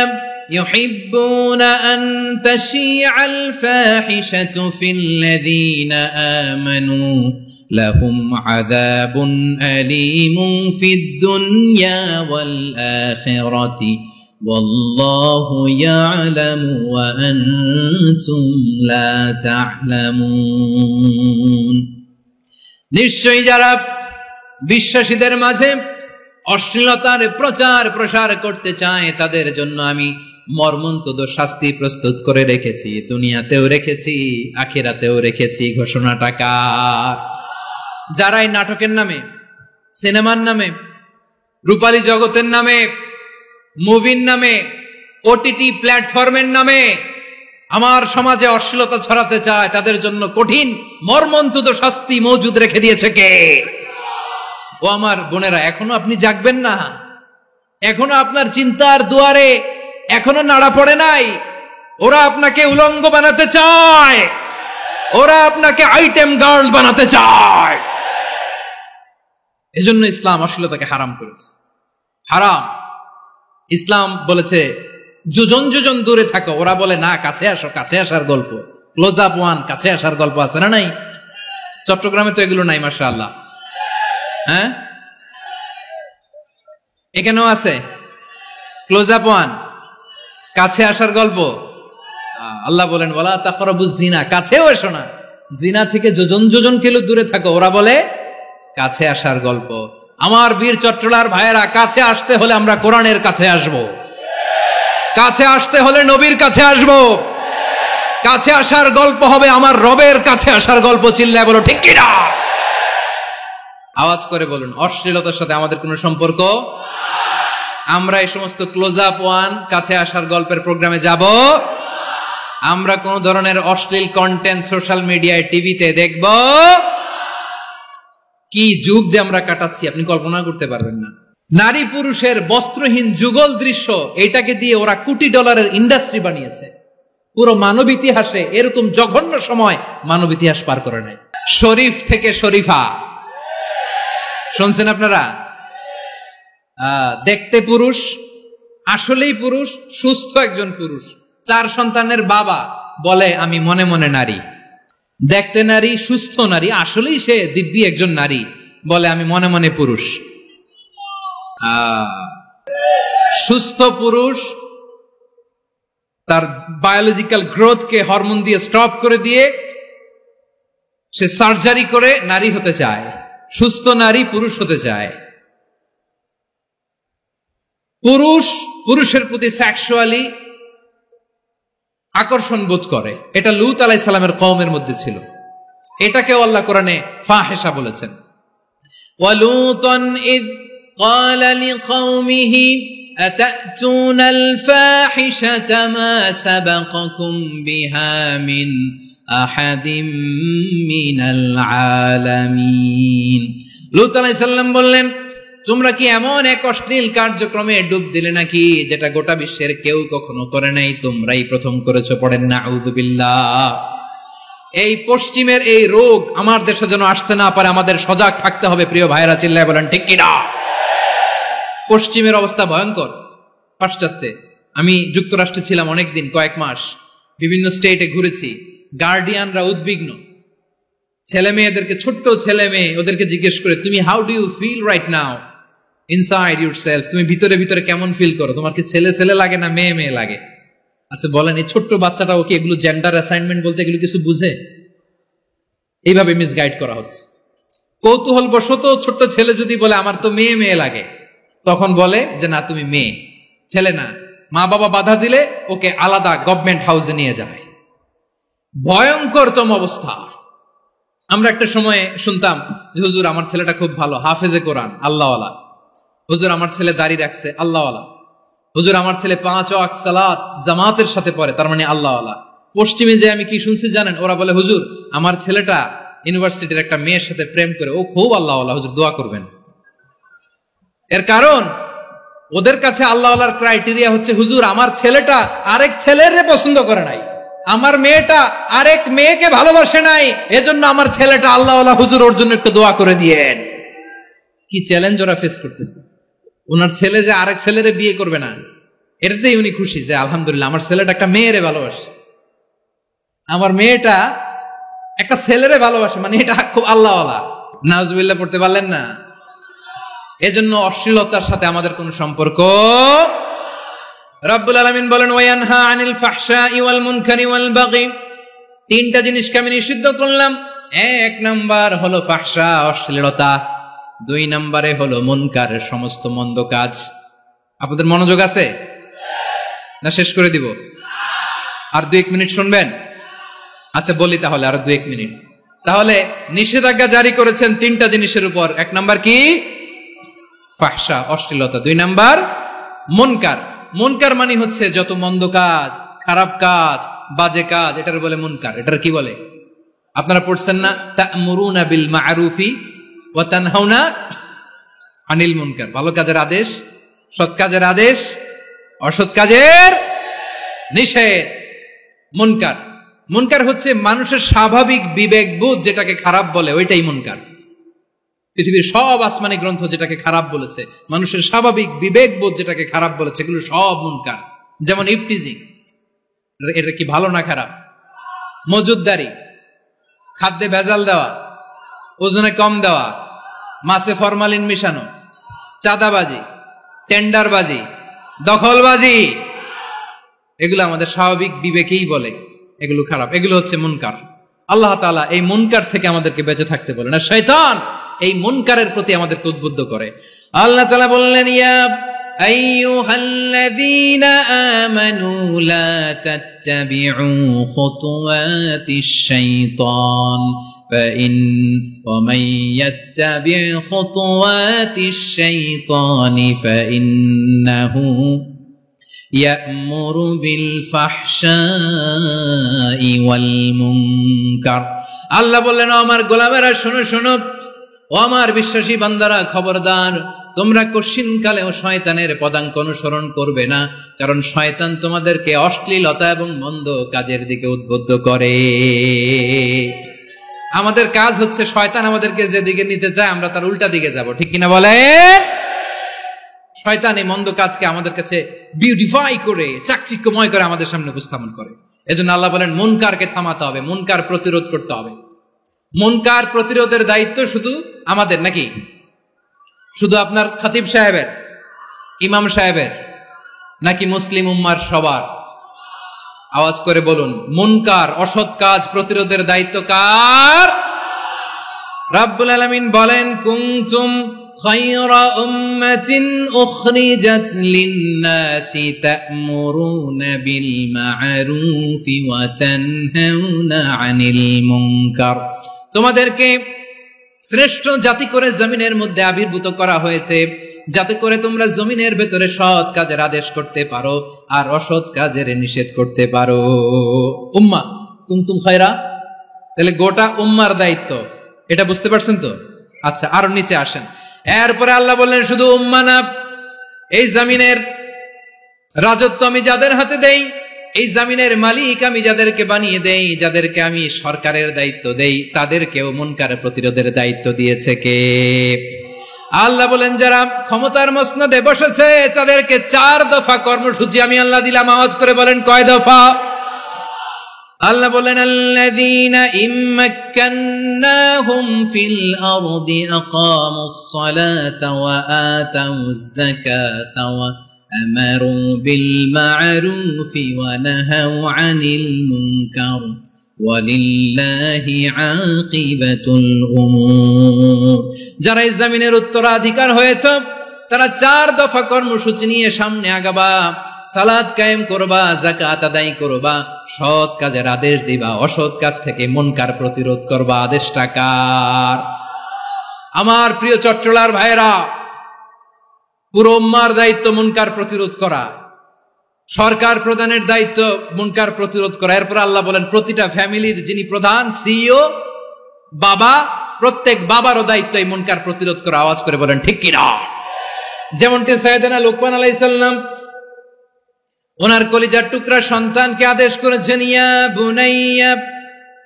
ইউহিব্বুনা আন তাশিআল ফাহিশাতু ফিল্লাযীনা আমানু লাহুম আযাবুন আলীমুন ফিদ দুনিয়া ওয়াল আখিরাতি ওয়াল্লাহু ইয়ালামু ওয়া আনতুম লা তা'লামুন। নিশ্চয়ই যারা বিশ্বাসীদের মাঝে অশ্লীলতার প্রচার প্রসার করতে চায় তাদের জন্য আমি মর্মন্তুদ শাস্তি প্রস্তুত করে রেখেছি, দুনিয়াতেও রেখেছি, আখিরাতেও রেখেছি। ঘোষণাটা কার? যারাই নাটকের নামে, সিনেমার নামে, রূপালী জগতের নামে, মুভির নামে, ওটিটি প্ল্যাটফর্মের নামে আমার সমাজে অশ্লীলতা ছড়াতে চায় তাদের জন্য কঠিন মর্মন্তুদ শাস্তি মজুদ রেখে দিয়েছে কে? ও আমার বোনেরা, এখনো আপনি জাগবেন না? এখনো আপনার চিন্তার দুয়ারে এখনো নাড়া পড়ে নাই? ওরা আপনাকে উলঙ্গ বানাতে চায়, ওরা আপনাকে আইটেম গার্ল বানাতে চায়। এজন্য ইসলাম অশ্লীলতাকে হারাম করেছে। হারাম। ইসলাম বলেছে যোজন যোজন দূরে থাকো, ওরা বলে না কাছে আসো, কাছে আসার গল্প, ক্লোজ আপ ওয়ান, কাছে আসার গল্প আছে না নাই? চট্টগ্রামে তো এগুলো নাই মাশাআল্লাহ। হ্যাঁ, এখানেও আছে ক্লোজ আপ ওয়ান, কাছে আসার গল্প। আল্লাহ বলেন ওয়ালা তাকরাবুজ জিনা, কাছেও এসো না, জিনা থেকে যোজন যোজন কিলো দূরে থাকো, ওরা বলে কাছে আসার গল্প। আমার বীর চট্টলার ভাইয়েরা, কাছে আসতে হলে আমরা কোরআনের কাছে আসব, কাছে আসতে হলে নবীর কাছে আসব, কাছে আসার গল্প হবে আমার রবের কাছে আসার গল্প। চিল্লায় বলো ঠিক কিনা? আওয়াজ করে বলুন, অশ্লীলতার সাথে আমাদের কোনো সম্পর্ক? আমরা এই সমস্ত ক্লোজ আপ ওয়ান, কাছে আসার গল্পের প্রোগ্রামে যাব? আমরা কোন ধরনের অশ্লীল কন্টেন্ট সোশ্যাল মিডিয়ায়, টিভিতে দেখব? কি যুগ যে আমরা কাটাচ্ছি আপনি কল্পনা করতে পারবেন না। নারী পুরুষের বস্ত্রহীন যুগল দৃশ্য, এটাকে দিয়ে ওরা কোটি ডলারের ইন্ডাস্ট্রি বানিয়েছে। পুরো মানব ইতিহাসে এরকম জঘন্য সময় মানব ইতিহাস পার করে নাই। শরীফ থেকে শরীফা শুনছেন আপনারা? দেখতে পুরুষ, আসলেই পুরুষ, সুস্থ একজন পুরুষ, 4 সন্তানের বাবা, বলে আমি মনে মনে নারী। দেখতে নারী, সুস্থ নারী, আসলেই সে দিব্যি একজন নারী, বলে আমি মনে মনে পুরুষ। সুস্থ পুরুষ তার বায়োলজিক্যাল গ্রোথকে হরমোন দিয়ে স্টপ করে দিয়ে সে সার্জারি করে নারী হতে চায়। সুস্থ নারী পুরুষ হতে চায়। পুরুষ পুরুষের প্রতি সেক্সুয়ালি আকর্ষণ বোধ করে। এটা লূত আলাইহিস সালামের কওমের মধ্যে ছিল। এটাকেও আল্লাহ কোরআনে ফাহিশা বলেছেন। ওয়ালুতান ইয قال لقومه أتأتون الفاحشة ما سبقكم بها من أحد من العالمين। লূত আলাইহিস সালাম বললেন, তোমরা কি এমন এক অশ্লীল কার্যক্রমে ডুব দিলে নাকি যেটা গোটা বিশ্বের কেউ কখনো করে নাই, তোমরাই প্রথম করেছো। পড়েন নাউযুবিল্লাহ। এই পশ্চিমের এই রোগ আমার দেশে যেন আসতে না পারে, আমাদের সজাগ থাকতে হবে। প্রিয় ভাইরা, চিল্লায় বলেন ঠিক কিনা? পশ্চিমের অবস্থা ভয়ঙ্কর। পাশ্চাত্যে আমি যুক্তরাষ্ট্রে ছিলাম অনেকদিন, কয়েক মাস, বিভিন্ন স্টেটে ঘুরেছি। গার্ডিয়ানরা উদ্বিগ্ন। ছেলে মেয়েদেরকে, ছোট্ট ছেলে মেয়ে, ওদেরকে জিজ্ঞেস করে, তুমি how do you feel right now inside yourself? তুমি ভিতরে ভিতরে কেমন ফিল করো? তোমার কি ছেলে ছেলে লাগে না মেয়ে মেয়ে লাগে? আচ্ছা বলেন, এই ছোট্ট বাচ্চাটা ওকে এগুলো জেন্ডার অ্যাসাইনমেন্ট বলতে এগুলো কিছু বুঝে? এইভাবে মিসগাইড করা হচ্ছে। কৌতূহল বশত ছোট্ট ছেলে যদি বলে আমার তো মেয়ে মেয়ে লাগে, তখন বলে যে না তুমি মেয়ে, ছেলে না। মা বাবা বাধা দিলে ওকে আলাদা গভর্নমেন্ট হাউসে নিয়ে যায়। ভয়ঙ্করতম অবস্থা। আমরা একটা সময়ে শুনতাম যে হুজুর আমার ছেলেটা খুব ভালো, হাফেজে কোরআন, আল্লাহওয়ালা। হুজুর আমার ছেলে দাড়ি রাখছে, আল্লাহওয়ালা। হুজুর আমার ছেলে 5 ওয়াক্ত সালাত জামাতের সাথে পড়ে, তার মানে আল্লাহওয়ালা। পশ্চিমে যে আমি কি শুনছি জানেন? ওরা বলে হুজুর আমার ছেলেটা ইউনিভার্সিটির একটা মেয়ের সাথে প্রেম করে, ও খুব আল্লাহওয়ালা, হুজুর দোয়া করবেন। এর কারণ ওদের কাছে আল্লাহওয়ালার ক্রাইটেরিয়া হচ্ছে হুজুর আমার ছেলেটা আরেক ছেলের পছন্দ করে নাই, আমার মেয়েটা আরেক মেয়েকে ভালোবাসে নাই, এজন্য আমার ছেলেটা আল্লাহওয়ালা, হুজুর ওর জন্য একটু দোয়া করে দিয়েন। কি চ্যালেঞ্জ ওরা ফেস করতেছে। ওনার ছেলে যে আরেক ছেলেরে বিয়ে করবে না, এটাতেই উনি খুশি যে আলহামদুলিল্লাহ আমার ছেলেটা একটা মেয়েরে ভালোবাসে, আমার মেয়েটা একটা ছেলেরে ভালোবাসে, মানে এটা খুব আল্লাহওয়ালা। নাউজুবিল্লাহ পড়তে পারলেন না? এজন্য অশ্লীলতার সাথে আমাদের কোনো সম্পর্ক। রব্বুল আলামিন বলেন ওয়ায়ানহা আনিল ফাহশাই ওয়াল মুনকারি ওয়াল বাগি। 3টা জিনিসকে আমি নিষিদ্ধ করলাম। 1 নাম্বার হলো ফাহশা, অশ্লীলতা। 2 নম্বরে হলো মুনকার, সমস্ত মন্দ কাজ। আপনাদের মনোযোগ আছে না? শেষ করে দিব? আর 2-1 মিনিট শুনবেন? আচ্ছা বলি তাহলে, আর 2-1 মিনিট। তাহলে নিষেধাজ্ঞা জারি করেছেন 3টা জিনিসের উপর। 1 নাম্বার কি? ফাহশা, অশ্লীলতা। 2 নাম্বার মুনকার। মুনকার মানে হচ্ছে যত মন্দ কাজ, খারাপ কাজ, বাজে কাজ, এটার বলে মুনকার। এটার কি বলে? আপনারা পড়ছেন না তা'মুরুনা বিল মা'রুফি ওয়া তানহাউনা আনিল মুনকার। ভালো কাজের আদেশ, সৎ কাজের আদেশ, অসৎ কাজের নিষেধ। মুনকার, মুনকার হচ্ছে মানুষের স্বাভাবিক বিবেকবোধ যেটাকে খারাপ বলে, ওইটাই মুনকার। পৃথিবীর সব আসমানি গ্রন্থ যেটাকে খারাপ বলেছে, মানুষের স্বাভাবিক বিবেকবোধ যেটাকে খারাপ বলেছে, এগুলো সব মুনকার। যেমন ইফটিজিং, এটা কি ভালো না খারাপ? মজুদদারি, খাদ্যে ভেজাল দেওয়া, ওজনে কম দেওয়া, মাছে ফরমালিন মিশানো, চাঁদাবাজি, টেন্ডারবাজি, দখলবাজি, এগুলো আমাদের স্বাভাবিক বিবেকেই বলে এগুলো খারাপ, এগুলো হচ্ছে মুনকার। আল্লাহ তাআলা এই মুনকার থেকে আমাদেরকে বেঁচে থাকতে বলেন, আর শয়তান এই মুনকারের প্রতি আমাদেরকে উদ্বুদ্ধ করে। আল্লাহ তাআলা বললেন ইয়া আইয়ুহাল্লাযীনা আমানু লা তাত্তাবিউ খুতুওয়াতিশ শাইতান ফাইন ওয়া মান ইয়াত্তাবি খুতুওয়াতিশ শাইতানি ফাইন্নাহু ইয়া'মুরু বিল ফাহশাই ওয়াল মুনকার। আল্লাহ বললেন আমার গোলামেরা শোনো শোনো, ও আমার বিশ্বাসী বান্দারা খবরদার, তোমরা কশিনকালেও শয়তানের পদাঙ্ক অনুসরণ করবে না, কারণ শয়তান তোমাদেরকে অশ্লীলতা এবং মন্দ কাজের দিকে উদ্বুদ্ধ করে। আমাদের কাজ হচ্ছে শয়তান আমাদেরকে যেদিকে নিতে চায় আমরা তার উল্টা দিকে যাব, ঠিক কিনা বলে? শয়তান এই মন্দ কাজকে আমাদের কাছে বিউটিফাই করে, চাকচিক্যময় করে আমাদের সামনে উপস্থাপন করে। এজন্য আল্লাহ বলেন মুনকারকে থামাতে হবে, মুনকার প্রতিরোধ করতে হবে। মুনকার প্রতিরোধের দায়িত্ব শুধু আমাদের নাকি? শুধু আপনার খতিব সাহেবের, ইমাম সাহেবের, নাকি মুসলিম উম্মার সবার? আওয়াজ করে বলুন, মুনকার অসৎ কাজ প্রতিরোধের দায়িত্ব কার? রাব্বুল আলামিন বলেন কুনতুম খায়রা উম্মাতিন উখরিজাত লিন-নাসি তা'মুরুনা বিল মা'রুফি ওয়া তানহাউনা আনিল মুনকার। তোমাদেরকে শ্রেষ্ঠ জাতি করে জমিনের মধ্যে আবির্ভূত করা হয়েছে, যাতে করে তোমরা জমিনের ভেতরে সৎ কাজের আদেশ করতে পারো আর অসৎ কাজের নিষেধ করতে পারো। উম্মা কুনতুম খায়রা, তাহলে গোটা উম্মার দায়িত্ব, এটা বুঝতে পারছেন তো? আচ্ছা, আরো নিচে আসেন। এরপরে আল্লাহ বললেন শুধু উম্মা না, এই জমিনের রাজত্ব আমি যাদের হাতে দেই, এই জমিনের মালিক আমি যাদেরকে বানিয়ে দেই, যাদেরকে আমি সরকারের দায়িত্ব দেই, তাদেরকেও মুনকার প্রতিরোধের দায়িত্ব দিয়েছে কে? আল্লাহ বলেন যারা ক্ষমতার মসনদে বসেছে তাদেরকে 4 দফা কর্মসূচি আমি আল্লাহ দিলাম। আওয়াজ করে বলেন কয় দফা? আল্লাহ বলেন আল্লাযীনা ইম্মাক্কান্নাহুম ফিল আরদি আকামুস সালাতা ওয়া আতাউয যাকাতা ওয়া আমারু বিল মা'রুফি ওয়া নাহাউ আনিল মুনকার ওয়ালিল্লাহি আকিবাতুল উমুর। যারা এই জমিনের উত্তরাধিকার হয়েছে তারা 4 দফা কর্মসূচি নিয়ে সামনে আগাবা। সালাত কায়েম করবা, যাকাত আদায় করবা, সৎ কাজের আদেশ দিবা, অসৎ কাজ থেকে মুনকার প্রতিরোধ করবা। আদেশটা কার? আমার প্রিয় চট্টলার ভাইরা, পুরো উম্মার দায়িত্ব মুনকার প্রতিরোধ করা, সরকার প্রধানের দায়িত্ব মুনকার প্রতিরোধ করা। এরপর আল্লাহ বলেন প্রতিটা ফ্যামিলির যিনি প্রধান সিইও বাবা, প্রত্যেক বাবারও দায়িত্ব এই মুনকার প্রতিরোধ করা। আওয়াজ করে বলেন ঠিক কিনা? যেমনটি সাইয়েদনা লুকমান আলাইহিস সালাম ওনার কলিজার টুকরা সন্তানকে আদেশ করেছেন, ইয়া বুনাইয়া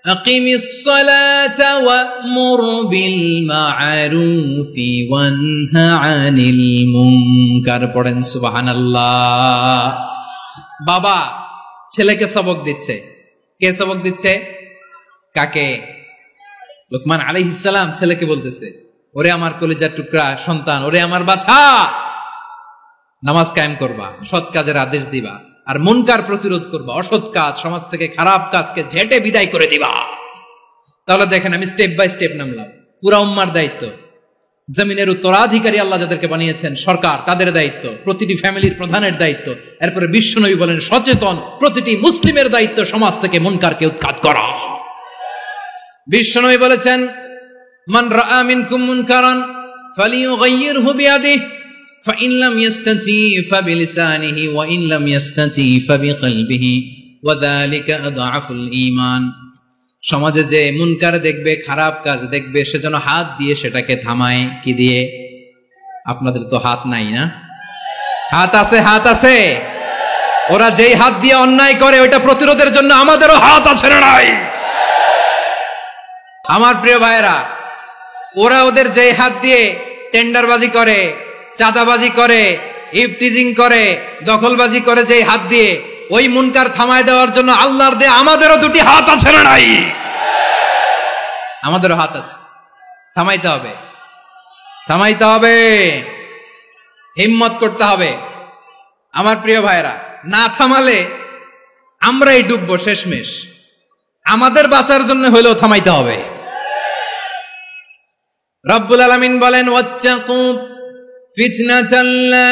আকিমিস সালাতা ওয়া'মুর বিল মা'রুফি ওয়ানহা আনিল মুনকার। পড়েন সুবহানাল্লাহ। বাবা ছেলেকে সবক দিচ্ছে। কে সবক দিচ্ছে? কাকে? লুকমান আলাইহিস সালাম ছেলেকে বলতেছে, ওরে আমার কলিজার টুকরা সন্তান, ওরে আমার বাছা, নামাজ কায়েম করবা, সৎ কাজের আদেশ দিবা, আর মুনকার প্রতিরোধ করবা, অসৎ কাজ সমাজ থেকে খারাপ কাজকে ঝেঁটে বিদায় করে দিবা। তাহলে দেখেন আমি স্টেপ বাই স্টেপ নামলাম। পুরা উম্মার দায়িত্ব, জমিনের উত্তরাধিকারী আল্লাহ যাদেরকে বানিয়েছেন সরকার, তাদের দায়িত্ব, প্রতিটি ফ্যামিলির প্রধানের দায়িত্ব। এরপরে বিশ্বনবী বলেন সচেতন প্রতিটি মুসলিমের দায়িত্ব সমাজ থেকে মুনকারকে উৎখাত করা। বিশ্বনবী বলেছেন মান রাআ মিনকুম মুনকারান ফালিয়ুগাইয়িরহু বিয়াদিহি ফাইন লাম ইয়াস্তাতি ফাবিলিসানিহি ওয়া ইন লাম ইয়াস্তাতি ফাবিকলবিহি ওয়া যালিকা আযআফুল ঈমান। সমাজে যে মুনকার দেখবে, খারাপ কাজ দেখবে, সেজন্য হাত দিয়ে সেটাকে থামায়। কি দিয়ে? আপনাদের তো হাত নাই না? হাত আছে, হাত আছে। ওরা যেই হাত দিয়ে অন্যায় করে ওইটা প্রতিরোধের জন্য আমাদেরও হাত আছে না নাই? আমার প্রিয় ভাইরা, ওরা ওদের যেই হাত দিয়ে টেন্ডারবাজি করে, চাঁদাবাজি করে, ইফটিজিং করে, দখলবাজি করে, যেই হাত দিয়ে, ওই মুনকার থামায় দেওয়ার জন্য আল্লাহর দে আমাদেরও 2টি হাত আছে না নাই? আমাদেরও হাত আছে। থামাইতে হবে, থামাইতে হবে, হিম্মত করতে হবে। আমার প্রিয় ভাইরা, না থামালে আমরাই ডুববো শেষমেশ। আমাদের বাঁচার জন্য হলেও থামাইতে হবে। রব্বুল আলামিন বলেন ওয়াত্তাকু ফিতনাতাল লা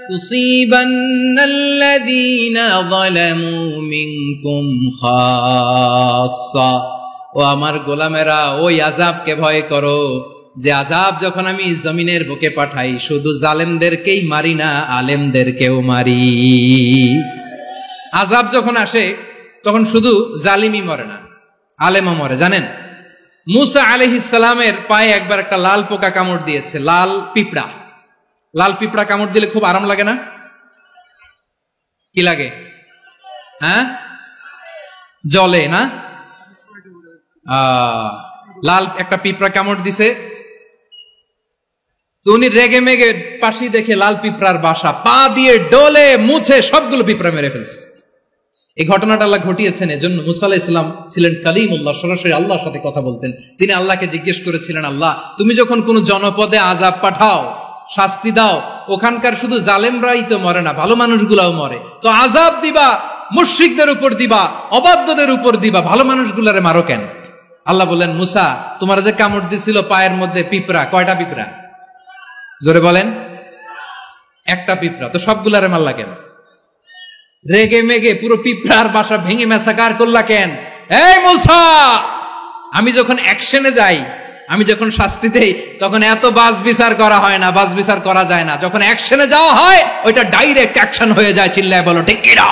তুসিবান্নাল্লাযীনা যালামু মিনকুম খাসসা। ও আমার গোলামেরা, ওই আযাবকে ভয় করো যে আযাব যখন আমি জমিনের বুকে পাঠাই শুধু জালেমদেরকেই মারি না, আলেমদেরকেও মারি। আযাব যখন আসে তখন শুধু জালিমই মরে না, আলেমও মরে। জানেন মুসা আলাইহিস সালামের পায়ে একবার একটা লাল পোকা কামড় দিয়েছে, লাল পিঁপড়া। লাল পিঁপড়া কামড় দিলে খুব আরাম লাগে না? কি লাগে? হ্যাঁ, জলে না? লাল একটা পিঁপড়া কামড় দিছে, তো উনি রেগে মেগে পাশি দেখে লাল পিঁপড়ার বাসা, পা দিয়ে ডলে মুছে সবগুলো পিঁপড়া মেরে ফেলছে। এই ঘটনাটা আল্লাহ ঘটিয়েছেন এজন্য মুসা আলাইহিস সালাম ছিলেন কালিমুল্লাহ, সরাসরি আল্লাহর সাথে কথা বলতেন। তিনি আল্লাহকে জিজ্ঞেস করেছিলেন, আল্লাহ তুমি যখন কোন জনপদে আযাব পাঠাও, শাস্তি দাও, ওখানকার শুধু জালেমরাই তো মরে না, ভালো মানুষগুলাও মরে, তো আযাব দিবা মুশরিকদের উপর দিবা, অবাধ্যদের উপর দিবা, ভালো মানুষগুলারে মারো কেন? আল্লাহ বললেন, মুসা তোমার যে কামড় দিছিল পায়ের মধ্যে পিঁপড়া, কয়টা পিঁপড়া? জোরে বলেন। একটা পিঁপড়া, তো সবগুলারে মারলা কেন? রেগে মেগে পুরো পিঁপড়ার বাসা ভেঙে মেসাকার করলা কেন? এই মুসা, আমি যখন অ্যাকশনে যাই, আমি যখন শাস্তি দেই, তখন এত বাস বিচার করা হয় না, বাস বিচার করা যায় না। যখন অ্যাকশনে যাওয়া হয়, ওইটা ডাইরেক্ট অ্যাকশন হয়ে যায়। চিল্লায় বলো ঠিক কি না?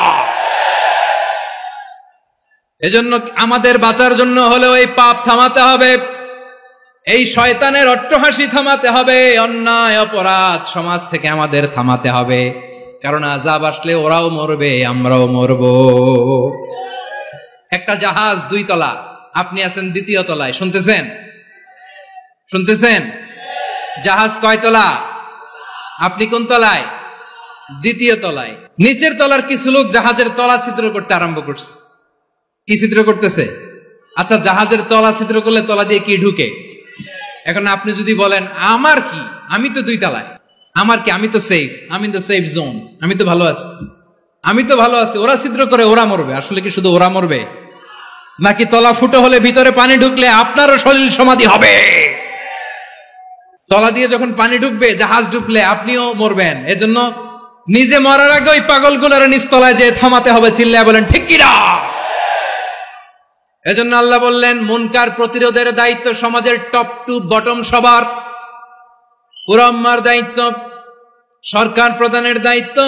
এজন্য আমাদের বাঁচার জন্য হলেও এই পাপ থামাতে হবে, এই শয়তানের অট্টহাসি থামাতে হবে, অন্যায় অপরাধ সমাজ থেকে আমাদের থামাতে হবে। কারণ আযাব আসলে ওরাও মরবে, আমরাও মরব। একটা জাহাজ 2 তলা, আপনি আছেন 2য় তলায়, শুনতেছেন? শুনতেছেন? জাহাজ কয় তলা? আপনি কোন তলায়? 2য় তলায়। নিচের তলার কিছু লোক জাহাজের তলা ছিদ্র করতে আরম্ভ করছে। কি ছিদ্র করতেছে? আচ্ছা, জাহাজের তলা ছিদ্র করলে তলা দিয়ে কি ঢুকে? এখন আপনি যদি বলেন আমার কি, আমি তো 2 তলায়, আমার কি, আমি তো সেফ, আমি ইন দ্য সেফ জোন, আমি তো ভালো আছি, আমি তো ভালো আছি, ওরা ছিদ্র করে ওরা মরবে। আসলে কি শুধু ওরা মরবে, নাকি তলা ফুটো হলে ভিতরে পানি ঢুকলে আপনারও শরীর সমাধি হবে? তলা দিয়ে যখন পানি ঢুকবে, জাহাজ ঢুকলে আপনিও মরবেন। এজন্য নিজে মরার আগে ওই পাগলগুলোর নিচতলায় যে থামাতে হবে। চিল্লায় বলেন ঠিক কি না? এজন্য আল্লাহ বললেন, মুনকার প্রতিরোধের দায়িত্ব সমাজের টপ টু বটম সবার। পুরো আম্মার দায়িত্ব, সরকার প্রধানের দায়িত্ব,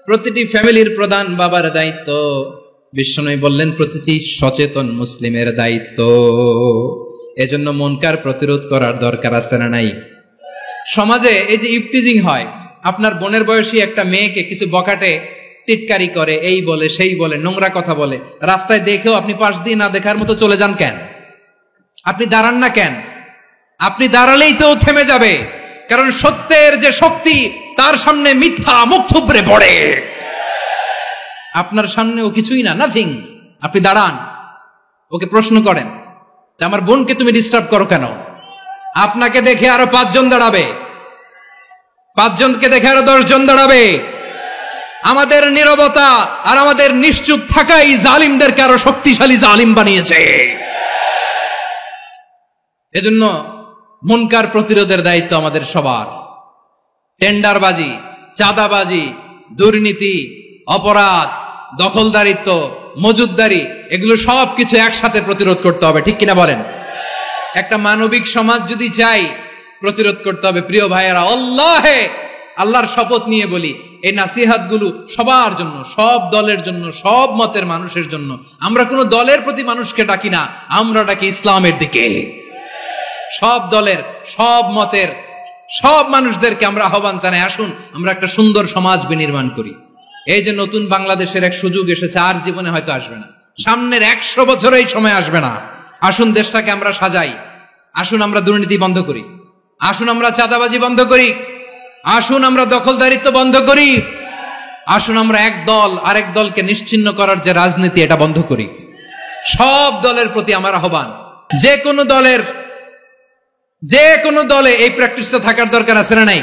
প্রতিটি ফ্যামিলির প্রধান বাবার দায়িত্ব, বিশ্বনবী বললেন প্রতিটি সচেতন মুসলিমের দায়িত্ব। এজন্য মুনকার প্রতিরোধ করার দরকার আছে না নাই? সমাজে এই যে ইফটিজিং হয়, আপনার বোনের বয়সী একটা মেয়েকে কিছু বখাটে টিটকারি করে, এই বলে সেই বলে, নোংরা কথা বলে, রাস্তায় দেখেও আপনি পাশ দিয়ে না দেখার মতো চলে যান কেন? আপনি দাঁড়ান না কেন? আপনি দাঁড়ালেই তো থেমে যাবে, কারণ সত্যের যে শক্তি, তার সামনে মিথ্যা মুখ থুবড়ে পড়ে। আপনার সামনে ও কিছুই না, নাথিং। আপনি দাঁড়ান, ওকে প্রশ্ন করেন যে আমার বোনকে তুমি ডিস্টার্ব করো কেন? আপনাকে দেখে আরো 5 জন দাঁড়াবে, 5 জনকে দেখে আরো 10 জন দাঁড়াবে। আমাদের নীরবতা আর আমাদের নিশ্চুপ থাকাই জালিমদেরকে আরো শক্তিশালী জালিম বানিয়েছে। এজন্য মুনকার প্রতিরোধের দায়িত্ব আমাদের সবার। টেন্ডারবাজি, চাঁদাবাজি, দুর্নীতি, অপরাধ, দখলদারিত্ব, মজুদদারি, এগুলো সব কিছু একসাথে প্রতিরোধ করতে হবে। ঠিক কিনা বলেন? একটা মানবিক সমাজ যদি চাই, প্রতিরোধ করতে হবে। প্রিয় ভাইয়েরা, আল্লাহর শপথ নিয়ে বলি, এই নাসিহাতগুলো সবার জন্য, সব দলের জন্য, সব মতের মানুষের জন্য। আমরা কোনো দলের প্রতি মানুষকে ডাকি না, আমরা ডাকি ইসলামের দিকে। সব দলের, সব মতের, সব মানুষদেরকে আমরা আহ্বান জানাই, আসুন আমরা একটা সুন্দর সমাজ বিনির্মাণ করি। এই যে নতুন বাংলাদেশের এক সুযোগ এসেছে, আর জীবনে হয়তো আসবে না, সামনের 100 বছর এই সময় আসবে না। আসুন দেশটাকে আমরা সাজাই, আসুন আমরা দুর্নীতি বন্ধ করি, আসুন আমরা চাঁদাবাজি বন্ধ করি, আসুন আমরা দখলদারিত্ব বন্ধ করি, আসুন আমরা এক দল আরেক দলকে নিশ্চিহ্ন করার যে রাজনীতি, এটা বন্ধ করি। সব দলের প্রতি আমার আহ্বান, যে কোনো দলে এই প্র্যাকটিসটা থাকার দরকার আছে না নাই?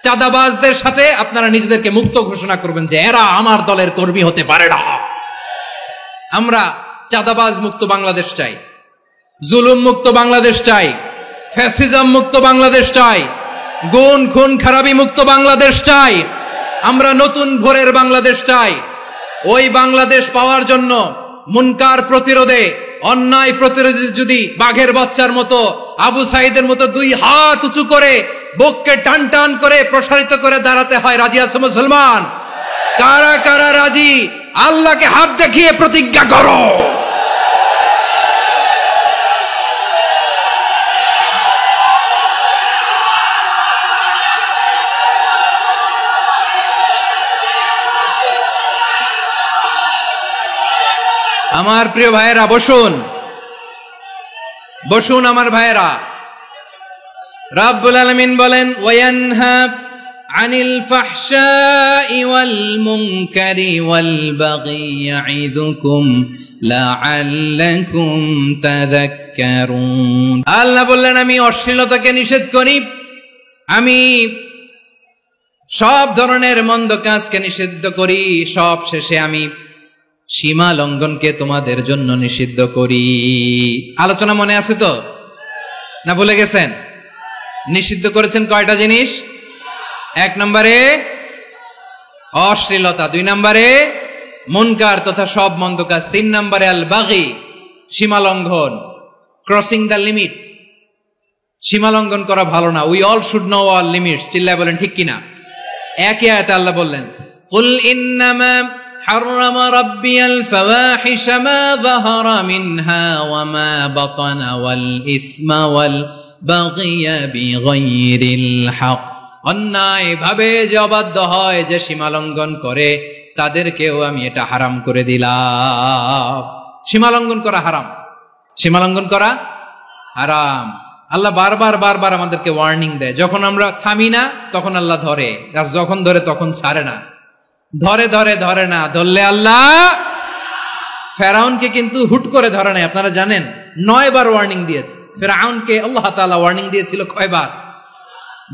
চাঁদাবাজদের সাথে আপনারা নিজেদেরকে মুক্ত ঘোষণা করবেন যে এরা আমার দলের কর্মী হতে পারে না। আমরা চাঁদাবাজ মুক্ত বাংলাদেশ চাই, জুলুম মুক্ত বাংলাদেশ চাই, ফ্যাসিজম মুক্ত বাংলাদেশ চাই, গুণ খুন খারাপি মুক্ত বাংলাদেশ চাই। আমরা নতুন ভোরের বাংলাদেশ চাই। ওই বাংলাদেশ পাওয়ার জন্য মুনকার প্রতিরোধে, অন্যায় প্রতিরোধে যদি বাঘের বাচ্চার মতো, আবু সাইদের মতো 2 হাত উঁচু করে, বুককে টান টান করে প্রসারিত করে দাঁড়াতে হয়, রাজি আছো মুসলমান? কারা কারা রাজি? আল্লাহকে হাত দেখিয়ে প্রতিজ্ঞা করো। আমার প্রিয় ভাইয়েরা বসুন, বসুন আমার ভাইয়েরা। রাব্বুল আলামিন বলেন ওয়ায়ানহা আনিল ফাহশাই ওয়াল মুনকারি ওয়াল বাগি ইয়াইদুকুম লাআল্লাকুম তাযাক্কারুন। আল্লাহ বললেন আমি অশ্লীলতাকে নিষেধ করি, আমি সব ধরনের মন্দ কাজকে নিষিদ্ধ করি, সব শেষে আমি সীমা লঙ্ঘনকে তোমাদের জন্য নিষিদ্ধ করি। আলোচনা মনে আছে তো, না ভুলে গেছেন? নিষিদ্ধ করেছেন কয়টা জিনিস? 1 নম্বরে অশ্লীলতা, 2 নম্বরে মুনকার তথা সব মন্দ কাজ, 3 নম্বরে আল বাগি সীমা লঙ্ঘন, ক্রসিং দ্য লিমিট। সীমা লঙ্ঘন করা ভালো না। We all should know our limits. চিল্লায় বলেন ঠিক কিনা? একই আয়াতে আল্লাহ বললেন কুল ইন্নামা হাররামা রাব্বিয়াল ফাওয়াহিশা মা যাহারা মিনহা ওয়া মা বাতানা ওয়াল ইসমা ওয়াল বাগিয়া বিগাইরিল হক। অন্যায় ভাবে যে অবাধ্য হয়, যে সীমা লঙ্ঘন করে, তাদেরকেও আমি এটা হারাম করে দিলাম। সীমা লঙ্ঘন করা হারাম, সীমা লঙ্ঘন করা হারাম। আল্লাহ বারবার বারবার আমাদেরকে ওয়ার্নিং দেয়। যখন আমরা থামি না তখন আল্লাহ ধরে, আর যখন ধরে তখন ছাড়ে না। ধরে ধরে ধরে না, ধরলে আল্লাহ। ফেরাউনকে কিন্তু হুট করে ধরে নাই, আপনারা জানেন 9 বার ওয়ার্নিং দিয়েছে। ফেরাউনকে আল্লাহ তাআলা ওয়ার্নিং দিয়েছিল কয়বার?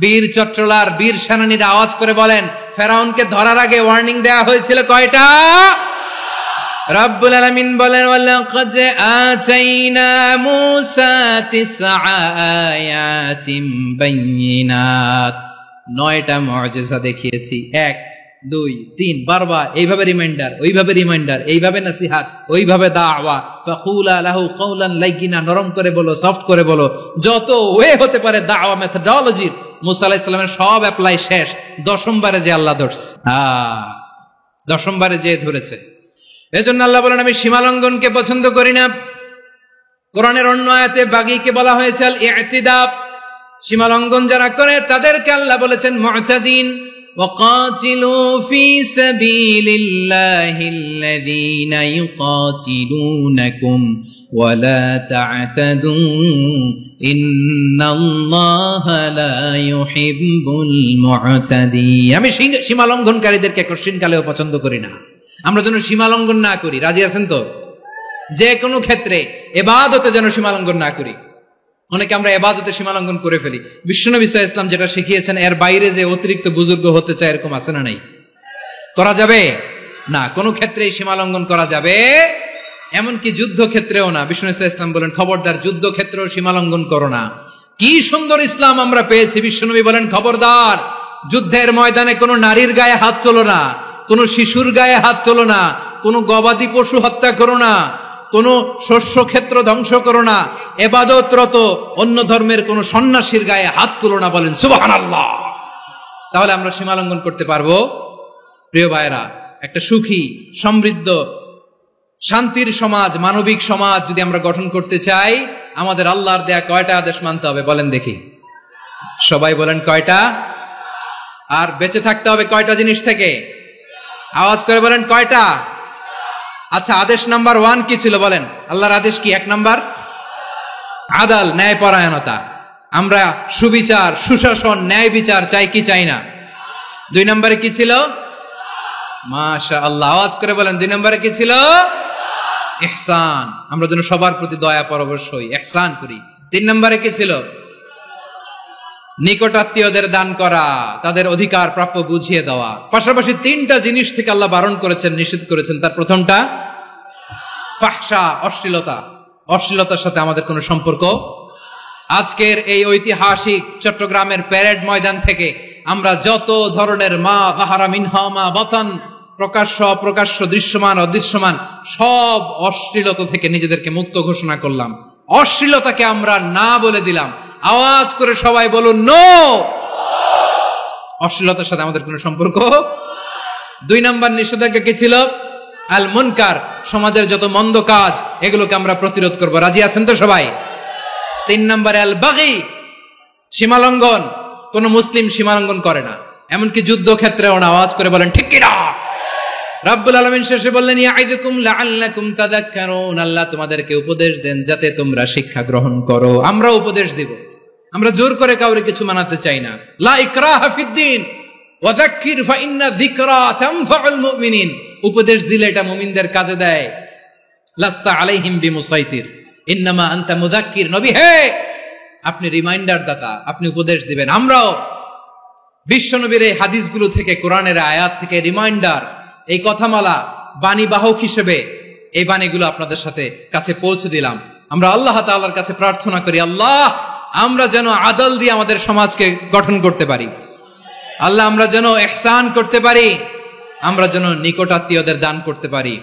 বীর চট্টলার বীর সেনানীরা আওয়াজ করে বলেন ফেরাউনকে ধরার আগে ওয়ার্নিং দেয়া হয়েছিল কয়টা? রাব্বুল আলামিন বলেন ওয়ালাকাদ আতাইনা মূসা 9 আয়াতিন বাইয়িনাত, 9টা মুআজিজা দেখিয়েছি। 1 2 3 বারবার এইভাবে রিমাইন্ডার, ওইভাবে রিমাইন্ডার, এইভাবে নসিহত, ওইভাবে দাওয়া। ফাকুলা লাহু কাওলান লাইয়িনা, নরম করে বলো, সফট করে বলো, যত ওয়ে হতে পারে দাওয়া মেথডোলজির মুসা আলাইহিস সালামের সব অ্যাপ্লাই শেষ। 10ম বারে যে আল্লাহ ধরছে, 10ম বারে যে ধরেছে। এজন্য আল্লাহ বলেন আমি সীমা লঙ্ঘনকে পছন্দ করি না। কোরআনের অন্য আয়াতে বাগীকে বলা হয়েছে আল ইতিদা, সীমা লঙ্ঘন যারা করে তাদেরকে আল্লাহ বলেছেন মুতাদিন। وقاتلوا في سبيل الله الذين يقاتلونكم ولا تعتدوا إن الله لا يحب المعتدين। আমি সীমা লঙ্ঘনকারীদেরকে কোশ্চিন কালেও পছন্দ করি না। আমরা যেন সীমা লঙ্ঘন না করি, রাজি আছেন তো? যে কোনো ক্ষেত্রে ইবাদতে যেন সীমা লঙ্ঘন না করি। অনেকে আমরা ইবাদতে সীমা লঙ্ঘন করে ফেলি। বিশ্বনবী সাল্লাল্লাহু আলাইহি ওয়াসাল্লাম যেটা শিখিয়েছেন এর বাইরে যে অতিরিক্ত বুজুর্গ হতে চায়, এরকম আছে না নাই? করা যাবে না, কোনো ক্ষেত্রেই সীমা লঙ্ঘন করা যাবে, এমনকি যুদ্ধ ক্ষেত্রেও না। বিশ্বনবী সাল্লাল্লাহু আলাইহি ওয়াসাল্লাম বলেন খবরদার যুদ্ধ ক্ষেত্রেও সীমা লঙ্ঘন করো না। কি সুন্দর ইসলাম আমরা পেয়েছি। বিশ্বনবী বলেন খবরদার যুদ্ধের ময়দানে কোনো নারীর গায়ে হাত তোলো না, কোনো শিশুর গায়ে হাত তোলো না, কোনো গবাদি পশু হত্যা করো না, কোন শস্য ক্ষেত্র ধ্বংস করো না, ইবাদতরত অন্য ধর্মের কোন সন্ন্যাসীর গায়ে হাত তুলো না। বলেন সুবহানাল্লাহ। তাহলে আমরা সীমা লঙ্ঘন করতে পারবো? প্রিয় ভাইরা, একটা সুখী সমৃদ্ধ শান্তির সমাজ, মানবিক সমাজ যদি আমরা গঠন করতে চাই, আমাদের আল্লাহর দেয়া কয়টা আদেশ মানতে হবে বলেন দেখি? সবাই বলেন কয়টা? আর বেঁচে থাকতে হবে কয়টা জিনিস থেকে? আওয়াজ করে বলেন কয়টা? আচ্ছা, আদেশ নাম্বার 1 কি ছিল বলেন? আল্লাহর আদেশ কি? 1 নাম্বার আদাল, ন্যায়পরায়ণতা। আমরা সুবিচার, সুশাসন, ন্যায় বিচার চাই কি চাই না? 2 নম্বরে কি ছিল? মাশাআল্লাহ, আওয়াজ করে বলেন 2 নম্বরে কি ছিল? ইহসান। আমরা যেন সবার প্রতি দয়া পরবশ হই, ইহসান করি। 3 নম্বরে কি ছিল? নিকটাত্মীয়দের দান করা, তাদের অধিকার প্রাপ্য বুঝিয়ে দেওয়া। পাশাপাশি 3টা জিনিস থেকে আল্লাহ বারণ করেছেন, নিষেধ করেছেন। তার প্রথমটা ফাহশা, অশ্লীলতা। অশ্লীলতার সাথে আমাদের কোনো সম্পর্ক। আজকের এই ঐতিহাসিক চট্টগ্রামের প্যারেড ময়দান থেকে আমরা যত ধরনের মা যাহারা মিনহা মা বাতান, প্রকাশ্য অপ্রকাশ্য, দৃশ্যমান অদৃশ্যমান, সব অশ্লীলতা থেকে নিজেদেরকে মুক্ত ঘোষণা করলাম। অশ্লীলতাকে আমরা না বলে দিলাম। আওয়াজ করে সবাই বলুন নো। অশ্লীলতার সাথে আমাদের কোনো সম্পর্ক। 2 নম্বর নিষেধাজ্ঞা কি ছিল? আল মুনকার, সমাজের যত মন্দ কাজ এগুলোকে আমরা প্রতিরোধ করব। রাজি আছেন তো সবাই? 3 নম্বরে আল বাগি, সীমালঙ্ঘন। কোন মুসলিম সীমালঙ্ঘন করে না, এমনকি যুদ্ধ ক্ষেত্রেও না। আওয়াজ করে বলেন ঠিক কিনা? রাব্বুল আলামিন শেষে বললেন ইয়াইদুকুম লাআল্লাকুম তাযাক্কারুন, আল্লাহ তোমাদেরকে উপদেশ দেন যাতে তোমরা শিক্ষা গ্রহণ করো। আমরা উপদেশ দেব, আমরা জোর করে কাউরে কিছু মানাতে চাই না। লা ইকরাহা ফিদ্দিন ওয়া যাক্কির ফা ইন্না যিকরা তানফাউল মুমিনিন, উপদেশ দিলে এটা মুমিনদের কাজে দেয়। লাস্তা আলাইহিম বিমুসাইতির ইন্নামা আনতা মুযাক্কির, নবী হে আপনি রিমাইন্ডার দাতা, আপনি উপদেশ দিবেন। আমরাও বিশ্বনবীর এই হাদিসগুলো থেকে, কোরআনের আয়াত থেকে রিমাইন্ডার, এই কথামালা বাণী বাহক হিসেবে এই বাণীগুলো আপনাদের সাথে কাছে পৌঁছে দিলাম। আমরা আল্লাহ তাআলার কাছে প্রার্থনা করি, আল্লাহ আমরা যেন আদল দিয়ে আমাদের সমাজকে গঠন করতে পারি। আল্লাহ আমরা যেন ইহসান করতে পারি, আমরা যেন নিকটাত্মীয়দের দান করতে পারি।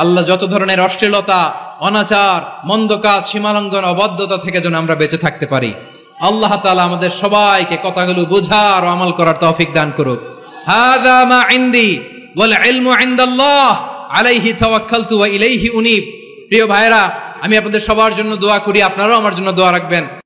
আল্লাহ যত ধরনের অশ্লীলতা, অনাচার, মন্দ কাজ, সীমালঙ্ঘন, অবাধ্যতা থেকে যেন আমরা বেঁচে থাকতে পারি। আল্লাহ তাআলা আমাদের সবাইকে কথাগুলো বোঝার ও আমল করার তৌফিক দান করুক। হাযা মা ইনদি ওয়াল ইলমু ইনদাল্লাহ আলাইহি তাওয়াক্কালতু ওয়া ইলাইহি উনীব। প্রিয় ভাইরা, আমি আপনাদের সবার জন্য দোয়া করি, আপনারাও আমার জন্য দোয়া রাখবেন।